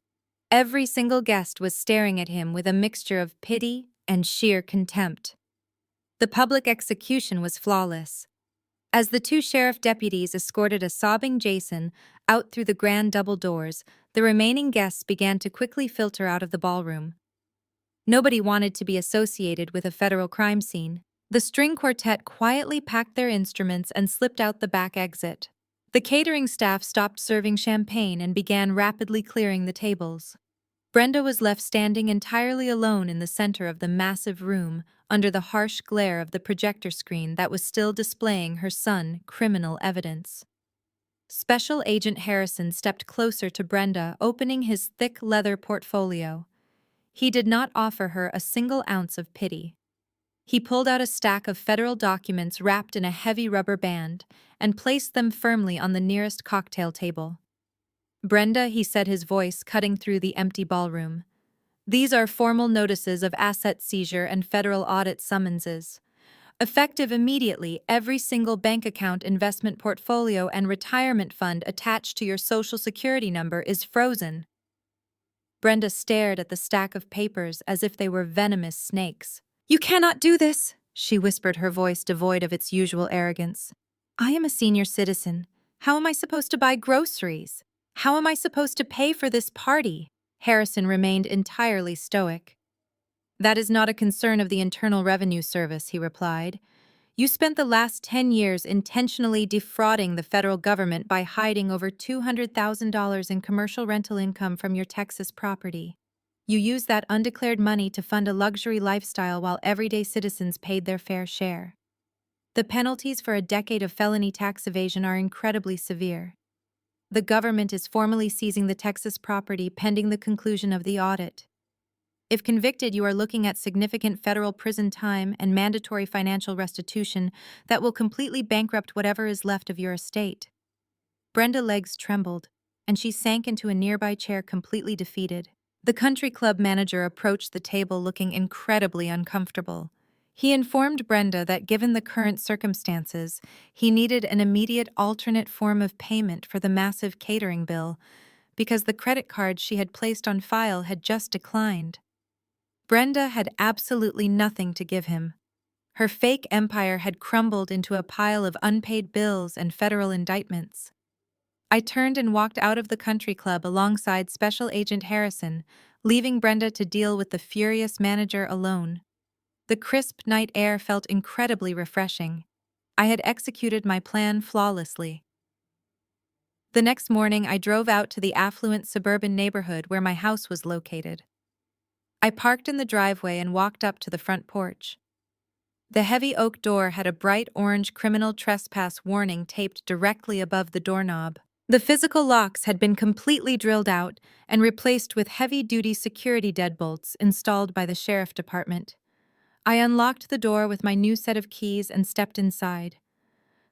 Every single guest was staring at him with a mixture of pity and sheer contempt. The public execution was flawless. As the two sheriff deputies escorted a sobbing Jason out through the grand double doors, the remaining guests began to quickly filter out of the ballroom. Nobody wanted to be associated with a federal crime scene. The string quartet quietly packed their instruments and slipped out the back exit. The catering staff stopped serving champagne and began rapidly clearing the tables. Brenda was left standing entirely alone in the center of the massive room, under the harsh glare of the projector screen that was still displaying her son's criminal evidence. Special Agent Harrison stepped closer to Brenda, opening his thick leather portfolio. He did not offer her a single ounce of pity. He pulled out a stack of federal documents wrapped in a heavy rubber band and placed them firmly on the nearest cocktail table. "Brenda," he said, his voice cutting through the empty ballroom. "These are formal notices of asset seizure and federal audit summonses. Effective immediately, every single bank account, investment portfolio, and retirement fund attached to your Social Security number is frozen." Brenda stared at the stack of papers as if they were venomous snakes. "You cannot do this," she whispered, her voice devoid of its usual arrogance. "I am a senior citizen. How am I supposed to buy groceries? How am I supposed to pay for this party?" Harrison remained entirely stoic. "That is not a concern of the Internal Revenue Service," he replied. "You spent the last 10 years intentionally defrauding the federal government by hiding over $200,000 in commercial rental income from your Texas property. You used that undeclared money to fund a luxury lifestyle while everyday citizens paid their fair share. The penalties for a decade of felony tax evasion are incredibly severe. The government is formally seizing the Texas property pending the conclusion of the audit. If convicted, you are looking at significant federal prison time and mandatory financial restitution that will completely bankrupt whatever is left of your estate." Brenda's legs trembled, and she sank into a nearby chair completely defeated. The country club manager approached the table looking incredibly uncomfortable. He informed Brenda that given the current circumstances, he needed an immediate alternate form of payment for the massive catering bill because the credit card she had placed on file had just declined. Brenda had absolutely nothing to give him. Her fake empire had crumbled into a pile of unpaid bills and federal indictments. I turned and walked out of the country club alongside Special Agent Harrison, leaving Brenda to deal with the furious manager alone. The crisp night air felt incredibly refreshing. I had executed my plan flawlessly. The next morning, I drove out to the affluent suburban neighborhood where my house was located. I parked in the driveway and walked up to the front porch. The heavy oak door had a bright orange criminal trespass warning taped directly above the doorknob. The physical locks had been completely drilled out and replaced with heavy-duty security deadbolts installed by the sheriff department. I unlocked the door with my new set of keys and stepped inside.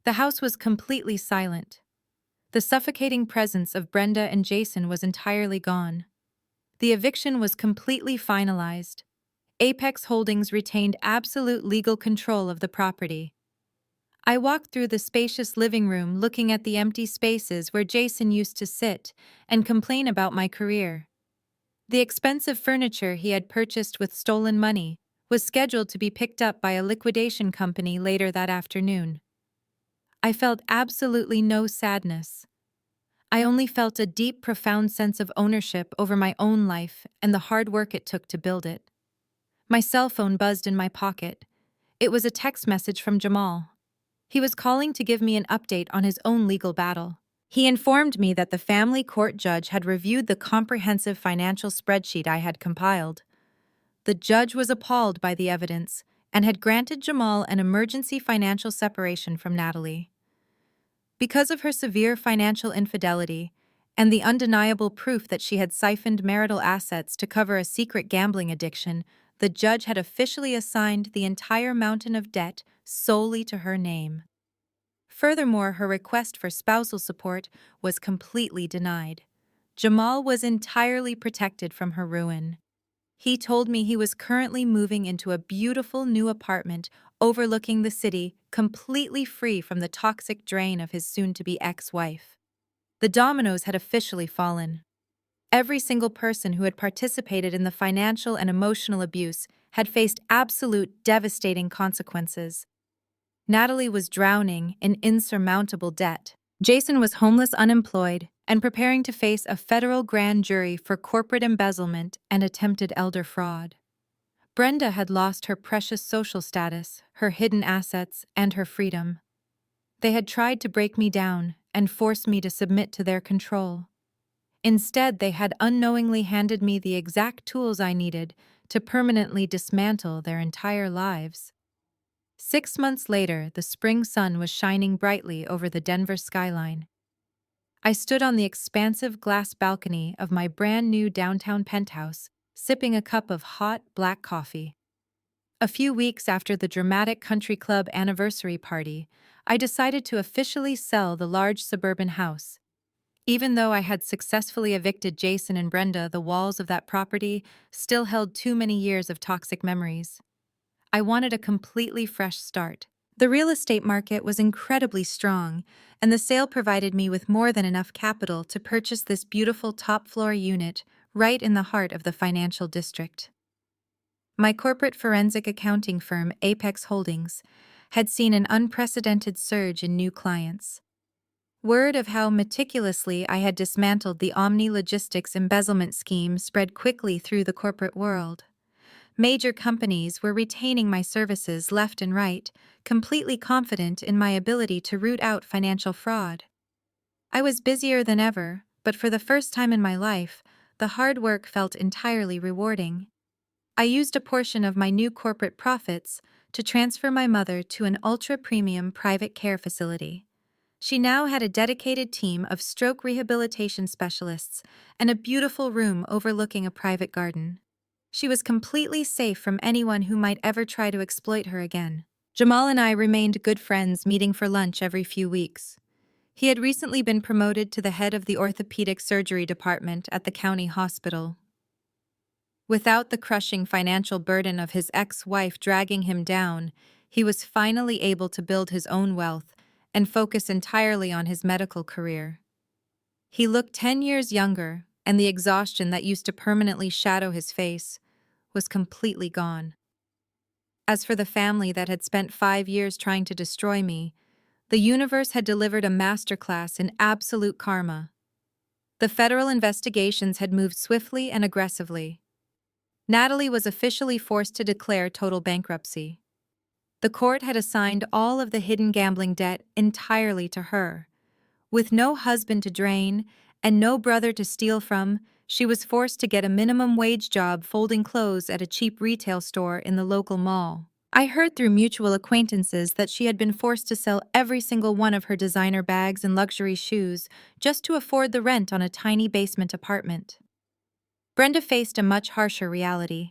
The house was completely silent. The suffocating presence of Brenda and Jason was entirely gone. The eviction was completely finalized. Apex Holdings retained absolute legal control of the property. I walked through the spacious living room looking at the empty spaces where Jason used to sit and complain about my career. The expensive furniture he had purchased with stolen money was scheduled to be picked up by a liquidation company later that afternoon. I felt absolutely no sadness. I only felt a deep, profound sense of ownership over my own life and the hard work it took to build it. My cell phone buzzed in my pocket. It was a text message from Jamal. He was calling to give me an update on his own legal battle. He informed me that the family court judge had reviewed the comprehensive financial spreadsheet I had compiled. The judge was appalled by the evidence and had granted Jamal an emergency financial separation from Natalie. Because of her severe financial infidelity and the undeniable proof that she had siphoned marital assets to cover a secret gambling addiction, the judge had officially assigned the entire mountain of debt solely to her name. Furthermore, her request for spousal support was completely denied. Jamal was entirely protected from her ruin. He told me he was currently moving into a beautiful new apartment overlooking the city, completely free from the toxic drain of his soon-to-be ex-wife. The dominoes had officially fallen. Every single person who had participated in the financial and emotional abuse had faced absolute devastating consequences. Natalie was drowning in insurmountable debt. Jason was homeless, unemployed, and preparing to face a federal grand jury for corporate embezzlement and attempted elder fraud. Brenda had lost her precious social status, her hidden assets, and her freedom. They had tried to break me down and force me to submit to their control. Instead, they had unknowingly handed me the exact tools I needed to permanently dismantle their entire lives. 6 months later, the spring sun was shining brightly over the Denver skyline. I stood on the expansive glass balcony of my brand-new downtown penthouse, sipping a cup of hot, black coffee. A few weeks after the dramatic country club anniversary party, I decided to officially sell the large suburban house. Even though I had successfully evicted Jason and Brenda, the walls of that property still held too many years of toxic memories. I wanted a completely fresh start. The real estate market was incredibly strong, and the sale provided me with more than enough capital to purchase this beautiful top-floor unit right in the heart of the financial district. My corporate forensic accounting firm, Apex Holdings, had seen an unprecedented surge in new clients. Word of how meticulously I had dismantled the Omni Logistics embezzlement scheme spread quickly through the corporate world. Major companies were retaining my services left and right, completely confident in my ability to root out financial fraud. I was busier than ever, but for the first time in my life, the hard work felt entirely rewarding. I used a portion of my new corporate profits to transfer my mother to an ultra-premium private care facility. She now had a dedicated team of stroke rehabilitation specialists and a beautiful room overlooking a private garden. She was completely safe from anyone who might ever try to exploit her again. Jamal and I remained good friends, meeting for lunch every few weeks. He had recently been promoted to the head of the orthopedic surgery department at the county hospital. Without the crushing financial burden of his ex-wife dragging him down, he was finally able to build his own wealth and focus entirely on his medical career. He looked 10 years younger, and the exhaustion that used to permanently shadow his face was completely gone. As for the family that had spent 5 years trying to destroy me, the universe had delivered a masterclass in absolute karma. The federal investigations had moved swiftly and aggressively. Natalie was officially forced to declare total bankruptcy. The court had assigned all of the hidden gambling debt entirely to her. With no husband to drain and no brother to steal from, she was forced to get a minimum wage job folding clothes at a cheap retail store in the local mall. I heard through mutual acquaintances that she had been forced to sell every single one of her designer bags and luxury shoes just to afford the rent on a tiny basement apartment. Brenda faced a much harsher reality.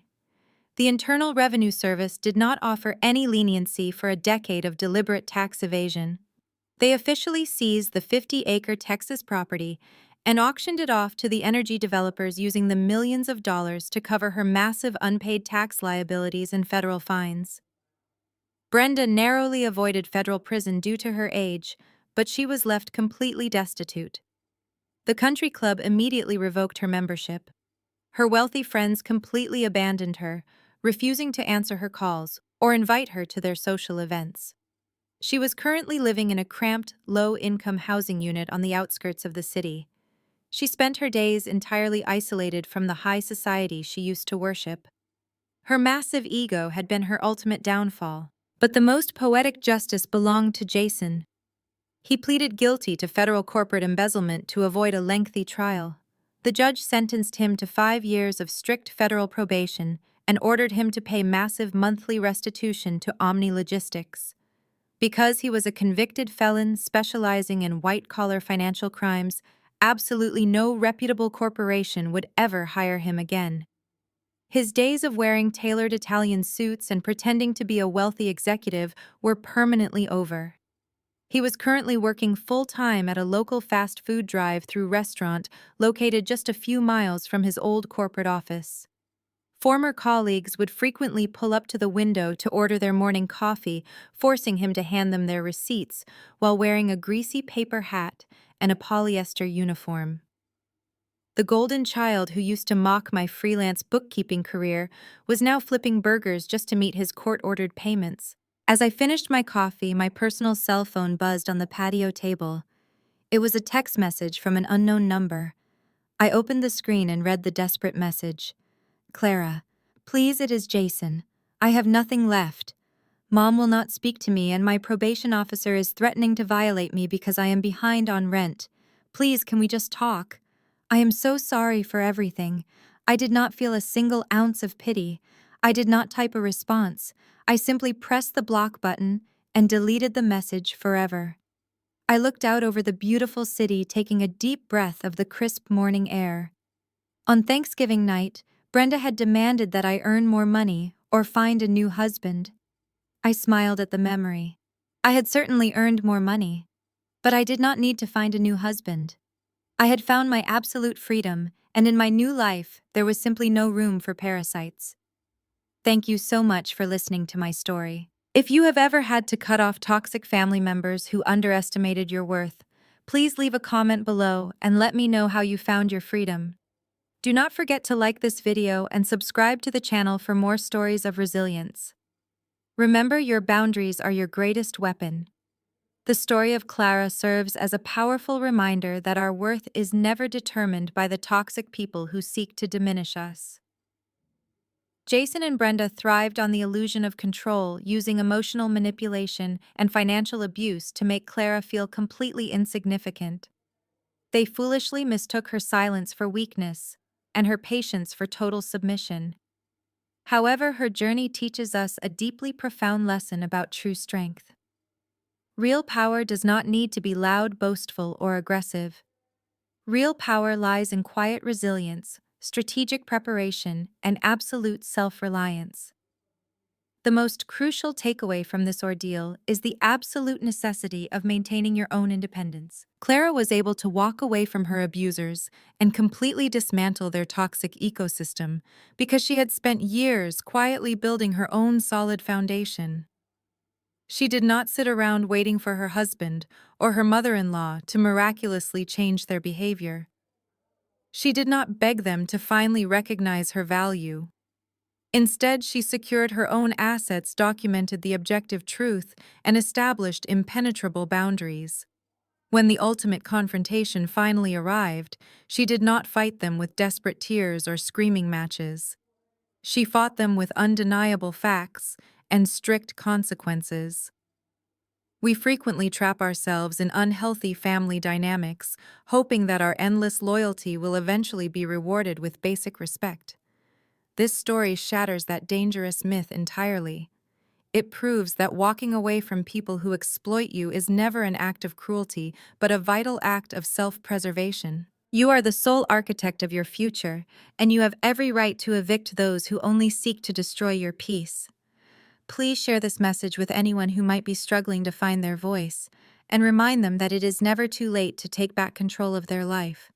The Internal Revenue Service did not offer any leniency for a decade of deliberate tax evasion. They officially seized the 50-acre Texas property and auctioned it off to the energy developers using the millions of dollars to cover her massive unpaid tax liabilities and federal fines. Brenda narrowly avoided federal prison due to her age, but she was left completely destitute. The country club immediately revoked her membership. Her wealthy friends completely abandoned her, refusing to answer her calls or invite her to their social events. She was currently living in a cramped, low-income housing unit on the outskirts of the city. She spent her days entirely isolated from the high society she used to worship. Her massive ego had been her ultimate downfall, but the most poetic justice belonged to Jason. He pleaded guilty to federal corporate embezzlement to avoid a lengthy trial. The judge sentenced him to 5 years of strict federal probation and ordered him to pay massive monthly restitution to Omni Logistics. Because he was a convicted felon specializing in white-collar financial crimes, absolutely no reputable corporation would ever hire him again. His days of wearing tailored Italian suits and pretending to be a wealthy executive were permanently over. He was currently working full-time at a local fast food drive-through restaurant located just a few miles from his old corporate office. Former colleagues would frequently pull up to the window to order their morning coffee, forcing him to hand them their receipts while wearing a greasy paper hat and a polyester uniform. The golden child who used to mock my freelance bookkeeping career was now flipping burgers just to meet his court-ordered payments. As I finished my coffee, my personal cell phone buzzed on the patio table. It was a text message from an unknown number. I opened the screen and read the desperate message. Clara, please, it is Jason. I have nothing left. Mom will not speak to me and my probation officer is threatening to violate me because I am behind on rent. Please, can we just talk? I am so sorry for everything. I did not feel a single ounce of pity. I did not type a response. I simply pressed the block button and deleted the message forever. I looked out over the beautiful city, taking a deep breath of the crisp morning air. On Thanksgiving night, Brenda had demanded that I earn more money or find a new husband. I smiled at the memory. I had certainly earned more money, but I did not need to find a new husband. I had found my absolute freedom, and in my new life, there was simply no room for parasites. Thank you so much for listening to my story. If you have ever had to cut off toxic family members who underestimated your worth, please leave a comment below and let me know how you found your freedom. Do not forget to like this video and subscribe to the channel for more stories of resilience. Remember, your boundaries are your greatest weapon. The story of Clara serves as a powerful reminder that our worth is never determined by the toxic people who seek to diminish us. Jason and Brenda thrived on the illusion of control, using emotional manipulation and financial abuse to make Clara feel completely insignificant. They foolishly mistook her silence for weakness and her patience for total submission. However, her journey teaches us a deeply profound lesson about true strength. Real power does not need to be loud, boastful, or aggressive. Real power lies in quiet resilience, strategic preparation, and absolute self-reliance. The most crucial takeaway from this ordeal is the absolute necessity of maintaining your own independence. Clara was able to walk away from her abusers and completely dismantle their toxic ecosystem because she had spent years quietly building her own solid foundation. She did not sit around waiting for her husband or her mother-in-law to miraculously change their behavior. She did not beg them to finally recognize her value. Instead, she secured her own assets, documented the objective truth, and established impenetrable boundaries. When the ultimate confrontation finally arrived, she did not fight them with desperate tears or screaming matches. She fought them with undeniable facts and strict consequences. We frequently trap ourselves in unhealthy family dynamics, hoping that our endless loyalty will eventually be rewarded with basic respect. This story shatters that dangerous myth entirely. It proves that walking away from people who exploit you is never an act of cruelty, but a vital act of self-preservation. You are the sole architect of your future, and you have every right to evict those who only seek to destroy your peace. Please share this message with anyone who might be struggling to find their voice, and remind them that it is never too late to take back control of their life.